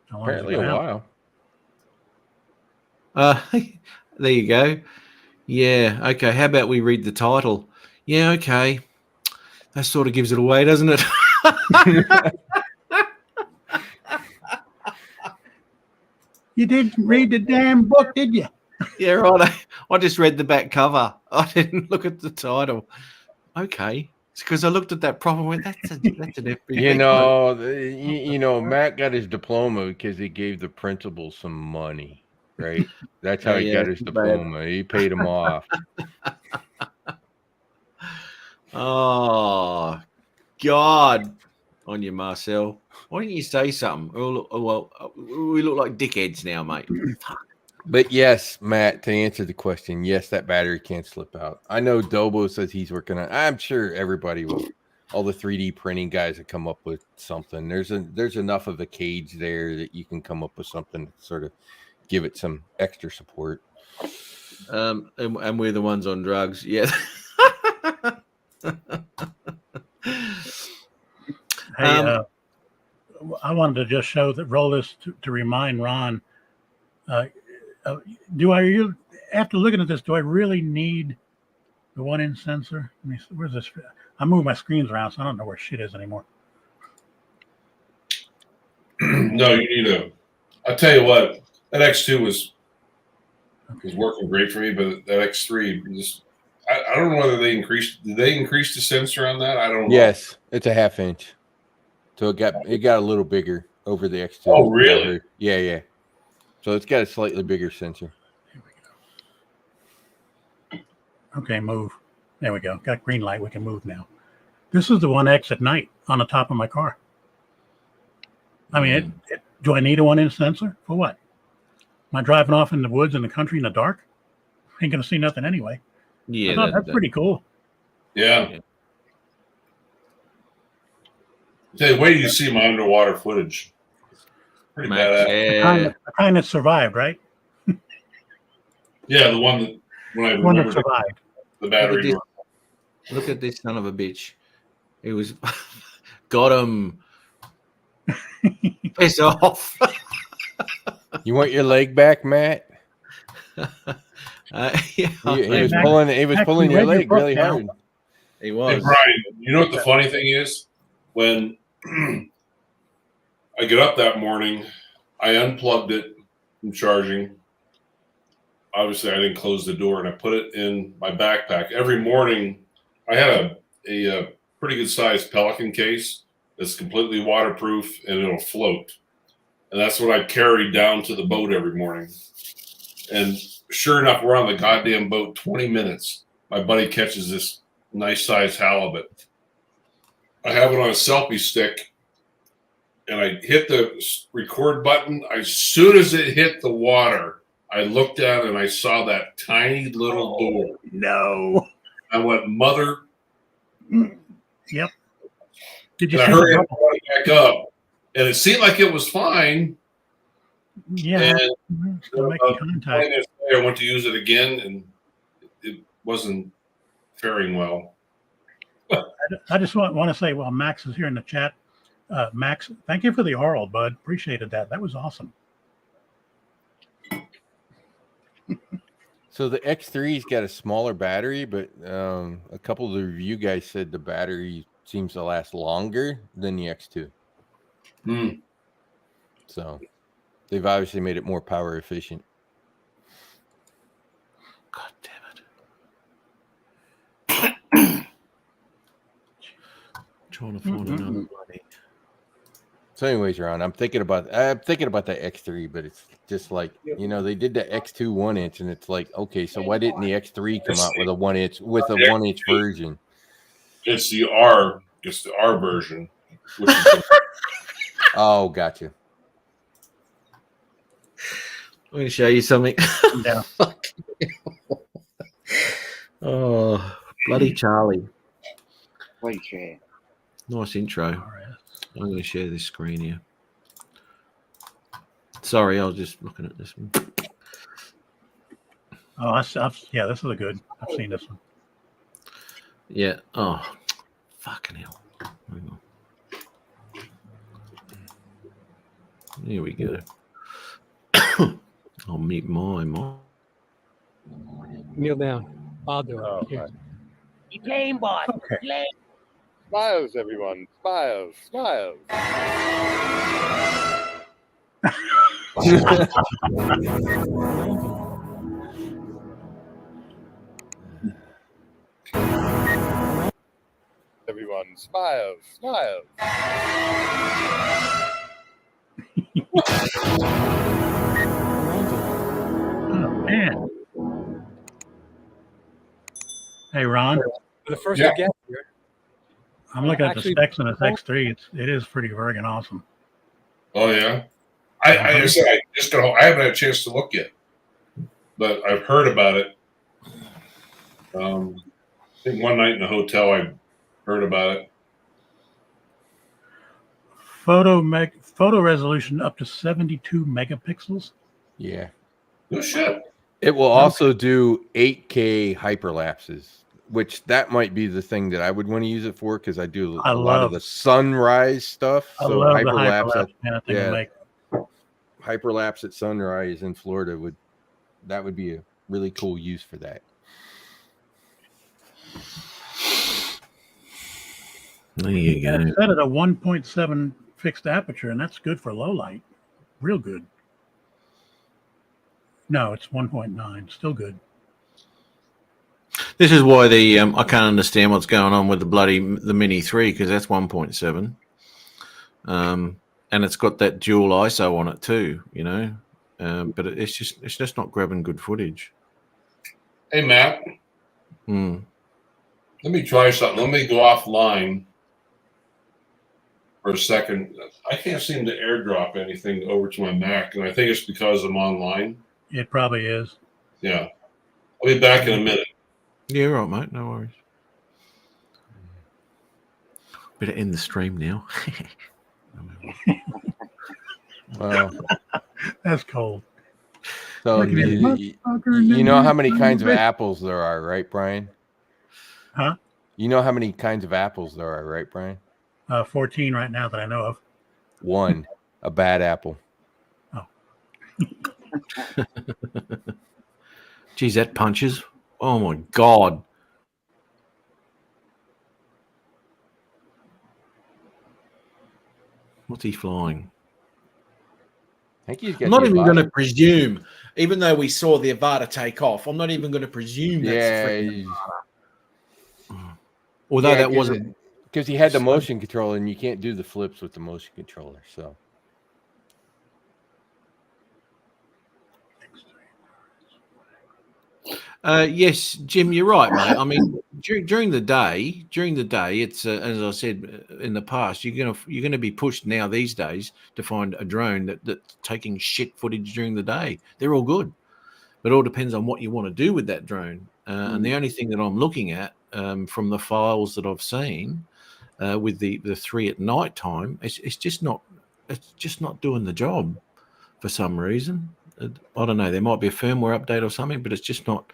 How long has it Apparently been a out? while. There you go. Yeah. Okay. How about we read the title? Yeah. Okay. That sort of gives it away, doesn't it? You didn't read the damn book, did you? Yeah. Right. I just read the back cover. I didn't look at the title. Okay. It's because I looked at that prop and went, that's an FPV. You know, Matt got his diploma because he gave the principal some money, right? That's how Oh, he yeah, got his too bad. diploma. He paid him off. Oh, God. on you, Marcel. Why didn't you say something? We look like dickheads now, mate. Fuck. But yes, Matt, to answer the question, yes, that battery can't slip out. I know Dobo says he's working on. I'm sure everybody will. All the 3D printing guys have come up with something. There's enough of a cage there that you can come up with something to sort of give it some extra support. And we're the ones on drugs. Yeah. Hey, I wanted to just roll this to remind Ron. After looking at this, do I really need the 1-inch sensor? Let me see, where's this? I move my screens around, so I don't know where shit is anymore. No, you need I'll tell you what, that X2 was working great for me, but that X3 just, I don't know whether did they increase the sensor on that? I don't know. Yes, it's a 1/2 inch. So it got a little bigger over the X2. Oh, really? Yeah. So it's got a slightly bigger sensor. Here we go. Okay, move. There we go. Got green light. We can move now. This is the 1X at night on the top of my car. I mean, do I need a 1-inch sensor? For what? Am I driving off in the woods in the country in the dark? Ain't going to see nothing anyway. Yeah. That's pretty cool. Yeah. Tell you, wait till you see my underwater footage. Pretty badass. Yeah. The kind that survived, right? Yeah, the one that The one that survived. the battery. Look at this son of a bitch. It was got him. Piss off. You want your leg back, Matt? Yeah, He was Matt, pulling your you read leg your book really now. hard. he Hey, was. Brian, you know what the funny thing is? When I get up that morning, I unplugged it from charging. Obviously, I didn't close the door, and I put it in my backpack. Every morning, I had a pretty good-sized Pelican case that's completely waterproof, and it'll float. And that's what I carry down to the boat every morning. And sure enough, we're on the goddamn boat 20 minutes. My buddy catches this nice-sized halibut. I have it on a selfie stick, and I hit the record button. As soon as it hit the water, I looked down and I saw that tiny little door. No. I went, mother. Yep. Did you And I see hurried the up, back up, and it seemed like it was fine. Yeah. And Still making contact. 20 minutes later, I went to use it again, and it wasn't faring well. I just want to say, while Max is here in the chat, Max, thank you for the oral, bud. Appreciated that. That was awesome. So the X3's got a smaller battery, but a couple of the review guys said the battery seems to last longer than the X2. So they've obviously made it more power efficient. God damn it. Trying to find another bloody. So, anyways, Ron, I'm thinking about the X3, but it's just like, they did the X2 1-inch, and it's like, okay, so why didn't the X3 come out with a 1-inch version? It's the R version. Which is Oh, gotcha. I'm going to show you something. Yeah. Oh, bloody Charlie. Please share. Nice intro. All right. I'm going to share this screen here. Sorry, I was just looking at this one. Oh, yeah, this is a good. I've seen this one. Yeah. Oh, fucking hell. Hang on. Here we go. I'll mute mine. Kneel down. I'll do it. Here. You game bot. Okay. Smiles, everyone. Smiles. Smiles. Everyone. Smiles. Smiles. Oh, man. Hey, Ron. For the first Yeah. guest here. I'm looking at the Actually, specs on this X3. It is pretty friggin' awesome. Oh yeah, I said I haven't had a chance to look yet, but I've heard about it. I think one night in a hotel I heard about it. Photo resolution up to 72 megapixels. Yeah. No shit. It will also do 8K hyperlapses, which that might be the thing that I would want to use it for because I do a lot of the sunrise stuff. I So love the hyperlapse, hyperlapse kind of thing to make. hyperlapse at sunrise in Florida would be a really cool use for that. There you go. It's set at a 1.7 fixed aperture, and that's good for low light. Real good. No, it's 1.9. Still good. This is why the I can't understand what's going on with the Mini 3 because that's 1.7, and it's got that dual ISO on it too, you know. But it's just not grabbing good footage. Hey Matt, let me try something. Let me go offline for a second. I can't seem to airdrop anything over to my Mac, and I think it's because I'm online. It probably is. Yeah, I'll be back in a minute. Yeah, right, mate. No worries. Better end the stream now. Well, that's cold. So you know how many kinds of apples there are, right, Brian? Huh? You know how many kinds of apples there are, right, Brian? 14 right now that I know of. One, a bad apple. Oh. Geez, that punches. Oh my God. What's he flying? I think he's I'm not even going to presume, even though we saw the Avata take off, I'm not even going to presume that's although that wasn't because he had the motion controller and you can't do the flips with the motion controller. So yes, Jim, you're right, mate. I mean, during the day, it's as I said in the past, you're gonna be pushed now these days to find a drone that's taking shit footage during the day. They're all good, but it all depends on what you want to do with that drone. And the only thing that I'm looking at from the files that I've seen with the 3 at night time, it's just not doing the job for some reason. I don't know. There might be a firmware update or something, but it's just not.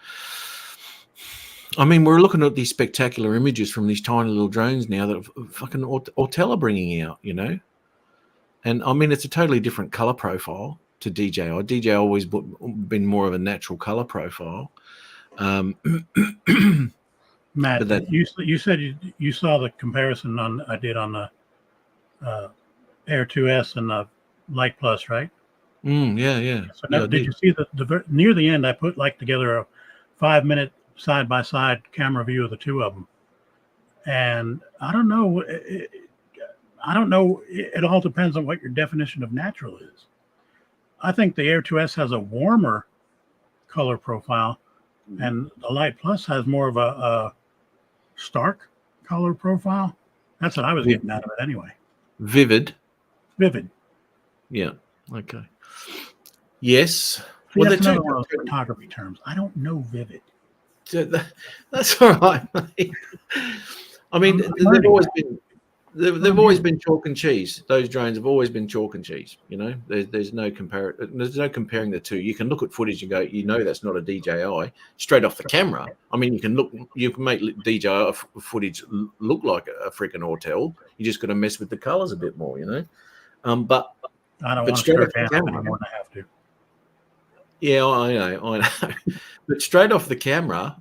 I mean, we're looking at these spectacular images from these tiny little drones now that fucking Autel are bringing out, you know. And I mean, it's a totally different color profile to DJI. DJI always been more of a natural color profile. Matt, you said you saw the comparison I did on the Air 2S and the Light Plus, right? Yeah. So now, did you see the near the end? I put together a 5-minute side-by-side camera view of the two of them, and I don't know. It all depends on what your definition of natural is. I think the Air 2S has a warmer color profile, and the Light Plus has more of a stark color profile. That's what I was getting out of it anyway. Vivid. Yeah. Okay. Yes. See, well, that's another one of those photography terms. I don't know vivid. That's all right, mate. I mean, they've always been chalk and cheese. Those drones have always been chalk and cheese. You know, there's no comparing the two. You can look at footage and go, you know, that's not a DJI straight off the camera. I mean, you can make DJI footage look like a freaking Autel. You just got to mess with the colors a bit more, you know. But I don't want to start dancing anymore than I have to. Yeah, I know. But straight off the camera,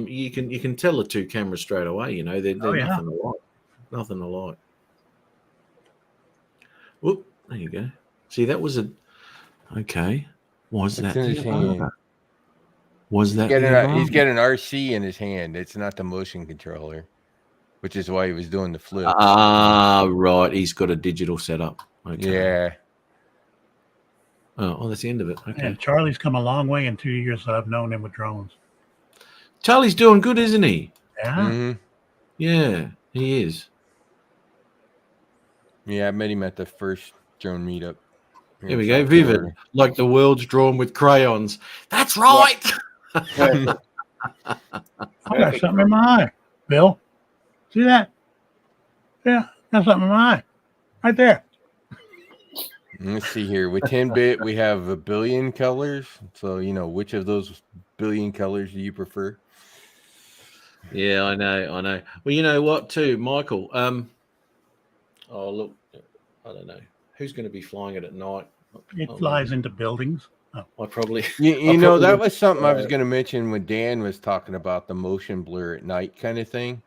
you can tell the two cameras straight away. You know, they're nothing alike. Nothing alike. Whoop! There you go. See, that was okay. Was that the Avata? Was that he's got an RC in his hand. It's not the motion controller, which is why he was doing the flip. Ah, right. He's got a digital setup. Okay. Yeah. Oh, that's the end of it. Okay. And Charlie's come a long way in 2 years that I've known him with drones. Charlie's doing good, isn't he? Yeah. Mm-hmm. Yeah, he is. Yeah, I met him at the first drone meetup. Here we go. Vivid, like the world's drawn with crayons. That's right. I got something in my eye, Bill. See that? Yeah, got something in my eye. Right there. Let's see here. With 10-bit, we have a billion colors. So, which of those billion colors do you prefer? Yeah, I know. Well, you know what, too, Michael. Oh, look, I don't know who's going to be flying it at night. It flies into buildings. Oh. I probably. That was something I was going to mention when Dan was talking about the motion blur at night kind of thing.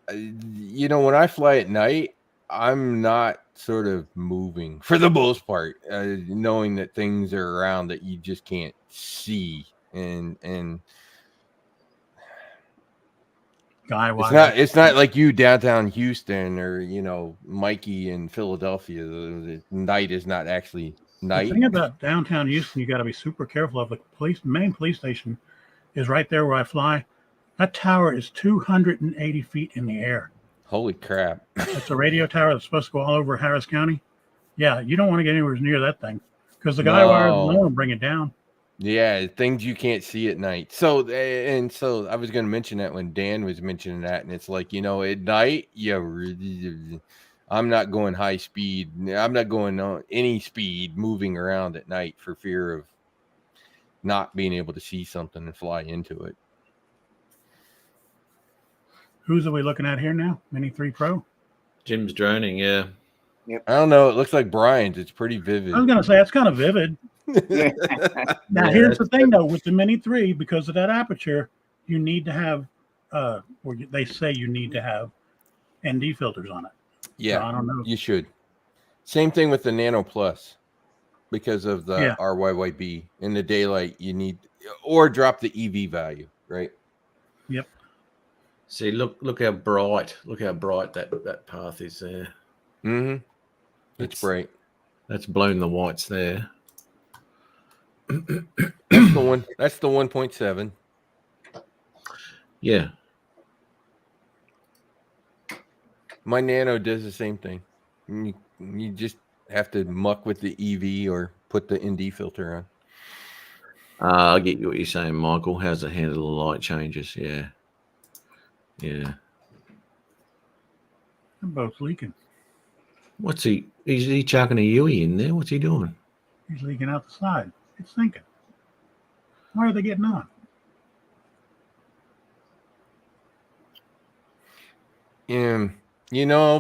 When I fly at night, I'm not sort of moving for the most part, knowing that things are around that you just can't see, and it's not like you downtown Houston or Mikey in Philadelphia. The night is not actually night. The thing about downtown Houston, you got to be super careful of. The main police station is right there where I fly. That tower is 280 feet in the air. Holy crap. It's a radio tower that's supposed to go all over Harris County. Yeah, you don't want to get anywhere near that thing because the guy wires alone will bring it down. Yeah, things you can't see at night. So I was going to mention that when Dan was mentioning that, and it's like, at night, I'm not going high speed. I'm not going any speed moving around at night for fear of not being able to see something and fly into it. Whose are we looking at here now? Mini 3 Pro? Jim's droning, yeah. Yep. I don't know. It looks like Brian's. It's pretty vivid. I was going to say, it's kind of vivid. Now, here's the thing, though. With the Mini 3, because of that aperture, you need to have, or they say you need to have ND filters on it. Yeah, so I don't know. You should. Same thing with the Nano Plus. Because of the RYYB. In the daylight, you need, or drop the EV value, right? Yep. See, look how bright that path is there. Mm-hmm. It's bright. That's blown the whites there. That's the one. That's the 1.7. Yeah. My Nano does the same thing. You just have to muck with the EV or put the ND filter on. I get what you're saying, Michael. How's it handle the light changes? Yeah. Yeah. They're both leaking. What's he? Is he chucking a Yui in there? What's he doing? He's leaking out the side. It's thinking. Why are they getting on?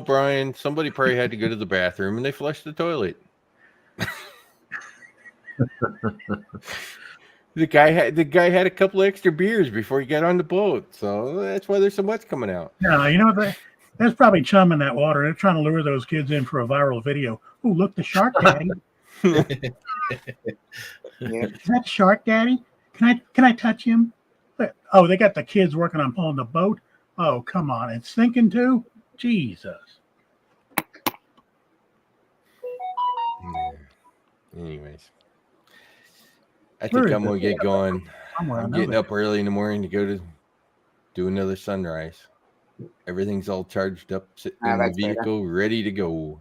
Brian, somebody probably had to go to the bathroom and they flushed the toilet. The guy had a couple of extra beers before he got on the boat, so that's why there's so much coming out. Yeah, you know what? There's probably chum in that water. They're trying to lure those kids in for a viral video. Oh, look, the shark daddy. Is that Shark Daddy? Can I touch him? Oh, they got the kids working on pulling the boat. Oh, come on. It's sinking too? Jesus. Anyways. I think I'm going to get going. I'm getting up early in the morning to go to do another sunrise. Everything's all charged up, sitting in the vehicle, ready to go.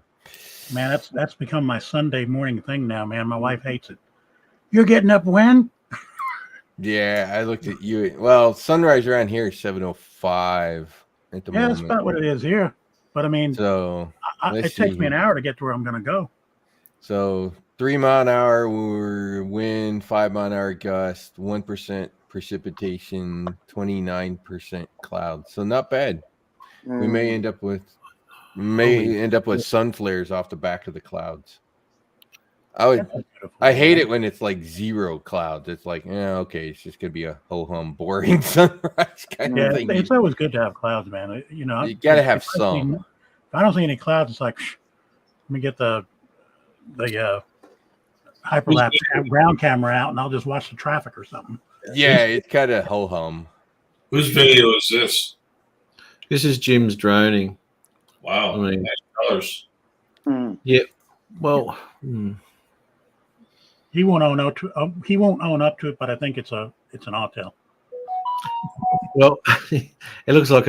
Man, that's become my Sunday morning thing now, man. My wife hates it. You're getting up when? Yeah, I looked at you. Well, sunrise around here is 7:05 at the moment. Yeah, that's about what it is here. But I mean, so it takes me an hour to get to where I'm going to go. So 3 mile an hour wind, 5 mile an hour gust, 1% precipitation, 29% cloud. So not bad. We may end up with sun flares off the back of the clouds. I hate it when it's like zero clouds. It's like, okay, it's just gonna be a ho-hum boring sunrise kind of thing. It's always good to have clouds, man. You gotta have some. If I don't see any clouds, it's like, let me get the hyperlapse ground camera out, and I'll just watch the traffic or something. Yeah, it's kind of ho-hum. Whose video is this? This is Jim's droning. Wow, I mean, nice colors. Yeah. Well. He won't own up to it, but I think it's an autel. Well, it looks like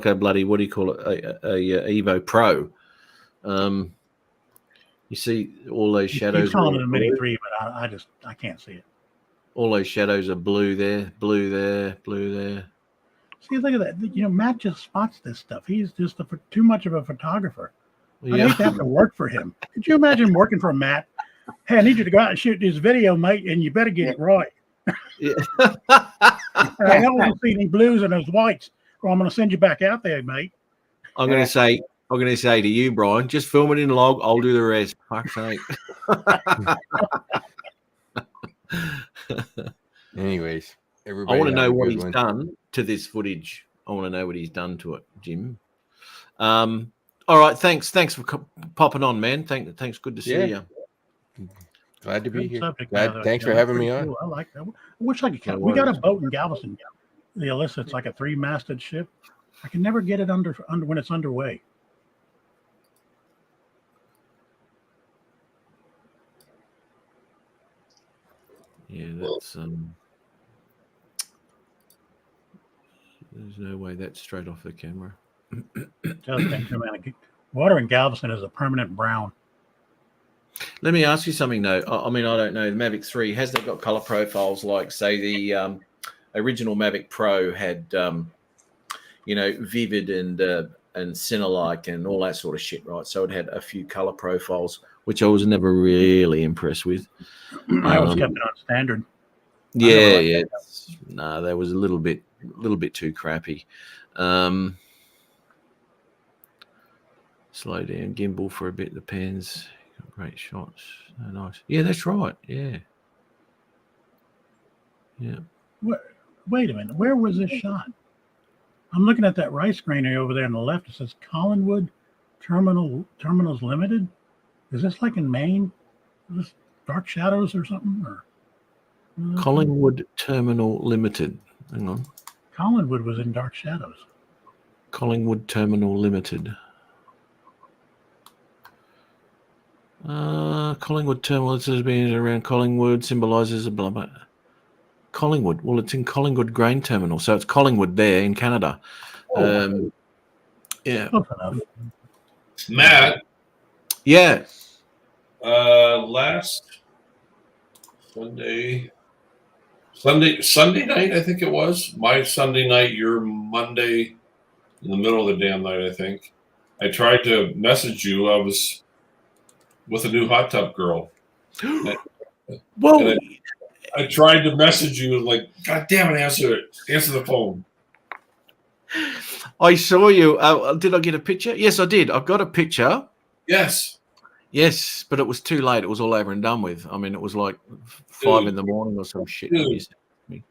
a bloody, what do you call it? A Evo Pro. You see all those shadows. He's calling it a Mini 3, but I can't see it. All those shadows are blue there, blue there, blue there. See, look at that. You know, Matt just spots this stuff. He's just too much of a photographer. I Yeah. hate to have to work for him. Could you imagine working for Matt? Hey, I need you to go out and shoot this video, mate, and you better get it right. Yeah. I don't want to see any blues and those whites, or I'm going to send you back out there, mate. I'm going to say to you, Brian, just film it in log. I'll do the rest. Fuck's sake. Anyways, I everybody. want to have know a what good he's one. done to this footage. I want to know what he's done to it, Jim. All right. Thanks for popping on, man. Thanks. Good to see Yeah. you. Glad to be Good here. subject Glad, matter. thanks Yeah, for that's having me pretty on. cool. I like that. I wish I could No come. We got a worries. boat in Galveston, the Alyssa. It's like a 3-masted ship. I can never get it under when it's underway. Yeah, that's there's no way that's straight off the camera. Just think, man, water in Galveston is a permanent brown. Let me ask you something though. I mean, I don't know. The Mavic 3, has that got color profiles like, say, the original Mavic Pro had, vivid and Cinelike and all that sort of shit, right? So it had a few color profiles, which I was never really impressed with. I always kept it on standard. Yeah. No, that was a little bit too crappy. Slow down, gimbal for a bit. The pans, great shots. Oh, nice. Yeah, that's right. Yeah. Wait a minute. Where was this shot? I'm looking at that rice granary over there on the left. It says Collinwood Terminals Limited. Is this like in Maine? Is this Dark Shadows or something? Or Collingwood Terminal Limited. Hang on. Collinwood was in Dark Shadows. Collingwood Terminal Limited. Collingwood Terminal, it says being around Collingwood, symbolises a blah blah. Collingwood. Well, it's in Collingwood Grain Terminal, so it's Collingwood there in Canada. Yeah. Close enough. Matt, Yeah. last Sunday night, I think it was. My Sunday night, your Monday, in the middle of the damn night, I think. I tried to message you. I was with a new hot tub girl. Well, I tried to message you, like, God damn it, answer the phone. I saw you. Did I get a picture? Yes, I did. I've got a picture. Yes. Yes, but it was too late. It was all over and done with. I mean, it was like 5 in the morning or some shit. when you sent me.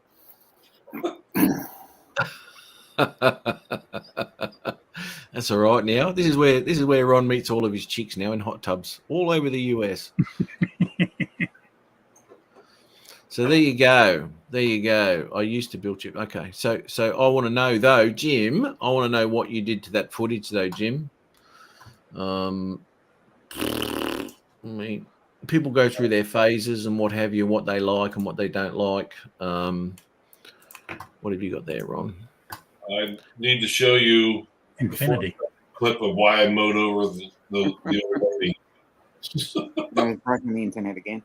That's all right now. This is where Ron meets all of his chicks now in hot tubs all over the US. So there you go. There you go. I used to build you. Okay. So I want to know though, Jim. I want to know what you did to that footage though, Jim. I mean, people go through their phases and what have you, and what they like and what they don't like. What have you got there, Ron? I need to show you Infinity. a clip of why I mowed over the old lady. I was breaking the internet again.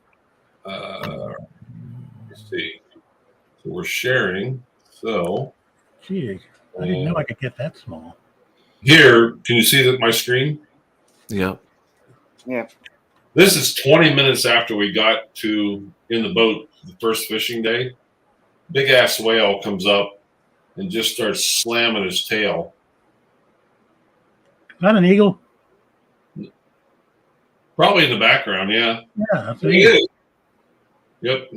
Let's see. So we're sharing. So Gee, I didn't know I could get that small. here, can you see that my screen? Yeah. Yeah. This is 20 minutes after we got in the boat the first fishing day. Big ass whale comes up and just starts slamming his tail. Is that an eagle? Probably in the background, yeah. Yeah, that's an It eagle. is. Yep.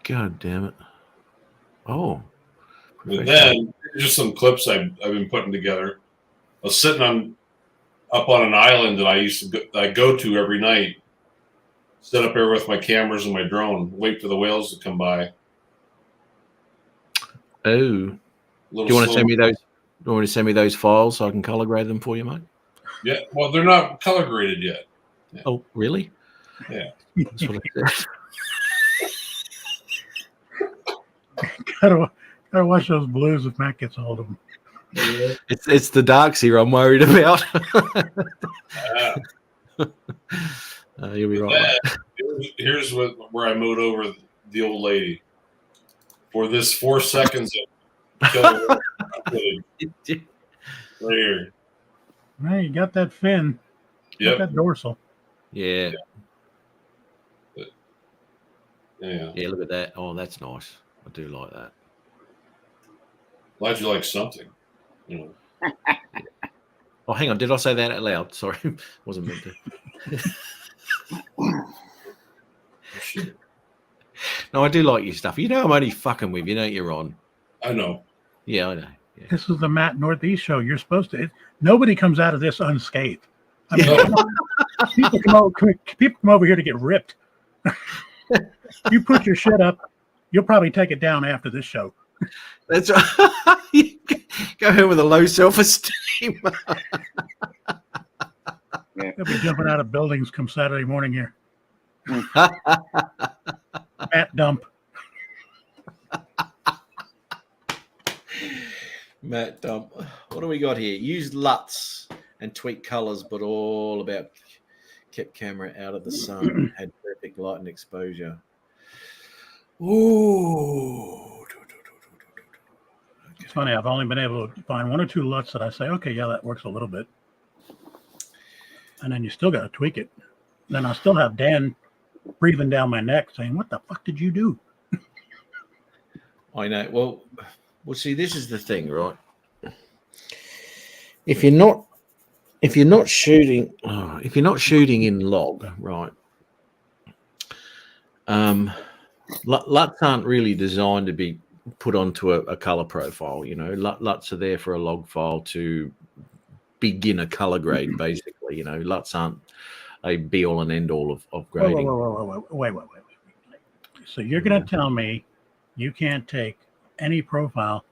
God damn it. Oh. And then just some clips I've been putting together. I was sitting up on an island that I go to every night. Sit up there with my cameras and my drone, wait for the whales to come by. Oh. Do you want to send me those? Do you want to send me those files so I can color grade them for you, mate? Yeah. Well, they're not color graded yet. Oh, really? Yeah. That's what I said. gotta watch those blues if Matt gets a hold of them. It's the darks here I'm worried about. You'll be right. Here's where I moved over the old lady for this 4 seconds of killer footage. Right here. Right, you got that fin. Yep. Got that dorsal. Yeah. Yeah. Yeah, look at that. Oh, that's nice. I do like that. Glad you like something. Oh, hang on. Did I say that out loud? Sorry. Wasn't meant to. No, I do like your stuff. You know I'm only fucking with you, don't you, Ron? I know. Yeah, I know. Yeah. This is the Matt Northeast show. You're supposed to. Nobody comes out of this unscathed. I mean, people come over here to get ripped. You put your shit up, you'll probably take it down after this show. That's right. Go home with a low self-esteem. They'll be jumping out of buildings come Saturday morning here. Matt dump. Matt dump. What do we got here? Use LUTs and tweak colors, but all about kept camera out of the sun. Had perfect light and exposure. Ooh. It's funny, I've only been able to find 1 or 2 LUTs that I say, okay, yeah, that works a little bit. And then you still got to tweak it. Then I still have Dan breathing down my neck saying, what the fuck did you do? I know. Well, see, this is the thing, right? If you're not shooting in log, right? LUTs aren't really designed to be put onto a color profile. You know, LUTs are there for a log file to begin a color grade, basically. You know, LUTs aren't a be all and end all of grading. Wait. So you're going to tell me you can't take any profile,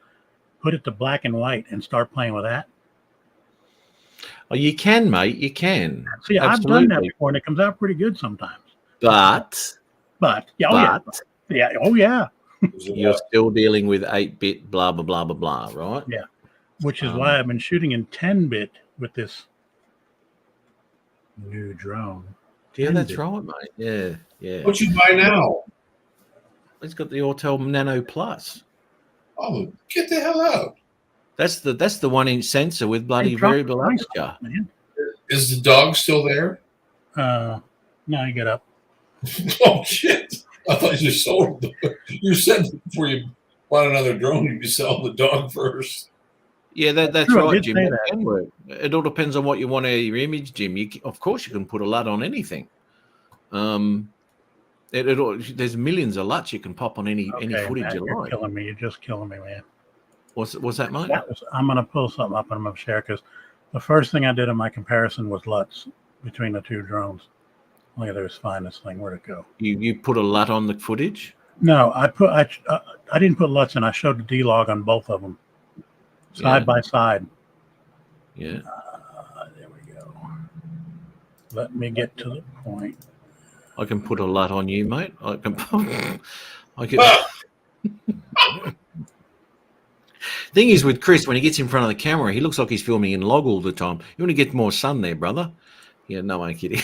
put it to black and white, and start playing with that? Oh, you can, mate. You can. See, I've done that before, and it comes out pretty good sometimes. But you're still dealing with 8-bit, blah blah blah blah blah, right? Yeah, which is why I've been shooting in 10-bit with this new drone. Yeah, that's right, mate. Yeah. What you buy now? It's got the Autel Nano Plus. Oh, get the hell out! That's the 1-inch sensor with bloody variable aperture. Is the dog still there? No, you get up. Oh shit! I thought you sold. You said before you bought another drone, you'd be selling the dog first. Yeah, that's True, right, Jim. It all depends on what you want out of your image, Jim. Of course, you can put a LUT on anything. There's millions of LUTs you can pop on any footage Matt, you you're like. killing me. You're just killing me, man. What's that, mate? I'm going to pull something up and I'm going to share because the first thing I did in my comparison was LUTs between the 2 drones. Look at this finest thing. Where'd it go? You put a LUT on the footage? No, I didn't put LUTs in. I showed the D-log on both of them, side by side. Yeah. There we go. Let me get to the point. I can put a LUT on you, mate. I can. Thing is, with Chris, when he gets in front of the camera, he looks like he's filming in log all the time. You want to get more sun there, brother? Yeah, no, I'm kidding.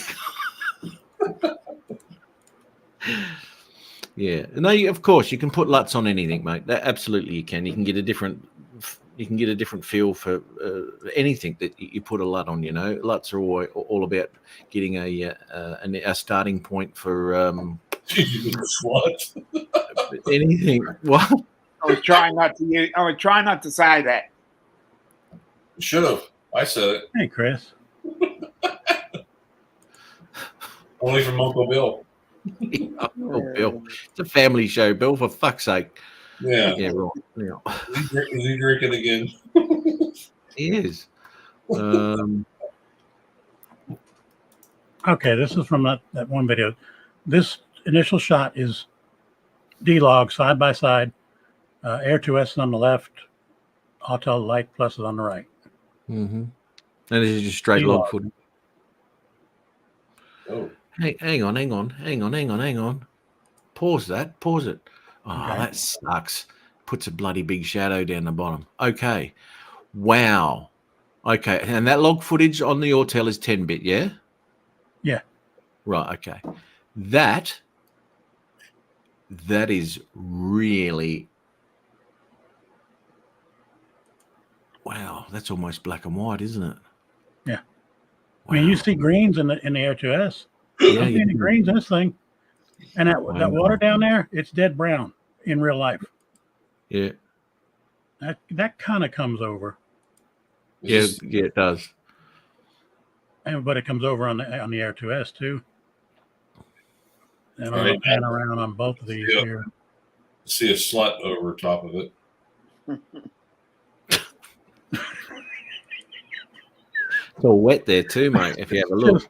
Yeah, no, of course you can put LUTs on anything, mate. Absolutely, you can. You can get a different feel for anything that you put a LUT on. You know, LUTs are all about getting a starting point for what? Anything. What? I was trying not to say that. Should have. I said it. Hey, Chris. Only from Uncle Bill. Oh, Bill. It's a family show, Bill, for fuck's sake. Yeah. Yeah, right. Yeah. Is he drinking again? He is. Okay, this is from that one video. This initial shot is D-log side by side. Air 2S on the left. Autel Light Plus is on the right. Mm-hmm. And this is just straight log footage. Oh. Hey, hang on. Pause it. Oh, Okay. that sucks. puts a bloody big shadow down the bottom. Okay. Wow. Okay. And that log footage on the Autel is 10-bit, yeah? Yeah. Right. Okay. That is really, wow. That's almost black and white, isn't it? Yeah. I mean, you see greens in the Air2S. Yeah, I'm you seeing do. greens in this thing, and that Wow. water down there, it's dead brown in real life. Yeah. That kind of comes over, Yeah, yeah, it does. but it comes over on the Air2S too. And Right. I'll pan around on both of these Yeah. here. See a slut over top of it. It's all wet there too, mate, if you have a look.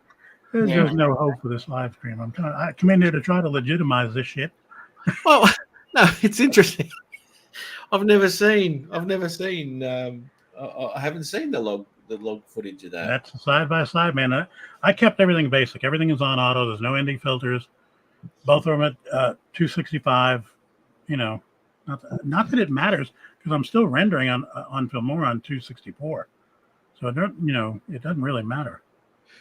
There's just no hope for this live stream. I come in here to try to legitimize this shit. Well, no, it's interesting. I haven't seen the log footage of that. That's side by side, man. I kept everything basic. Everything is on auto. There's no ND filters. Both of them at 265. You know, not that it matters because I'm still rendering on Filmora on 264. So it doesn't really matter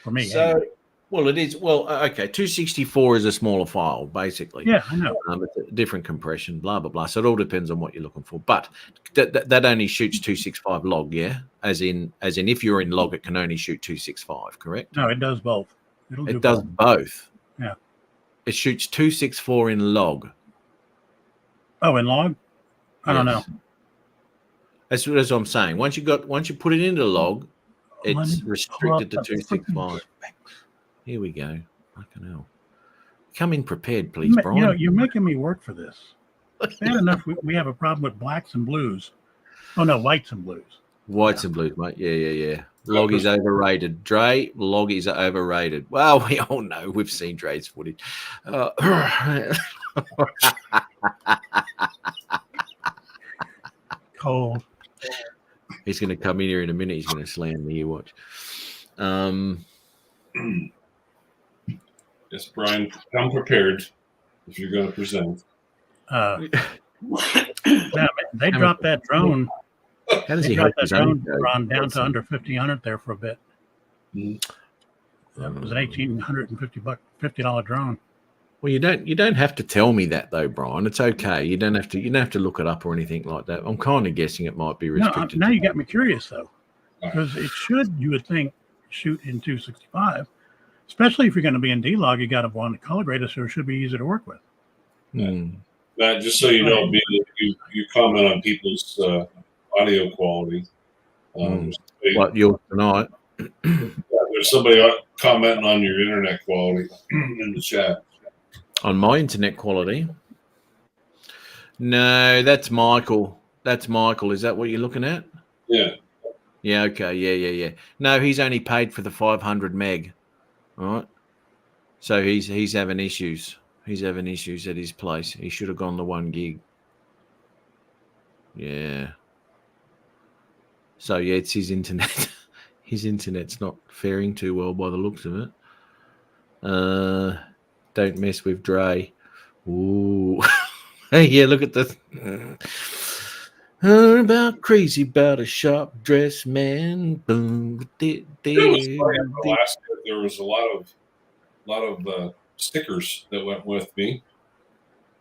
for me. So, anyway. well, it is. Well, okay, 264 is a smaller file, basically. Yeah, I know. It's a different compression, blah blah blah. So it all depends on what you're looking for. But that only shoots 265 log, yeah. As in, if you're in log, it can only shoot 265. Correct? No, it does both. It does both. Yeah. It shoots 264 in log. Oh, in log? I don't know. That's what I'm saying. Once you put it into log, it's restricted to 265. Here we go. Fucking hell. Come in prepared, please, Brian. You know, you're making me work for this. Bad enough we have a problem with blacks and blues. Oh no, whites and blues. Whites and blues, mate. Yeah. Log is overrated. Dre, log is overrated. Well, we all know. We've seen Dre's footage. Cold. He's going to come in here in a minute. He's going to slam me. You watch. Yes, Brian, come prepared if you're going to present. Now, they dropped that drone. How does he dropped hope that his own drone goes? down to under 1,500 there for a bit. Mm. That was an $1,850 drone. Well, you don't have to tell me that though, Brian. It's okay. You don't have to look it up or anything like that. I'm kind of guessing it might be restricted. Now you got me curious though, because it should, you would think, shoot in 265, especially if you're going to be in D-Log. You got to want to color grade it, so it should be easy to work with. Matt, just so you know, you comment on people's audio quality. What, yours tonight? There's somebody commenting on your internet quality in the chat. On my internet quality? No, that's Michael. That's Michael. Is that what you're looking at? Yeah. Yeah, okay. Yeah. No, he's only paid for the 500 meg. All right. So he's having issues. He's having issues at his place. He should have gone the 1 gig. Yeah. So, yeah, it's his internet. His internet's not faring too well by the looks of it. Don't mess with Dre. Ooh. Hey, yeah, look at the... about crazy about a sharp dress man. Boom. There was a lot of stickers that went with me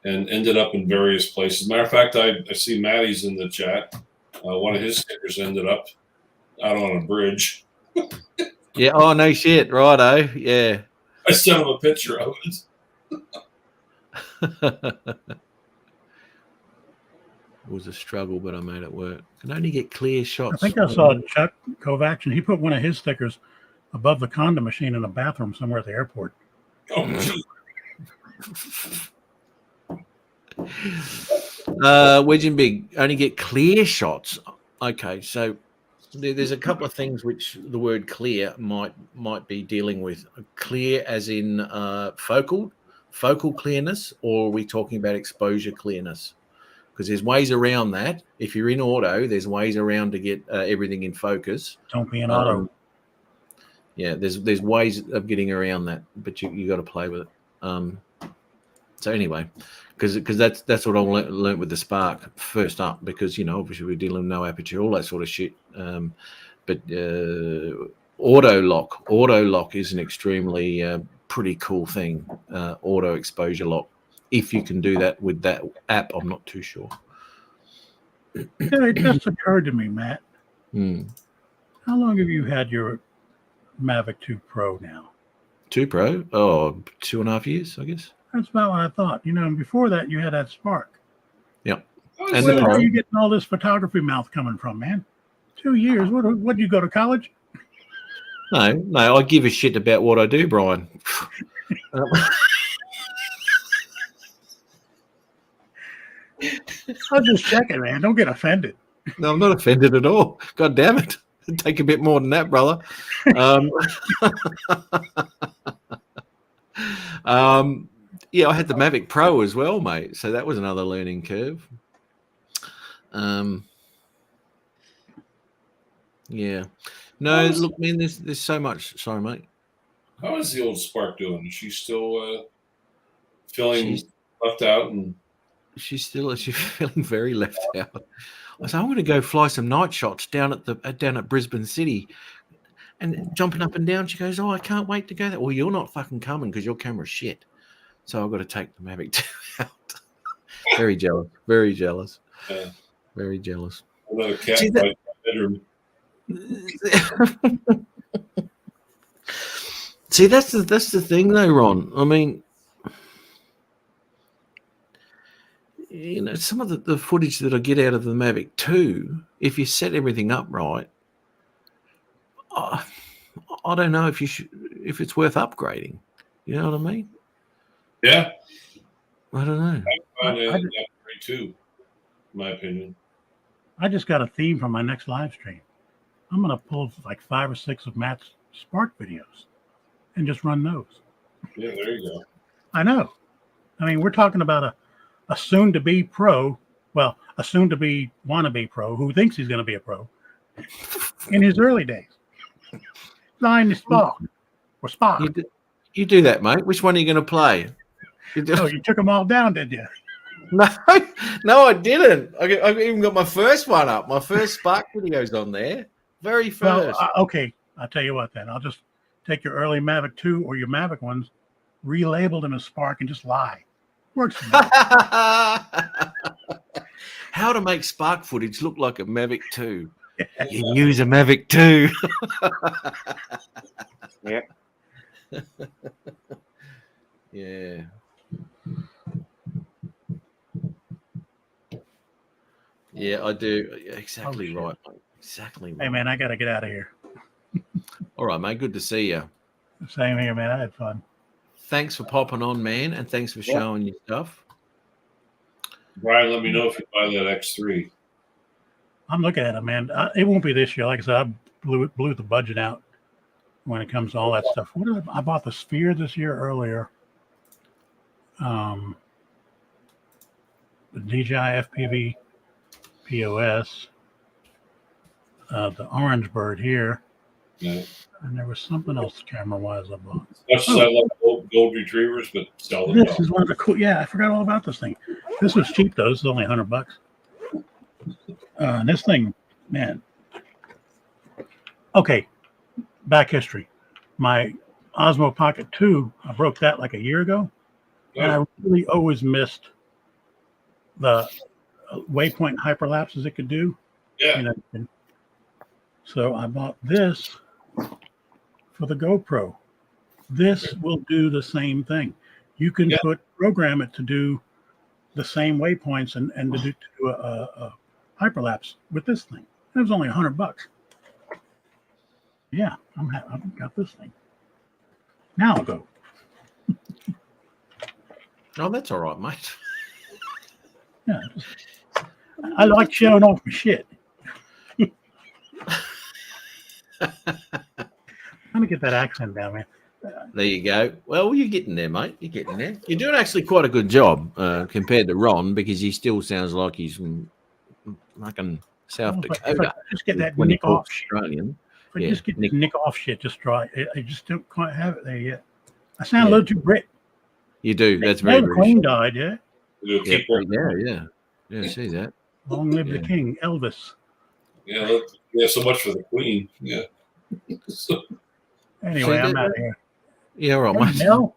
and ended up in various places. Matter of fact, I see Maddie's in the chat. One of his stickers ended up out on a bridge. Yeah. Oh, no shit. Righto. Yeah. I sent him a picture of it. It was a struggle, but I made it work. Can only get clear shots. I think I saw Chuck Kovacs, and he put one of his stickers above the condom machine in a bathroom somewhere at the airport. Oh, Wedge and Big only get clear shots. Okay, so there's a couple of things which the word clear might be dealing with. Clear as in focal clearness, or are we talking about exposure clearness? Because there's ways around that. If you're in auto, there's ways around to get everything in focus. Don't be in auto. Yeah, there's ways of getting around that, but you got to play with it. So anyway, because that's what I learned with the Spark first up, because obviously we're dealing with no aperture, all that sort of shit. But auto lock is an extremely pretty cool thing. Auto exposure lock. If you can do that with that app, I'm not too sure. It just occurred to me, Matt. Hmm. How long have you had your Mavic 2 Pro now? 2 Pro? Oh, 2.5 years, I guess. That's about what I thought. And before that, you had that Spark. Yep. And where are you getting all this photography mouth coming from, man? 2 years? What did you go to college? No, I give a shit about what I do, Brian. I'm just checking, man. Don't get offended. No, I'm not offended at all. God damn it. It'd take a bit more than that, brother. Yeah, I had the Mavic Pro as well, mate. So that was another learning curve. Yeah. No, look, man, there's so much. Sorry, mate. How is the old Spark doing? Is she still feeling left out? And she's feeling very left out. I said, I'm going to go fly some night shots down at Brisbane City, and jumping up and down. She goes, "Oh, I can't wait to go there." Well, you're not fucking coming because your camera's shit. So I've got to take the Mavic 2 out. Very jealous. Very jealous. Yeah. Very jealous. Another cat in my bedroom. See, that's the thing, though, Ron. I mean, some of the footage that I get out of the Mavic 2, if you set everything up right, I don't know if it's worth upgrading. You know what I mean? Yeah. I don't know. I find that great too, in my opinion. I just got a theme for my next live stream. I'm going to pull like 5 or 6 of Matt's Spark videos and just run those. Yeah, there you go. I know. I mean, we're talking about a soon-to-be pro, well, a soon-to-be wannabe pro who thinks he's going to be a pro in his early days. Flying the Spark or Spark. You do that, mate. Which one are you going to play? Oh, you took them all down, did you? No, I didn't. I even got my first one up. My first Spark video's on there. Very first. Well, okay. I'll tell you what then. I'll just take your early Mavic 2 or your Mavic ones, relabel them as Spark, and just lie. Works for me. How to make Spark footage look like a Mavic 2. You use a Mavic 2. Yep. Yeah. Yeah, I do. Exactly right, mate. Exactly right. Hey, man, I got to get out of here. All right, mate. Good to see you. Same here, man. I had fun. Thanks for popping on, man, and thanks for showing your stuff. Brian, let me know if you buy that X3. I'm looking at it, man. It won't be this year. Like I said, I blew the budget out when it comes to all that stuff. I bought the Sphere this year earlier. The DJI FPV POS. The Orange Bird here. Yeah. And there was something else camera-wise I bought. Much as I love gold retrievers, but seldom. This is one of the cool. Yeah, I forgot all about this thing. This was cheap though. This is only $100. And this thing, man. Okay, back history. My Osmo Pocket 2, I broke that like a year ago, and I really always missed the waypoint hyperlapses it could do. Yeah. So I bought this for the GoPro. This will do the same thing. You can program it to do the same waypoints and to do a hyperlapse with this thing. It was only $100. Yeah, I've got this thing. Now I'll go. Oh, that's all right, mate. Yeah, I like showing off my shit. Trying to get that accent down, man. There you go. Well, you're getting there, mate. You're getting there. You're doing actually quite a good job compared to Ron, because he still sounds like he's from fucking South Dakota. If I just get that nick off Australian. If I just get the nick off shit, just try. I just don't quite have it there yet. I sound a little too Brit. You do. That's very the British. Queen died, yeah. It'll Yeah, keep up. yeah. See that? Long live Yeah. the King, Elvis. Yeah, so much for the Queen. Yeah. Anyway, See I'm that? out of here. Yeah, right, Hey, mate.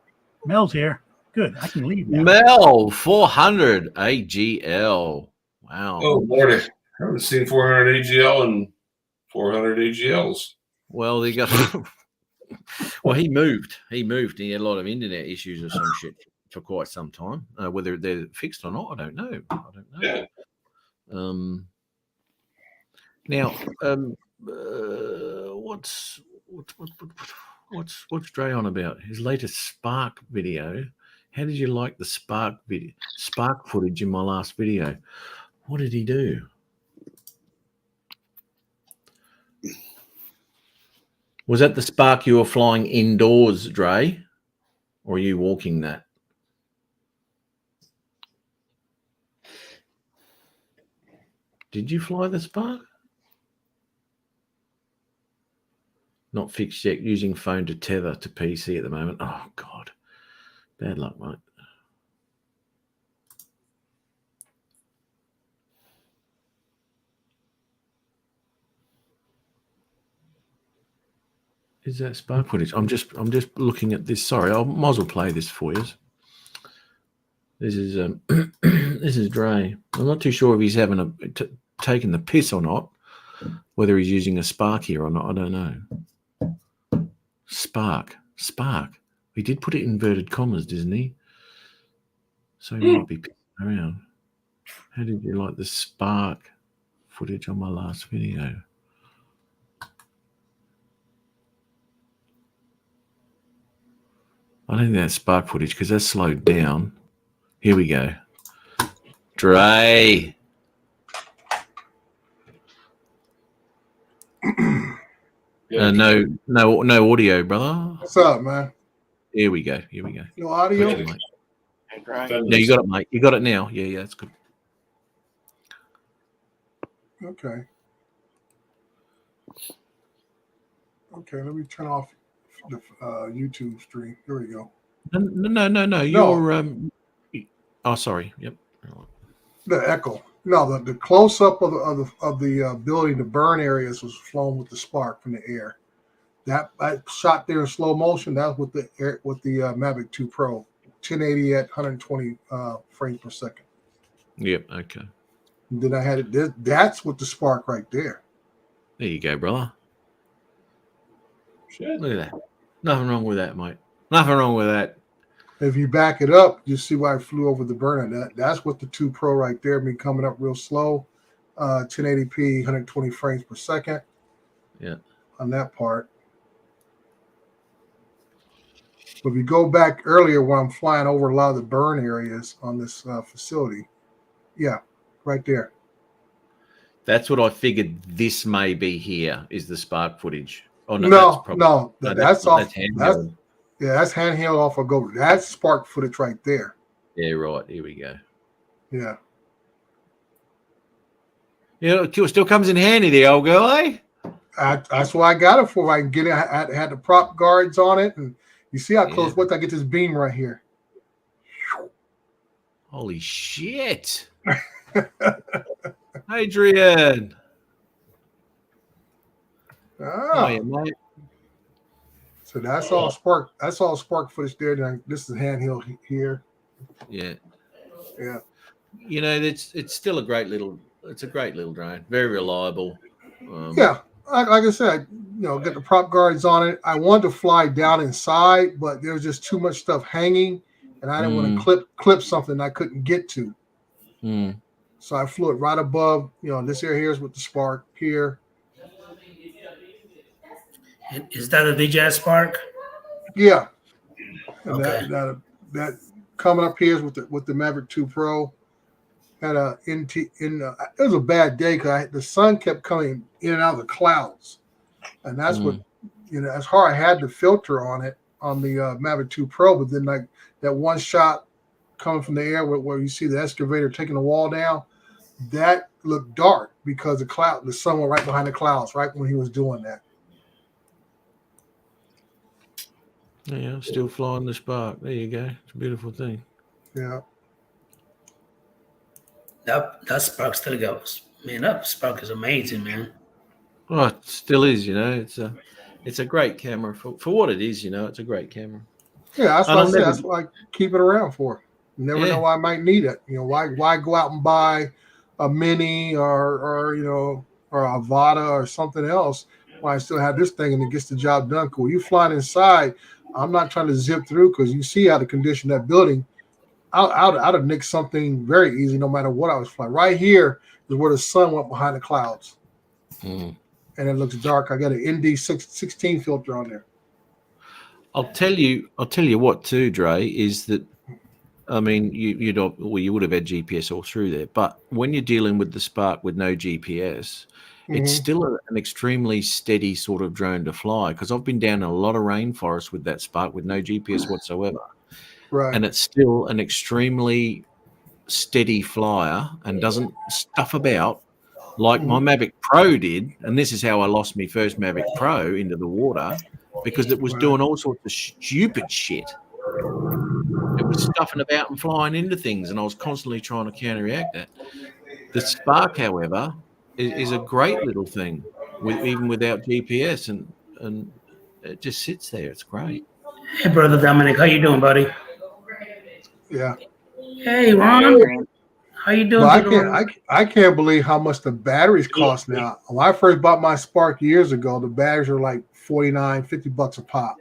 Mel's here. Good. I can leave now. Mel 400 AGL. Wow. Oh, Lordy. I haven't seen 400 AGL and 400 AGLs. Well, they got. Well, he moved. He had a lot of internet issues or some shit for quite some time. Whether they're fixed or not, I don't know. Yeah. Now, what's Dre on about? His latest Spark video. How did you like the Spark footage in my last video? What did he do? Was that the Spark you were flying indoors, Dre? Or are you walking that? Did you fly the Spark? Not fixed yet. Using phone to tether to PC at the moment. Oh, God. Bad luck, mate. Is that Spark footage? I'm just looking at this. Sorry, I might as well play this for you. This is this is Dre. I'm not too sure if he's having taken the piss or not. Whether he's using a Spark here or not, I don't know. Spark. He did put it in inverted commas, didn't he? So he might be pissing around. How did you like the Spark footage on my last video? I don't think that's Spark footage because that's slowed down. Here we go. Dre. No audio, brother. What's up, man? Here we go. No audio? Okay, mate. Yeah, you got it, mate. You got it now. Yeah, that's good. Okay. Okay, let me turn off the YouTube stream. Here we go. No. You're oh, sorry. Yep. The echo. No, the close up of the building, the burn areas was flown with the Spark from the air. That shot there in slow motion. That was with the Mavic 2 Pro, 1080 at 120 frames per second. Yep. Okay. And then I had it. That's with the Spark right there. There you go, brother. Shit. Look at that. Nothing wrong with that, mate. Nothing wrong with that. If you back it up, you see why I flew over the burner. That's with the 2 Pro right there. Me coming up real slow, 1080p, 120 frames per second. Yeah. On that part. But if you go back earlier when I'm flying over a lot of the burn areas on this facility, yeah, right there. That's what I figured. This may be here is the Spark footage. Oh no, No, that's probably, no, that's off. handheld. That's handheld off of GoPro. That's Spark footage right there. Yeah, right. Here we go. Yeah. Yeah, it still comes in handy, the old girl, eh? That's what I got it for. I can get it. I had the prop guards on it, and you see how close. Once I get this beam right here. Holy shit, Adrian! Oh, yeah, mate. So that's all Spark. That's all Spark footage there. Then this is handheld here. Yeah. Yeah. You know, it's still a great little. It's a great little drone. Very reliable. Yeah. Like I said, get the prop guards on it. I wanted to fly down inside, but there was just too much stuff hanging, and I didn't want to clip something I couldn't get to. So I flew it right above. This area here is with the Spark here. Is that a DJI Spark? Yeah. And Okay. that coming up here is with the Mavic 2 Pro. Had it was a bad day because the sun kept coming in and out of the clouds, and that's what that's hard. I had the filter on it on the Mavic 2 Pro, but then like that one shot coming from the air where you see the excavator taking the wall down, that looked dark because the sun went right behind the clouds right when he was doing that. Yeah, still flying the Spark. There you go. It's a beautiful thing. Yeah. That spark still goes. Man, that spark is amazing, man. Oh, it still is. It's a great camera for what it is. It's a great camera. Yeah, that's And what I I'll say. never- That's what I keep it around for. You never Yeah. know I might need it. Why go out and buy a Mini or or a Vada or something else when I still have this thing and it gets the job done? Cool. You flying inside, I'm not trying to zip through because you see how the condition of that building. I'd have nicked something very easy no matter what I was flying. Right here is where the sun went behind the clouds. Mm. And it looks dark. I got an ND16 filter on there. I'll tell you what too, Dre, is that I mean you would have had GPS all through there, but when you're dealing with the Spark with no GPS, it's still an extremely steady sort of drone to fly. Because I've been down in a lot of rainforest with that Spark with no GPS whatsoever, Right. and it's still an extremely steady flyer and doesn't stuff about like my Mavic Pro did. And this is how I lost my first Mavic Pro into the water, because it was doing all sorts of stupid shit. It was stuffing about and flying into things, and I was constantly trying to counteract that. The Spark, however, is a great little thing, even without GPS, and it just sits there. It's great. Hey, brother Dominic, how you doing, buddy? Yeah. Hey, Ron. How you doing? Well, I can't believe how much the batteries cost now. When I first bought my Spark years ago, the batteries were like $49-$50 a pop.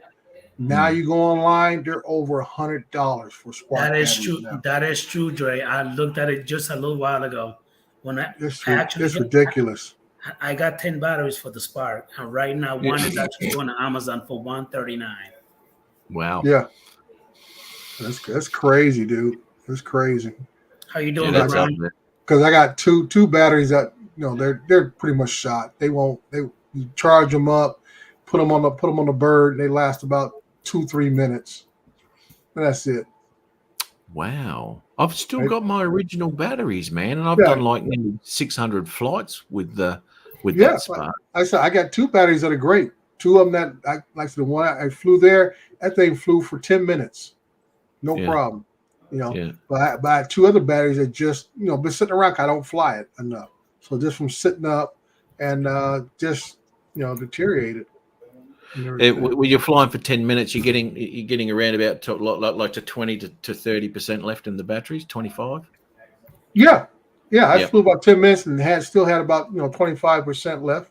Now you go online, they're over $100 for Spark. That is batteries true. now. That is true, Dre. I looked at it just a little while ago. It's ridiculous. I got 10 batteries for the Spark, and right now one is actually going to Amazon for $139. Wow. Yeah. That's crazy, dude. That's crazy. How you doing, that's Ron? up there. Because I got two batteries that they're pretty much shot. You charge them up, put them on the bird, and they last about 2-3 minutes. And that's it. Wow. I've still got my original batteries, man, and I've Yeah. done like nearly 600 flights with that Spark. I said I got two batteries that are great. Two of them that the one I flew there, that thing flew for 10 minutes, no Yeah. problem. Yeah. But I had two other batteries that just been sitting around. I don't fly it enough, so just from sitting up and just deteriorated. When you're flying for 10 minutes, you're getting around about to 20 to 30% left in the batteries. 25. Yeah. I Yep. flew about 10 minutes and still had about 25% left.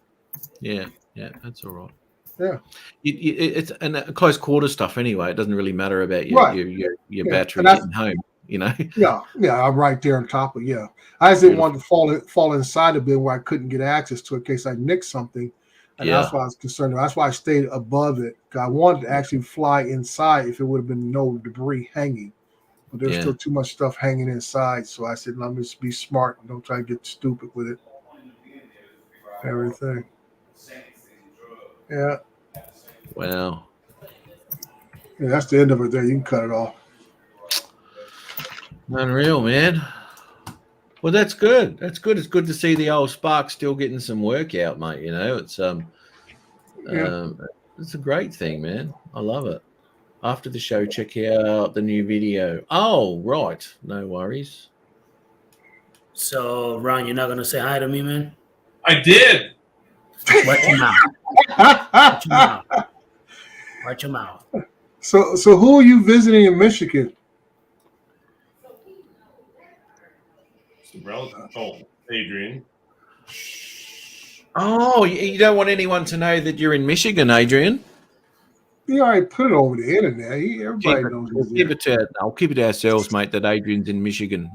Yeah, that's all right. Yeah. It's and close quarter stuff anyway. It doesn't really matter about Right. your Yeah, battery and that's- getting home. Yeah, I'm right there on top of I just didn't want to fall inside a bit where I couldn't get access to it in case I nicked something. And that's why I was concerned. That's why I stayed above it. I wanted to actually fly inside if it would have been no debris hanging. But there's still too much stuff hanging inside. So I said, let me just be smart and don't try to get stupid with it. Everything. Yeah. Wow. Yeah, that's the end of it there. You can cut it off. Unreal, man. Well, that's good. That's good. It's good to see the old Spark still getting some work out, mate. It's it's a great thing, man. I love it. After the show, check out the new video. Oh, right. No worries. So, Ron, you're not going to say hi to me, man? I did. Watch your mouth. Watch your mouth. Watch your mouth. So who are you visiting in Michigan? Oh, Adrian. Oh, you don't want anyone to know that you're in Michigan, Adrian? You already put it over the internet. Everybody knows I'll keep it to ourselves, mate, that Adrian's in Michigan.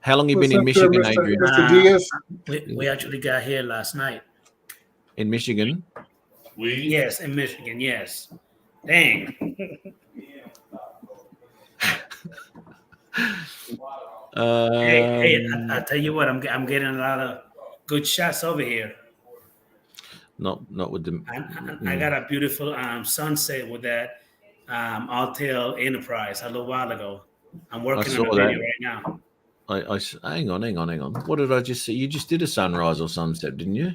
How long you What's been in up there, Michigan, Mr. Adrian? Mr. Diaz? We actually got here last night. In Michigan? Yes, in Michigan, yes. Dang. Hey, I tell you what, I'm getting a lot of good shots over here. Not with the. I got a beautiful sunset with that Altair Enterprise a little while ago. I'm working on a video right now. Hang on. What did I just see? You just did a sunrise or sunset, didn't you?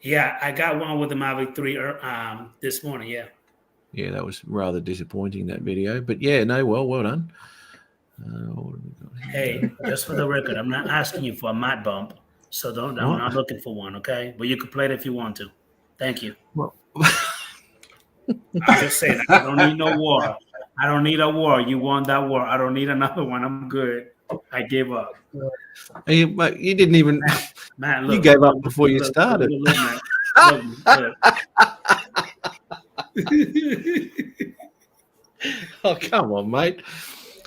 Yeah, I got one with the Mavic 3 this morning. Yeah. Yeah, that was rather disappointing, that video. But yeah, no, well done. What have we got here? Hey, just for the record, I'm not asking you for a mat bump, so don't. I'm What? not looking for one, okay? But you can play it if you want to. Thank you. Well, I'm just saying, I don't need no war. I don't need a war. You won that war. I don't need another one. I'm good. I gave up. you didn't even. Matt, You look, gave up before you started. Look, Matt. Look. Oh, come on, mate.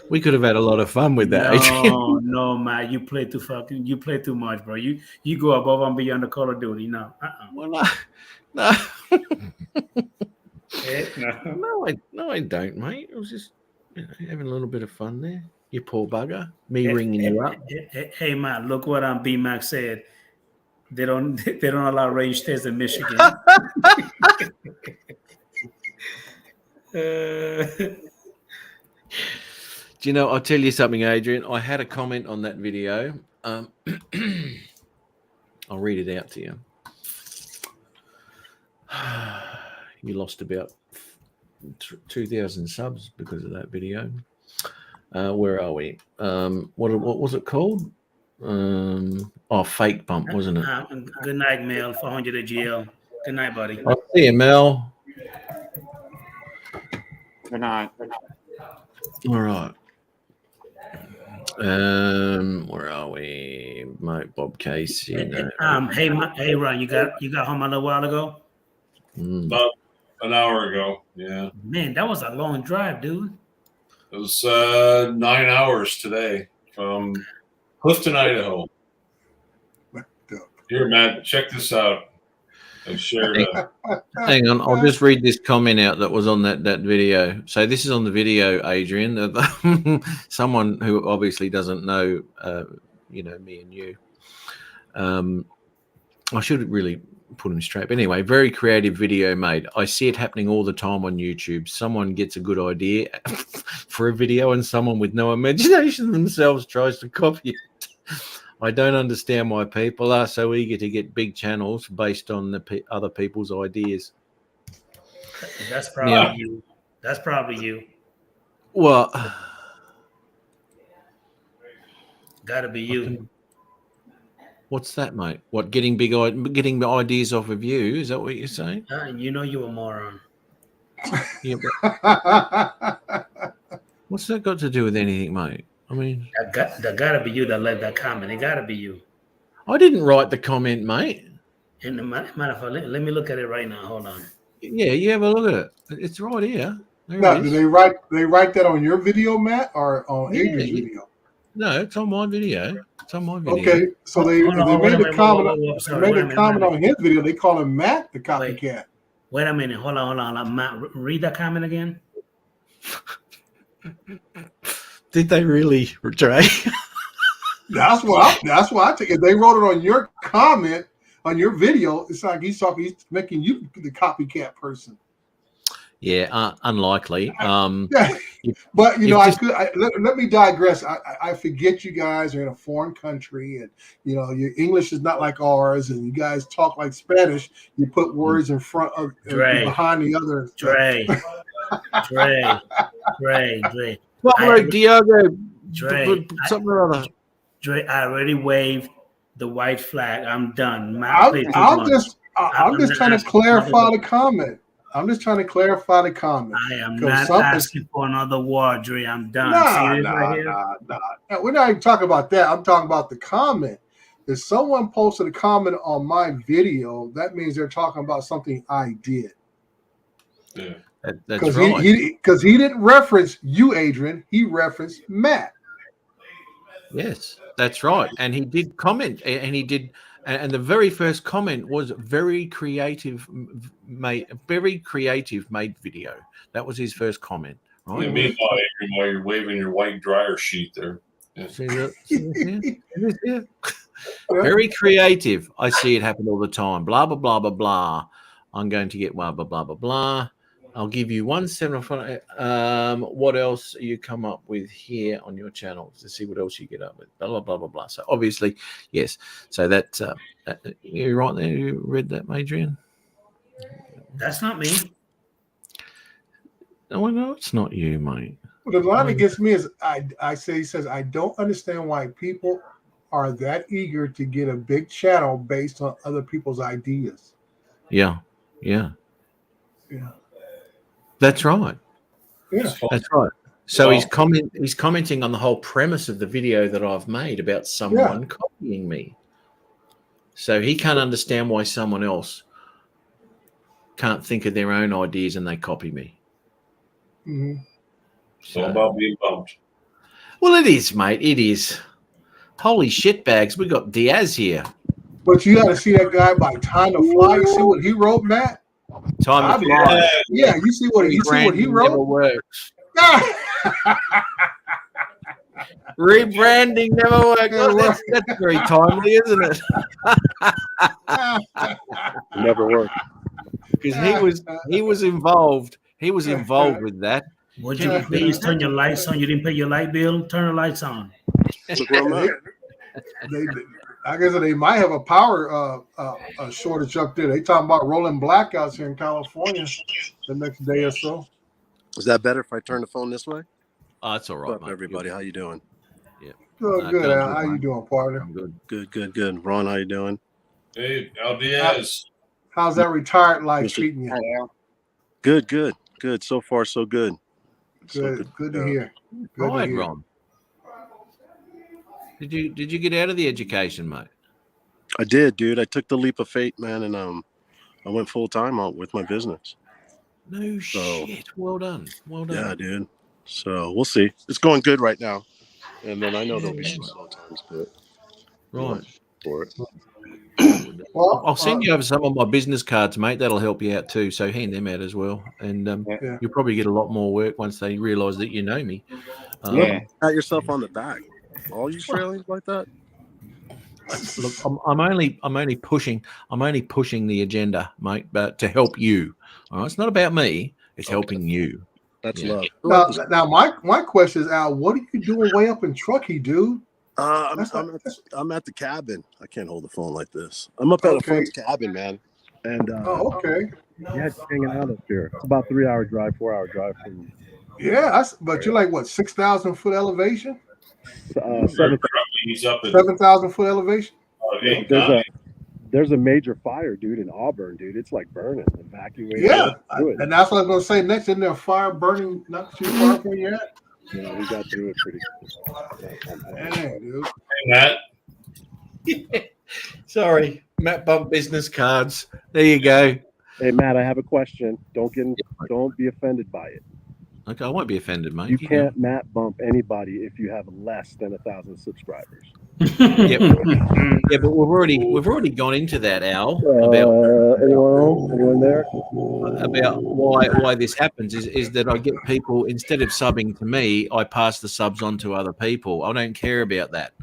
We could have had a lot of fun with that. No, Matt. You play too much, bro. You go above and beyond the Call of Duty. No. Well, no. No. No, I don't, mate. I was just having a little bit of fun there. You poor bugger. Me ringing you up. Hey, Matt, look what B-Mac said. They don't allow range tests in Michigan. Do you know, I'll tell you something, Adrian. I had a comment on that video. I'll read it out to you. You lost about 2,000 subs because of that video. Where are we? What was it called? Fake bump, wasn't it? Good night, Mel. 400 at GL. Good night, buddy. I'll see you, Mel. Good night. All right. Where are we? Mike Bob Casey. No. Hey, Ron, you got home a little while ago? About an hour ago. Yeah. Man, that was a long drive, dude. It was 9 hours today from Clifton, Idaho. Here, Matt, check this out. I shared it. Hang on, I'll just read this comment out that was on that video. So this is on the video, Adrian. Someone who obviously doesn't know, me and you. I should really put him straight. But anyway, very creative video made. I see it happening all the time on YouTube. Someone gets a good idea for a video and someone with no imagination themselves tries to copy it. I don't understand why people are so eager to get big channels based on the other people's ideas. That's probably you. That's probably you. Well, gotta be you. What's that, mate? What, getting the ideas off of you? Is that what you're saying? You know you're a moron. Yeah, what's that got to do with anything, mate? I mean, that gotta be you that left that comment. It gotta be you. I didn't write the comment, mate. And the matter of fact, let me look at it right now. Hold on. Yeah, you have a look at it. It's right here. No, do they write that on your video, Matt, or on Adrian's video? No, it's on my video. It's on my video. Okay, so they made a comment on his video. They call him Matt the copycat. Wait a minute. Hold on. Matt, read that comment again. Did they really, Trey? That's why I take it. They wrote it on your comment on your video. It's like he's making you the copycat person. Yeah, unlikely. But let me digress. I forget you guys are in a foreign country, and your English is not like ours, and you guys talk like Spanish. You put words in front of behind the other. Dre. Diego. Dre, something or other. Dre, I already waved the white flag. I'm done. I'm just trying to clarify the comment. I'm just trying to clarify the comment. I am not asking for another war, Dre. I'm done. Nah. We're not even talking about that. I'm talking about the comment. If someone posted a comment on my video, that means they're talking about something I did. Yeah. That's right. Because he didn't reference you, Adrian. He referenced Matt. Yes, that's right. And he did comment, and he did. And the very first comment was very creative made video. That was his first comment. Right? Yeah, meanwhile, Adrian, while you're waving your white dryer sheet there. Yeah. See that? Very creative. I see it happen all the time. Blah, blah, blah, blah, blah. I'm going to get blah, blah, blah, blah, blah. I'll give you 175. What else you come up with here on your channel to see what else you get up with? Blah, blah, blah, blah, blah. So obviously, yes. So that you're right there. You read that, Adrian? That's not me. No, it's not you, mate. What the line that gets me is he says, I don't understand why people are that eager to get a big channel based on other people's ideas. Yeah. That's right. Yeah. That's right. So Well- he's commenting on the whole premise of the video that I've made about someone copying me. So he can't understand why someone else can't think of their own ideas and they copy me. Mm-hmm. It's all about being bumped. Well, it is, mate. It is. Holy shitbags. We got Diaz here. But you got to see that guy by Time to Fly. You see what he wrote, Matt? Time to fly. Yeah, you see what he Rebranding wrote? never works. Rebranding never works. Oh, that's very timely, isn't it? Never worked. Because he was involved. He was involved with that. What you did is turn your lights on. You didn't pay your light bill. Turn the lights on. Look where I'm at. I guess they might have a power shortage up there. They talking about rolling blackouts here in California the next day or so. Is that better if I turn the phone this way? Oh, it's all right, What's up, mate. everybody? How you doing? Good. Al. How you doing, partner? I'm good. Good. Ron, how you doing? Hey, Al Diaz. How's that retired life Mr. treating you? Good. So far, so good. Good to hear. Good to Right, hear. Ron. Did you get out of the education, mate? I did, dude. I took the leap of faith, man, and I went full time out with my business. No shit. Well done. Well done. Yeah, dude. So we'll see. It's going good right now, and then I know there'll be some slow times, but Right. for it. Well, I'll send you over some of my business cards, mate. That'll help you out too. So hand them out as well, and you'll probably get a lot more work once they realise that you know me. Pat yourself on the back. All you Australians like that? Look, I'm only pushing the agenda, mate, but to help you. All right, it's not about me. It's helping you. That's Yeah. love. Now my question is, Al, what are you doing way up in Truckee, dude? I'm at the cabin. I can't hold the phone like this. I'm up at a friend's cabin, man. And Okay. yeah, just hanging out up here. It's about 4 hour drive from Yeah, but you're like what, 6,000 foot elevation? 7,000. He's up at 7,000 foot elevation? There's a major fire, dude, in Auburn, dude. It's like burning, evacuating. Yeah, and that's what I was going to say. Next, isn't there a fire burning not too far from where you're at? Yeah, we got through it pretty good. Dang, dude. Hey, Matt. Sorry, Matt Bump business cards. There you go. Hey, Matt, I have a question. Don't be offended by it. Okay, I won't be offended, mate. You can't Matt bump anybody if you have less than 1,000 subscribers. Yeah, but we've already gone into that, Al. About Anyone there? about why this happens is that I get people, instead of subbing to me, I pass the subs on to other people. I don't care about that.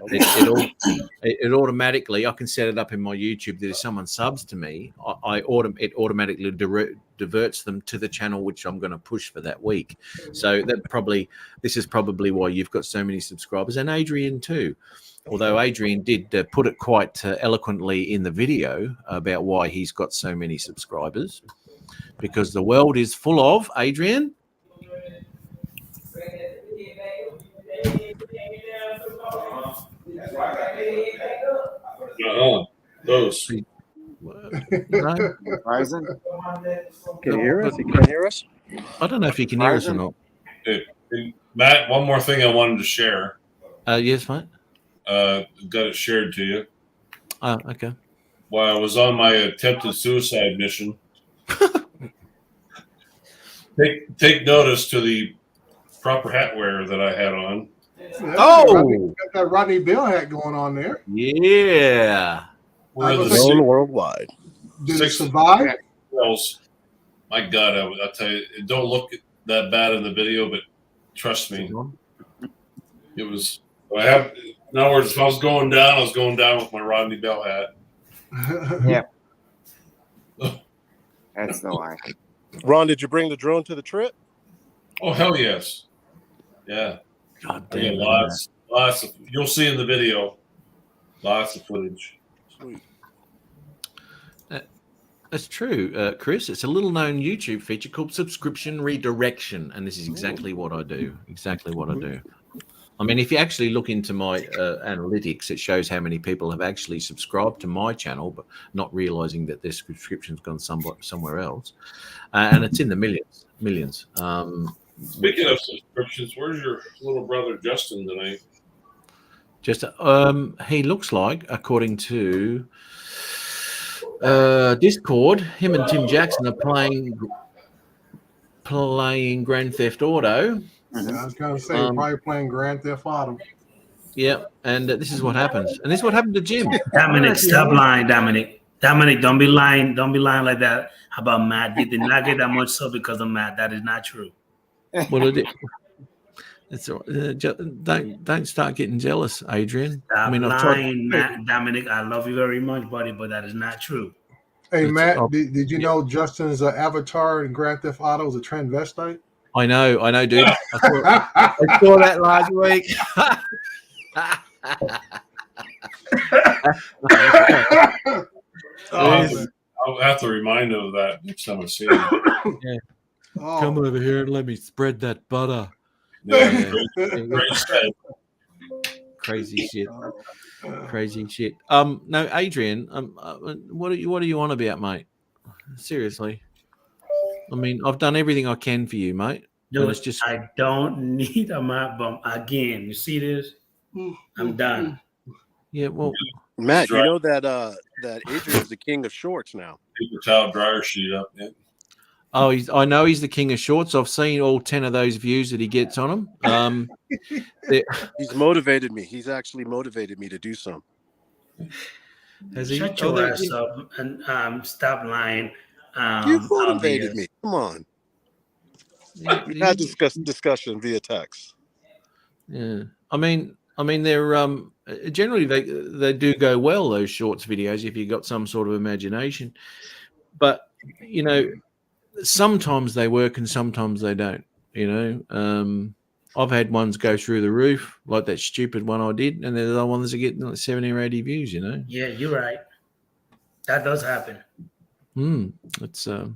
It automatically, I can set it up in my YouTube that if someone subs to me, it automatically diverts them to the channel which I'm going to push for that week. So this is probably why you've got so many subscribers, and Adrian too. Although Adrian did put it quite eloquently in the video about why he's got so many subscribers, because the world is full of Adrian. Those. Verizon? Can you hear us? You can't hear us? I don't know if you can hear us or not. Hey, Matt, one more thing I wanted to share. Yes, mate. Got it shared to you. Okay. While I was on my attempted suicide mission, take notice to the proper hat wear that I had on. Got that Rodney Bell hat going on there. Yeah. We're the Known worldwide. Did it survive? Wells. My God, I'll tell you, it don't look that bad in the video, but trust me, it was. In other words, if I was going down with my Rodney Bell hat. Yeah. That's the line. Ron, did you bring the drone to the trip? Oh, hell yes. Yeah. God I damn. got lots of. You'll see in the video. Lots of footage. Sweet. That's true, Chris. It's a little-known YouTube feature called subscription redirection, and this is exactly what I do. Exactly what I do. I mean, if you actually look into my analytics, it shows how many people have actually subscribed to my channel, but not realizing that their subscription's gone somewhere else, and it's in the millions. Speaking of subscriptions, where's your little brother Justin tonight? Just he looks like, according to Discord, him and Tim Jackson are playing Grand Theft Auto. Yeah, I was going to say probably playing Grand Theft Auto. Yeah, and this is what happens. And this is what happened to Jim. Dominic, stop lying, Dominic. Dominic, don't be lying. Don't be lying like that about Matt. You did not get that much sub because of Matt. That is not true. Well, it, it's don't start getting jealous, Adrian. Stop I mean, lying, Matt. Dominic, I love you very much, buddy, but that is not true. Hey, Matt, did you know Justin's avatar in Grand Theft Auto is a transvestite? I know, dude. I saw that last week. I'll have to remind him of that next time I see him. Yeah. Come over here and let me spread that butter. Yeah, Crazy shit. Crazy shit. No, Adrian. What are you on about, mate? Seriously. I mean, I've done everything I can for you, mate. Dude, it's just I don't need a mouth bump again. You see this? I'm done. Yeah, well, Matt, you know that that Adrian's the king of shorts now. Paper towel dryer sheet up, man. Oh, I know he's the king of shorts. I've seen all 10 of those views that he gets on them. He's motivated me. He's actually motivated me to do some. Shut your ass up and stop lying. You motivated me. Come on. We had discussion via text. Yeah, I mean, they're generally they do go well, those shorts videos, if you got some sort of imagination. But you know, sometimes they work and sometimes they don't. You know, I've had ones go through the roof, like that stupid one I did, and there's other ones that get like 70 or 80 views. You know. Yeah, you're right. That does happen. It's Are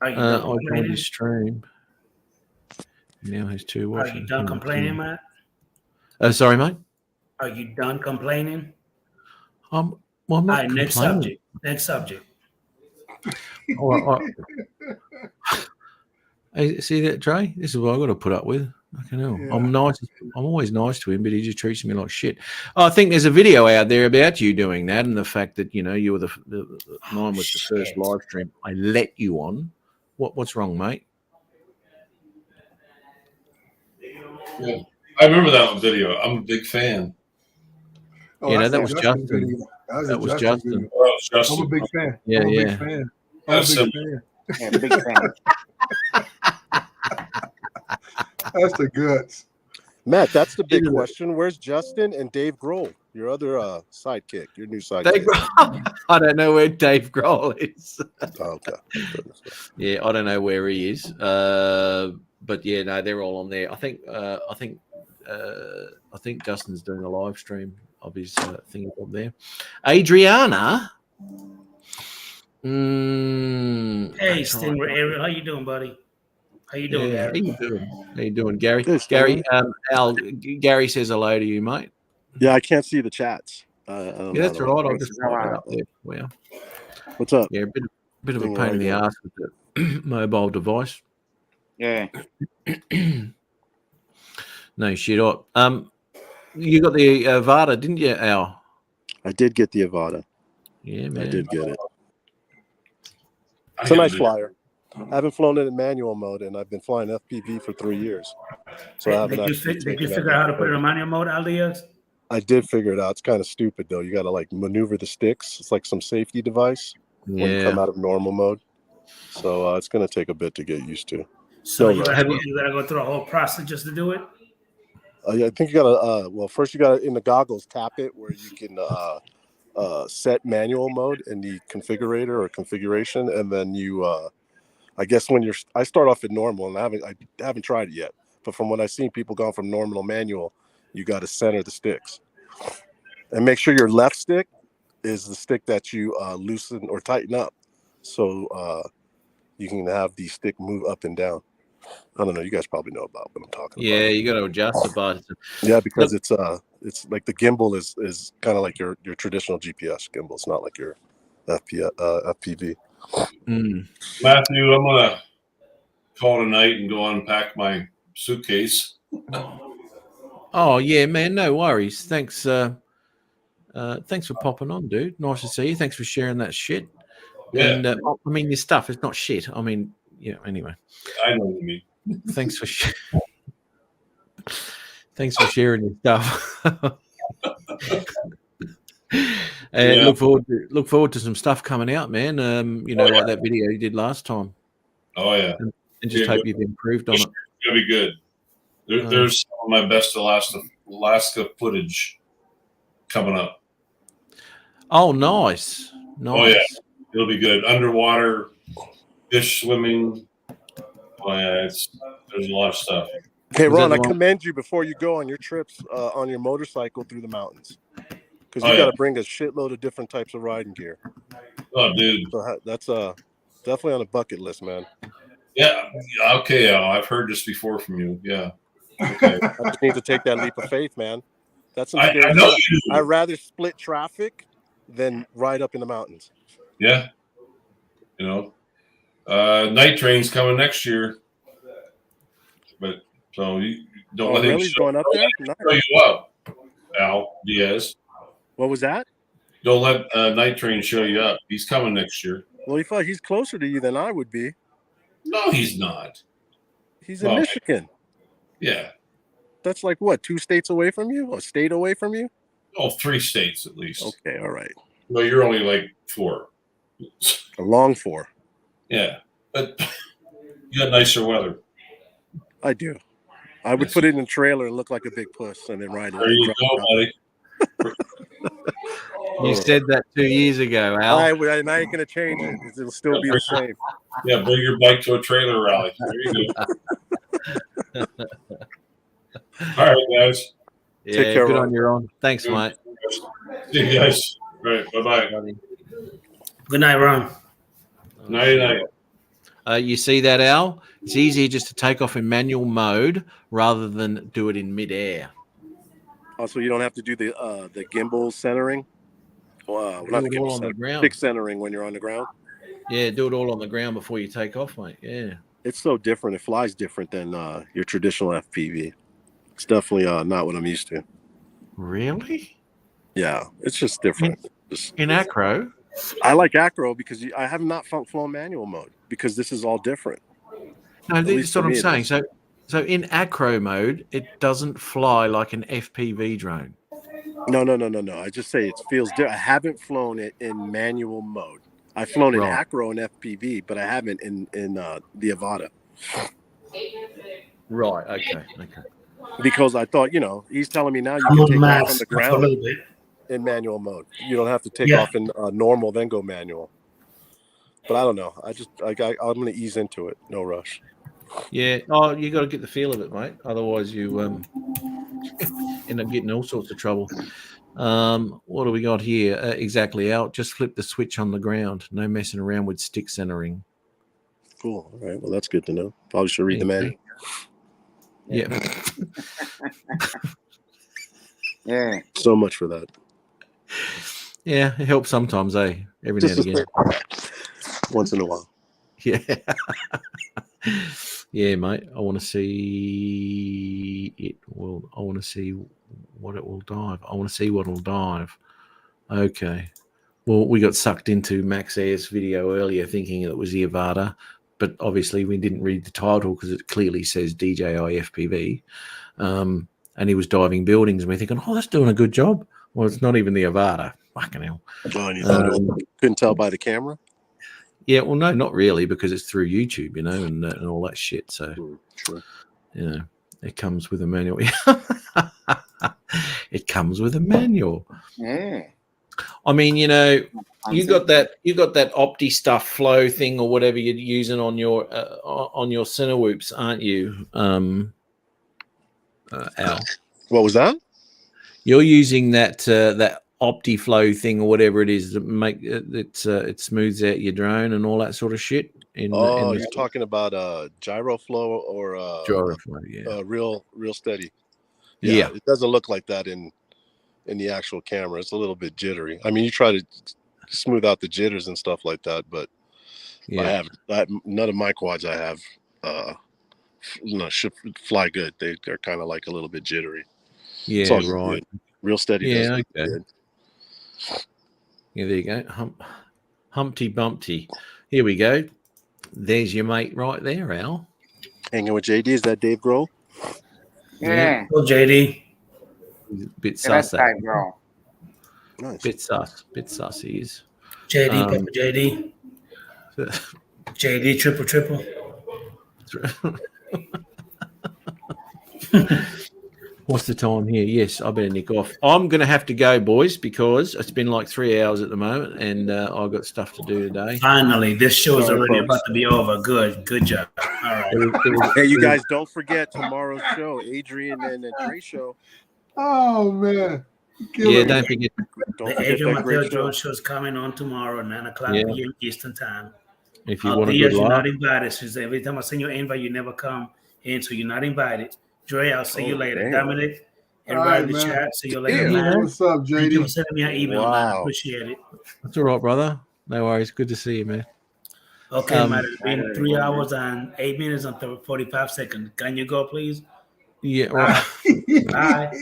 you I joined his stream. Now has 2 watching. Are you done complaining, Matt? Sorry, mate. Are you done complaining? Well, I'm not All right, next subject. Hey, see that, Trey? This is what I've got to put up with. I know. Yeah. I'm nice. I'm always nice to him, but he just treats me like shit. I think there's a video out there about you doing that, and the fact that you know you were mine was the first live stream I let you on. What's wrong, mate? Yeah, I remember that video. I'm a big fan. Oh, yeah, that was Justin. That was Justin. Oh, it was Justin. I'm a big fan. Yeah, I'm a yeah. big fan. I'm a big fan. Yeah, big fan. That's the guts. Matt, that's the big question. Where's Justin and Dave Grohl, your other sidekick, your new sidekick? I don't know where Dave Grohl is. Oh, okay. Yeah, I don't know where he is. But yeah, no, they're all on there. I think Justin's doing a live stream of his thing up there. Adriana. Hey, Stingray Ariel, how you doing, buddy? How you doing, Gary? How you doing, Gary? Gary, Gary says hello to you, mate. Yeah, I can't see the chats. Yeah, that's all right. I'll just put it up there. Well, what's up? Yeah, a bit of a pain in the ass with the mobile device. Yeah. No shit. You got the Avata, didn't you, Al? I did get the Avata. Yeah, man. I did get it. It's a nice flyer. I haven't flown it in manual mode, and I've been flying FPV for 3 years. So did you figure out how to put it in manual mode, Alias? I did figure it out. It's kind of stupid though. You got to like maneuver the sticks. It's like some safety device when you come out of normal mode. So it's going to take a bit to get used to. So you got to go through a whole process just to do it? I think you got to. Well, first you got to in the goggles tap it where you can set manual mode in the configurator or configuration, and then you. I guess when I start off at normal, and I haven't tried it yet. But from what I've seen, people gone from normal to manual. You got to center the sticks, and make sure your left stick is the stick that you loosen or tighten up, so you can have the stick move up and down. I don't know. You guys probably know about what I'm talking about. Yeah, you got to adjust the button. Yeah, because it's like the gimbal is kind of like your traditional GPS gimbal. It's not like your FPV. Matthew, I'm gonna call tonight and go unpack my suitcase. Oh yeah, man, no worries. Thanks for popping on, dude. Nice to see you. Thanks for sharing that shit. Yeah. And I mean, your stuff is not shit. I mean, yeah. Anyway, I know what you mean. Thanks for sharing your stuff. And look forward to some stuff coming out, man. Like that video you did last time. Oh yeah. And just hope you've improved on it. It's gonna be good. There's some of my best Alaska footage coming up. Oh, nice. Oh yeah, it'll be good. Underwater, fish swimming. Oh yeah, there's a lot of stuff. Okay, Ron, I commend you before you go on your trips on your motorcycle through the mountains, because you got to bring a shitload of different types of riding gear. Oh, dude, so that's definitely on a bucket list, man. Yeah. Okay, Al, I've heard this before from you. Yeah. Okay. I just need to take that leap of faith, man. That's some I scary know stuff. you do. I'd rather split traffic than ride up in the mountains. Yeah. Night train's coming next year. But so you don't let him really? Going up there? show you up, Al Diaz. What was that? Don't let Night Train show you up. He's coming next year. Well, he's closer to you than I would be. No, he's not. He's in Michigan. Yeah. That's like what, 2 states away from you? A state away from you? Oh, 3 states at least. Okay, all right. Well, you're only like 4. A long 4. Yeah, but you got nicer weather. I do. I would put it in a trailer and look like a big puss and then ride it. There you go, buddy. You said that 2 years ago, Al. I ain't going to change it. It'll still be the same. Yeah, bring your bike to a trailer rally. There you go. All right, guys. Yeah, Take care, good Ron. on your own. Thanks, mate. See you guys. All right, bye-bye. Good night, Ron. Night. You see that, Al? It's easier just to take off in manual mode rather than do it in midair. Also, you don't have to do the gimbal centering. Not the Do it all gimbal on the centering. ground. Stick centering when you're on the ground. Yeah, do it all on the ground before you take off, mate. Yeah. It's so different. It flies different than your traditional FPV. It's definitely not what I'm used to. Really? Yeah, it's just different. In acro? I like acro because I have not flown manual mode because this is all different. No, At this least is what for I'm me it saying. is. So in acro mode, it doesn't fly like an FPV drone. No. I just say it feels different. I haven't flown it in manual mode. I've flown in Right. acro and FPV, but I haven't in the Avata. Right. Okay. Because I thought, he's telling me now you I'm can on take off on max the for a ground little bit. in manual mode. You don't have to take Yeah. off in normal, then go manual. But I don't know. I'm going to ease into it. No rush. Yeah. Oh, you got to get the feel of it, mate. Otherwise, you end up getting all sorts of trouble. What do we got here? Exactly, Al. Just flip the switch on the ground. No messing around with stick centering. Cool. All right. Well, that's good to know. Probably should read the manual. Yeah. Yeah. So much for that. Yeah, it helps sometimes, eh? Every now and again. Once in a while. Yeah. Yeah, mate. I want to see it. Well, I want to see what it will dive. I want to see what will dive. Okay. Well, we got sucked into Max Air's video earlier thinking it was the Avata, but obviously we didn't read the title because it clearly says DJI FPV. And he was diving buildings and we're thinking, oh, that's doing a good job. Well, it's not even the Avata. Fucking hell. Oh, and you thought couldn't tell by the camera? Yeah, well, no, not really, because it's through YouTube, and all that shit. So, True. It comes with a manual. It comes with a manual. Yeah. I mean, you got that Opti stuff flow thing or whatever you're using on your Cinewhoops, aren't you, Al? What was that? You're using that OptiFlow thing or whatever it is that make it smooths out your drone and all that sort of shit. Oh, you're talking about GyroFlow or GyroFlow, yeah. Real Steady. Yeah. It doesn't look like that in the actual camera. It's a little bit jittery. I mean, you try to smooth out the jitters and stuff like that, but Yeah. None of my quads I have should fly good. They're kind of like a little bit jittery. It's Yeah, all right. good. Real Steady does look good. Yeah, there you go. Humpty Bumpty. Here we go. There's your mate right there, Al. Hanging with JD. Is that Dave Grohl? Yeah. Go, JD. Bit Yeah, that's sus. Dave Grohl. Nice. Bit sus he is. JD, Papa JD. JD, triple. What's the time here? Yes, I better nick off. I'm going to have to go, boys, because it's been like 3 hours at the moment, and I've got stuff to do today. Finally, this show is already about to be over. Good job. All right. Hey, you guys, don't forget tomorrow's show, Adrian and Dre show. Oh man. Yeah, don't forget. The Adrian Mateo Jones show is coming on tomorrow, 9:00 p.m. Eastern time. If you want to you're good luck. not invited. Since every time I send you an invite, you never come in, so you're not invited. Dre, I'll see you later. Damn. Dominic, everybody in the chat, see you later. Yeah, what's up, Thank you for JD? sending me an email, man. I appreciate it. That's all right, brother. No worries. Good to see you, man. Okay, man. It's been 3 hours and 8 minutes and 45 seconds. Can you go, please? Yeah, right. Bye.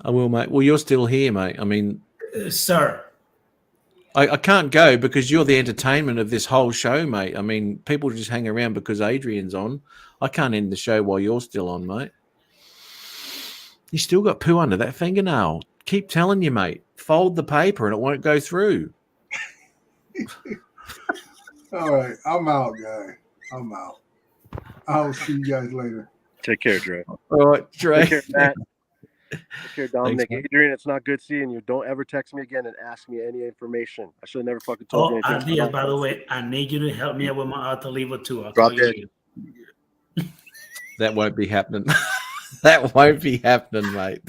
I will, mate. Well, you're still here, mate. I mean, Sir. I can't go because you're the entertainment of this whole show, mate. I mean, people just hang around because Adrian's on. I can't end the show while you're still on, mate. You still got poo under that fingernail. Keep telling you, mate. Fold the paper and it won't go through. All right, I'm out, guys. I'm out. I'll see you guys later. Take care, Dre. All right, Dre. Take care, Matt. Take care, Dominic. Thanks, Adrian, it's not good seeing you. Don't ever text me again and ask me any information. I should have never fucking told you anything. Diaz, by the way, I need you to help me out with my Alta Lever too. I'll Drop call you dead. later. That won't be happening. That won't be happening, mate.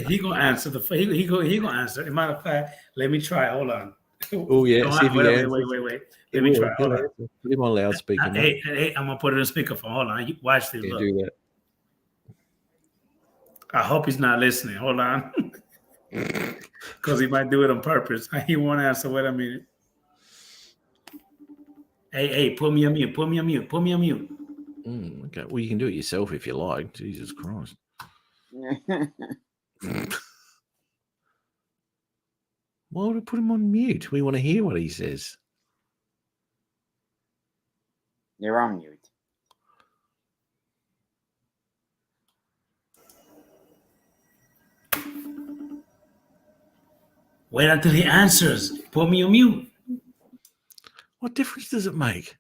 He gonna answer he gonna answer. As a matter of fact, let me try. Hold on. Oh yeah. See if he answers. Wait. Let me try. Hold on. Put him on loudspeaker. mate. Hey, I'm gonna put it in speakerphone. Hold on. Watch this. Yeah, Look. do that. I hope he's not listening. Hold on. Because he might do it on purpose. He won't answer. Wait a minute. Hey, put me on mute. Okay. Well, you can do it yourself if you like. Jesus Christ. Why would I put him on mute? We want to hear what he says. You're on mute. Wait until he answers. Put me on mute. What difference does it make?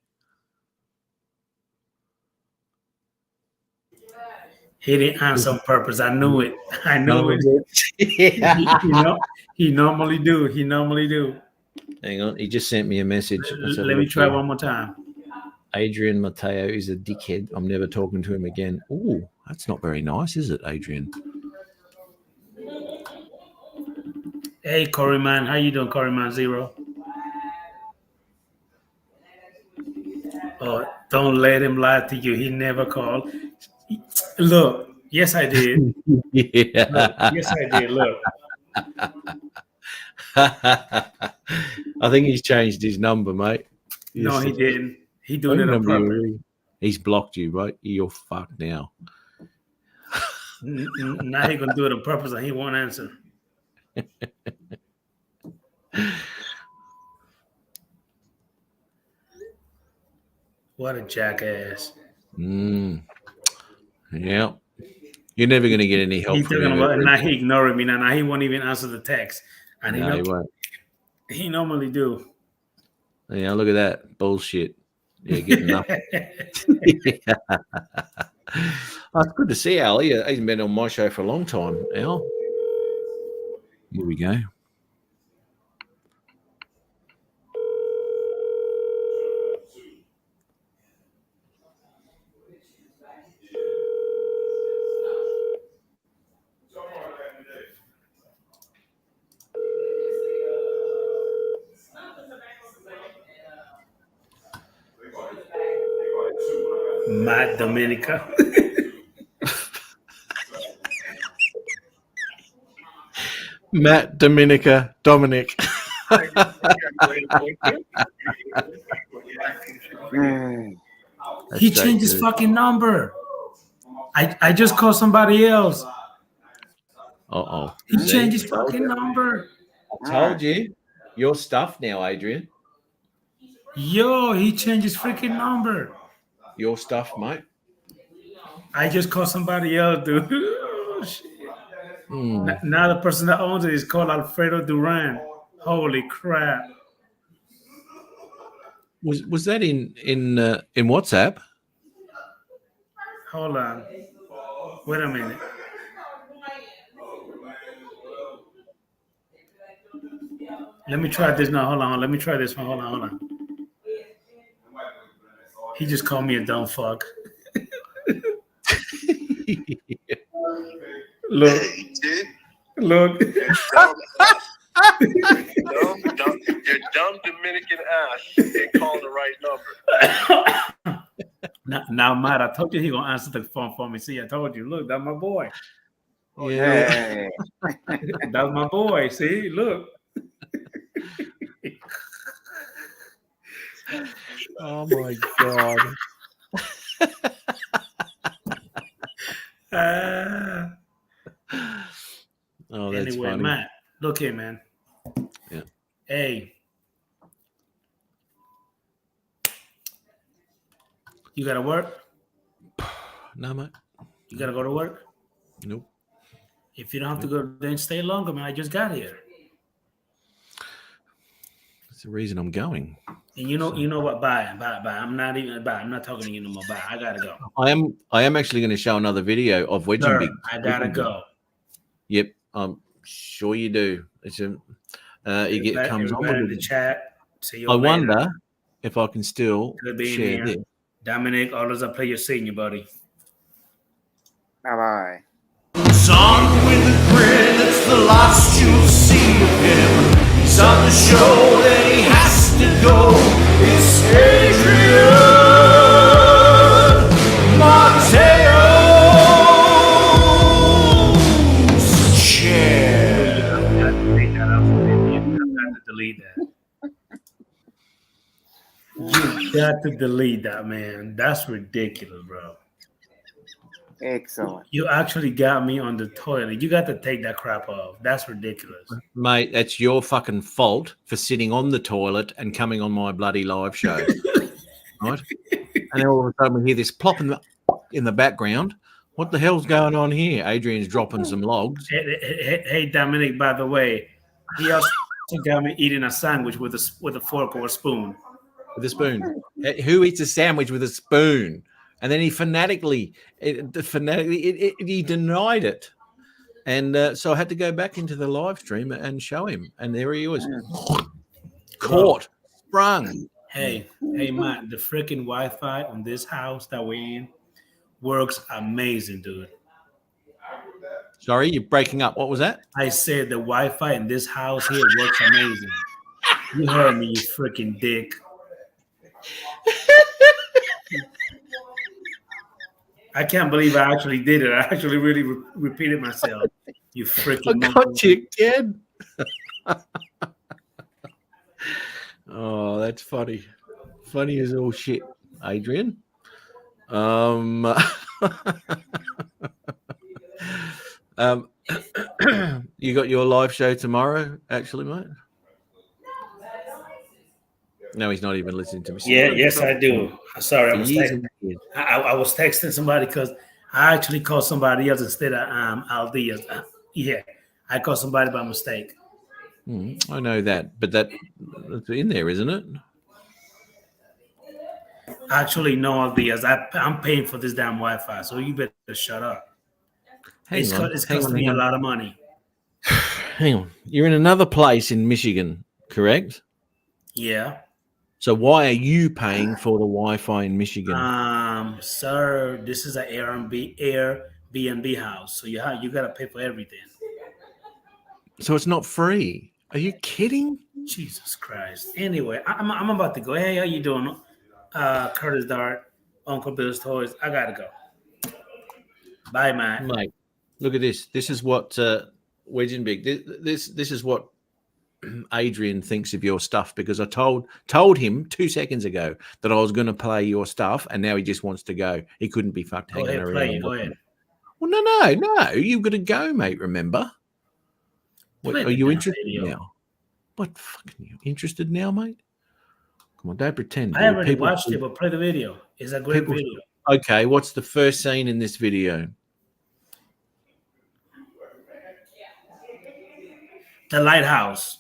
He didn't answer on purpose. I knew it. Yeah. He normally do. Hang on. He just sent me a message. Let me try one more time. Adrian Mateo is a dickhead. I'm never talking to him again. Oh, that's not very nice, is it, Adrian? Hey, Corey Man. How you doing, Corey Man Zero? Oh, don't let him lie to you. He never called. Look, yes, I did. Yeah. Look, yes, I did. Look. I think he's changed his number, mate. No, he didn't. He doing it on purpose. He's blocked you, right? You're fucked now. Now he gonna do it on purpose and he won't answer. What a jackass. Yeah. You're never going to get any help He's from talking him. about, now he ignoring me. Now he won't even answer the text. And No, he won't. he normally do. Yeah, look at that. Bullshit. Yeah, getting nothing. Oh, it's good to see Al. He hasn't been on my show for a long time, Al. Here we go. Matt Dominica. Matt Dominica Dominic. He changed his fucking number. I just called somebody else. Uh-oh. He changed his fucking number. I told you. Your stuff now, Adrian. Yo, he changed his freaking number. Your stuff, mate. I just called somebody else, dude. Oh, shit. Now the person that owns it is called Alfredo Duran. Holy crap. Was that in WhatsApp? Hold on. Wait a minute. Let me try this now. Hold on. Let me try this one. Hold on. He just called me a dumb fuck. Look. Look. Your dumb Dominican ass ain't calling the right number. Now, Matt, I told you he gonna answer the phone for me. See, I told you. Look, that's my boy. Yeah. That's my boy. See, look. Oh my god. Oh, that's anyway, funny. Matt, look here, man. Yeah. Hey. You gotta work? No, mate. You gotta go to work? Nope. If you don't have to go, then stay longer, man. I just got here. That's the reason I'm going. And you know what? Bye. I'm not talking to you no more. Bye. I gotta go. I am actually going to show another video of Wedging Sir, Big. I gotta go. Yep, I'm sure you do. It's a comes on in with the it. chat. See you I later. wonder if I can still Good being share here. this. Dominic, always a pleasure seeing you, buddy. Bye-bye. Son with a grin, it's the last you'll see of him. He's on the show, then he has to go. It's Adrian Mateo's chair. You have to take that out for me. You have to delete that. You got to delete that, man. That's ridiculous, bro. Excellent. You actually got me on the toilet. You got to take that crap off. That's ridiculous. Mate, that's your fucking fault for sitting on the toilet and coming on my bloody live show. Right? And then all of a sudden we hear this plop in the background. What the hell's going on here? Adrian's dropping some logs. Hey, Dominic, by the way, he also got me eating a sandwich with a fork or a spoon. With a spoon. Who eats a sandwich with a spoon? And then he fanatically he denied it. And so I had to go back into the live stream and show him. And there he was. Caught. Sprung. Hey, Matt, the freaking Wi-Fi on this house that we're in works amazing, dude. Sorry, you're breaking up. What was that? I said the Wi-Fi in this house here works amazing. You heard me, you freaking dick. I can't believe I actually did it. I actually really repeated myself. You freaking I got you, kid. Oh, that's funny. Funny as all shit, Adrian. You got your live show tomorrow, actually, mate? No, he's not even listening to me. Yes, I do. Sorry, I was texting somebody because I actually called somebody else instead of Aldiaz. Yeah, I called somebody by mistake. I know that, but that's in there, isn't it? Actually, no, Aldiaz. I'm paying for this damn Wi-Fi, so you better shut up. It's costing me a lot of money. Hang on. You're in another place in Michigan, correct? Yeah. So why are you paying for the Wi-Fi in Michigan? Sir, this is an Airbnb house, so you got to pay for everything. So it's not free. Are you kidding? Jesus Christ. Anyway, I'm about to go. Hey, how you doing? Curtis Dart. Uncle Bill's Toys. I gotta go. Bye, man. Mate, look at this. This is what Wedge and Big. This is what Adrian thinks of your stuff, because I told him 2 seconds ago that I was going to play your stuff, and now he just wants to go. He couldn't be fucked Go hanging ahead, around. play it. Go ahead. Well, no. You've got to go, mate. Remember? What, Play are the you damn interested video. now? What fucking you interested now, mate? Come on, don't pretend. I dude. already People- watched it, but play the video. It's a great people- video. Okay, what's the first scene in this video? The lighthouse.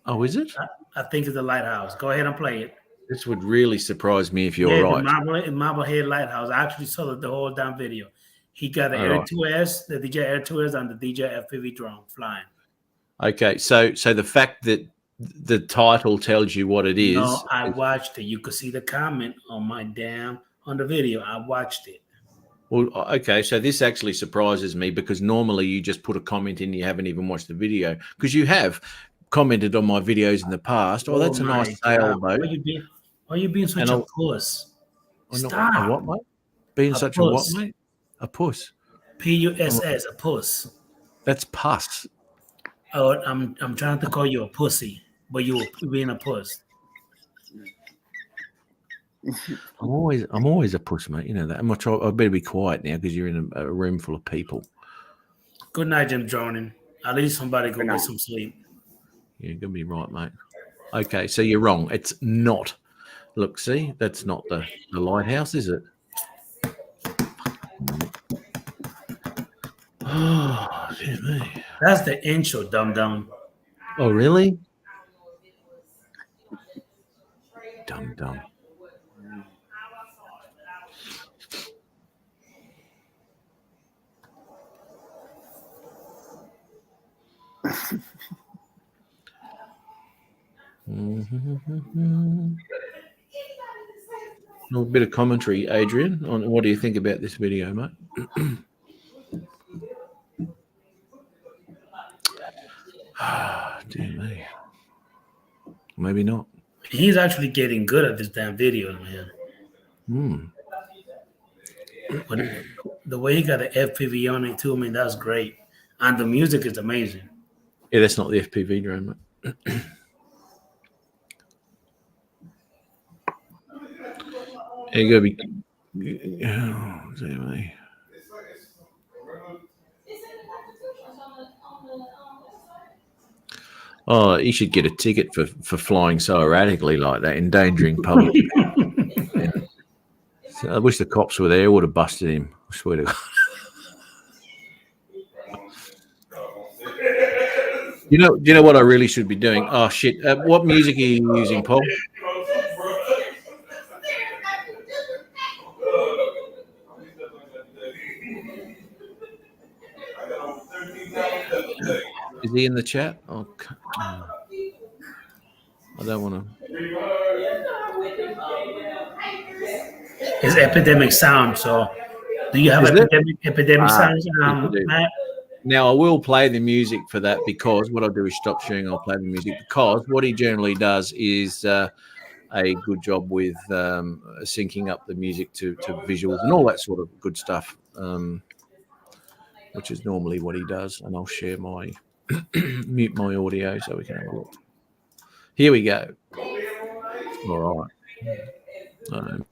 Oh, is it? I think it's the lighthouse. Go ahead and play it. This would really surprise me if you're Yeah, right. the Marblehead Lighthouse. I actually saw the whole damn video. He got the All Air right. 2S, the DJI Air 2S, and the DJI FPV drone flying. Okay, so the fact that the title tells you what it is. No, I watched it. You could see the comment on the video. I watched it. Well, okay, so this actually surprises me, because normally you just put a comment in, you haven't even watched the video, because you have commented on my videos in the past. Oh, that's a my nice God. sailboat. Why you being such And a I'll- puss? Oh, no, Stop. a what, mate? Being A such a what, puss. mate? A puss. Puss, a puss. That's pus. Oh, I'm trying to call you a pussy, but you being a puss. I'm always a puss, mate. You know that. I better be quiet now, because you're in a room full of people. Good night, Jim Droning. At least somebody go get some sleep. You're gonna be right, mate. Okay, so you're wrong. It's not. Look, see, that's not the lighthouse, is it? Oh, dear me. That's the intro, dum dum. Oh, really? Dumb. A bit of commentary, Adrian, on what do you think about this video, mate? Dear me. Maybe not. He's actually getting good at this damn video, man. But the way he got the FPV on it too, I mean, that's great. And the music is amazing. Yeah, that's not the FPV drone, mate. You gotta be. Oh, dear me. Oh, he should get a ticket for flying so erratically like that, endangering public. Yeah. So I wish the cops were there, would have busted him. I swear to God. You know what I really should be doing? Oh shit! What music are you using, Paul? Is he in the chat? Oh, I don't want to. It's Epidemic Sound. So, do you have Is it? Epidemic Sound? I do. Matt? Now, I will play the music for that, because what I'll do is stop sharing. I'll play the music, because what he generally does is a good job with syncing up the music to visuals and all that sort of good stuff, which is normally what he does. And I'll share my mute my audio so we can have a look. Here we go. All right.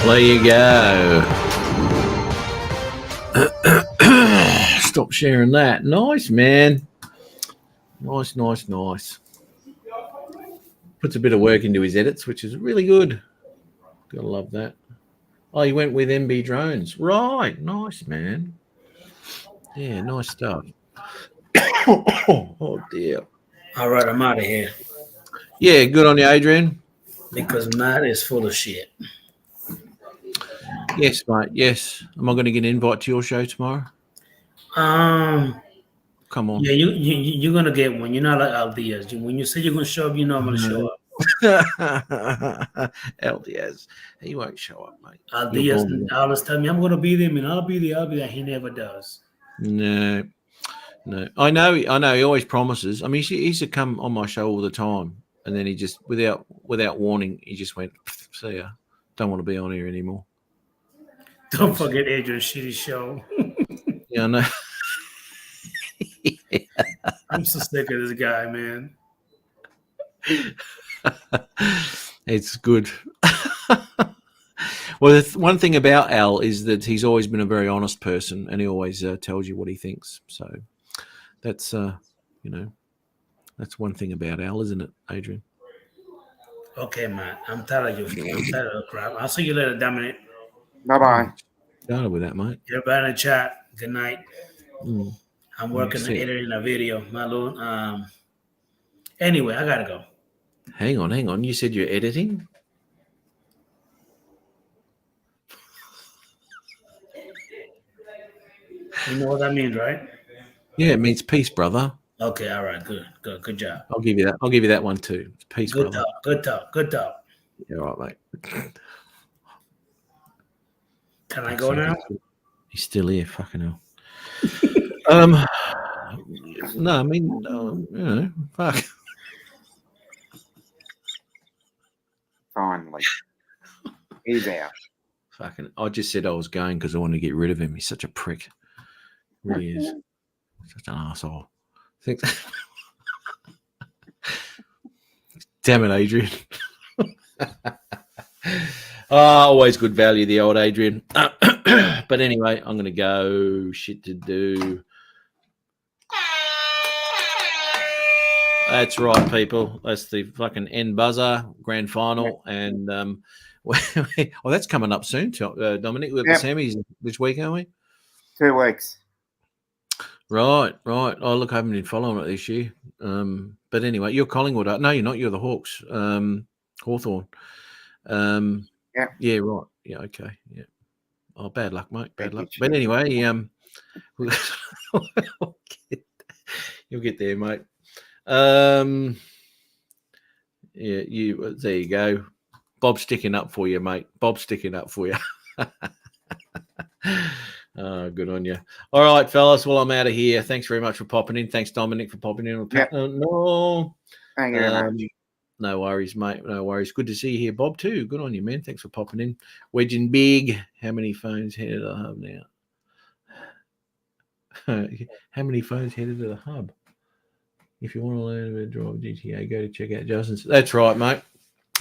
There you go. Stop sharing that. Nice, man. Nice. Puts a bit of work into his edits, which is really good. Gotta love that. Oh, you went with MB Drones. Right. Nice, man. Yeah, nice stuff. Oh, dear. All right, I'm out of here. Yeah, good on you, Adrian. Because Matt is full of shit. Yes, mate. Yes. Am I going to get an invite to your show tomorrow? Come on. Yeah, you're gonna get one. You're not like Aldiaz. When you say you're gonna show up, you know I'm gonna show up. LDS, he won't show up, mate. Aldiaz always tell me I'm gonna be there, man. I'll be there. He never does. No. I know. He always promises. I mean, he used to come on my show all the time, and then he just, without warning, he just went, "See ya. Don't want to be on here anymore." Don't forget Adrian's shitty show. Yeah, I know. I'm so sick of this guy, man. It's good. Well, one thing about Al is that he's always been a very honest person, and he always tells you what he thinks. So that's that's one thing about Al, isn't it, Adrian? Okay, man. I'm tired of you. I'm tired of the crap. I'll see you later, Dominic. Bye-bye. Started with that, mate. Everybody in the chat. Good night. I'm working on see. editing a video. My little, anyway, I gotta go. Hang on. You said you're editing? You know what that means, right? Yeah, it means peace, brother. Okay, all right, good job. I'll give you that. I'll give you that one too. It's peace, Good brother. talk. Yeah, all right, mate. Can I go now? He's still here. Fucking hell. No, I mean, fuck. Finally. He's out. Fucking, I just said I was going because I wanted to get rid of him. He's such a prick. Really is. Such an asshole. Thanks. Damn it, Adrian. Always good value, the old Adrian. But anyway, I'm going to go. Shit to do. That's right, people. That's the fucking end buzzer, grand final. And, well, that's coming up soon, Dominic. We've got the semis this week, aren't we? 2 weeks. Right. Oh, look, I haven't been following it this year. But anyway, you're Collingwood. No, you're not. You're the Hawks. Hawthorn. Yeah, right. Yeah, okay. Yeah. Oh, bad luck, mate. Bad luck. But anyway, you'll get there, mate. Yeah, there you go. Bob's sticking up for you, mate. Bob's sticking up for you. Oh, good on you. All right, fellas. Well, I'm out of here. Thanks very much for popping in. Thanks, Dominic, for popping in. No. Thank you very much. No worries, mate. No worries. Good to see you here, Bob, too. Good on you, man. Thanks for popping in. Wedging big. How many phones headed to the hub now? How many phones headed to the hub? If you want to learn about Drive GTA, go to check out Justin's. That's right, mate.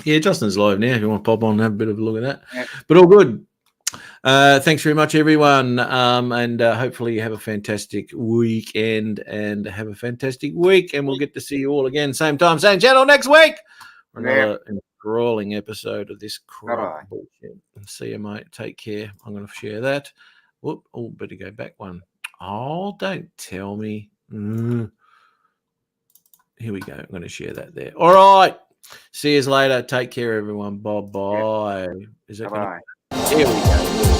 Yeah, Justin's live now. If you want to pop on and have a bit of a look at that. Yep. But all good. Thanks very much, everyone. And hopefully you have a fantastic weekend and have a fantastic week. And we'll get to see you all again, same time, same channel next week. For another enthralling episode of this crap bullshit. See you, mate. Take care. I'm going to share that. Whoop. Oh, better go back one. Oh, don't tell me. Here we go. I'm going to share that there. All right. See you later. Take care, everyone. Bye-bye. Is that Bye-bye. Here we go.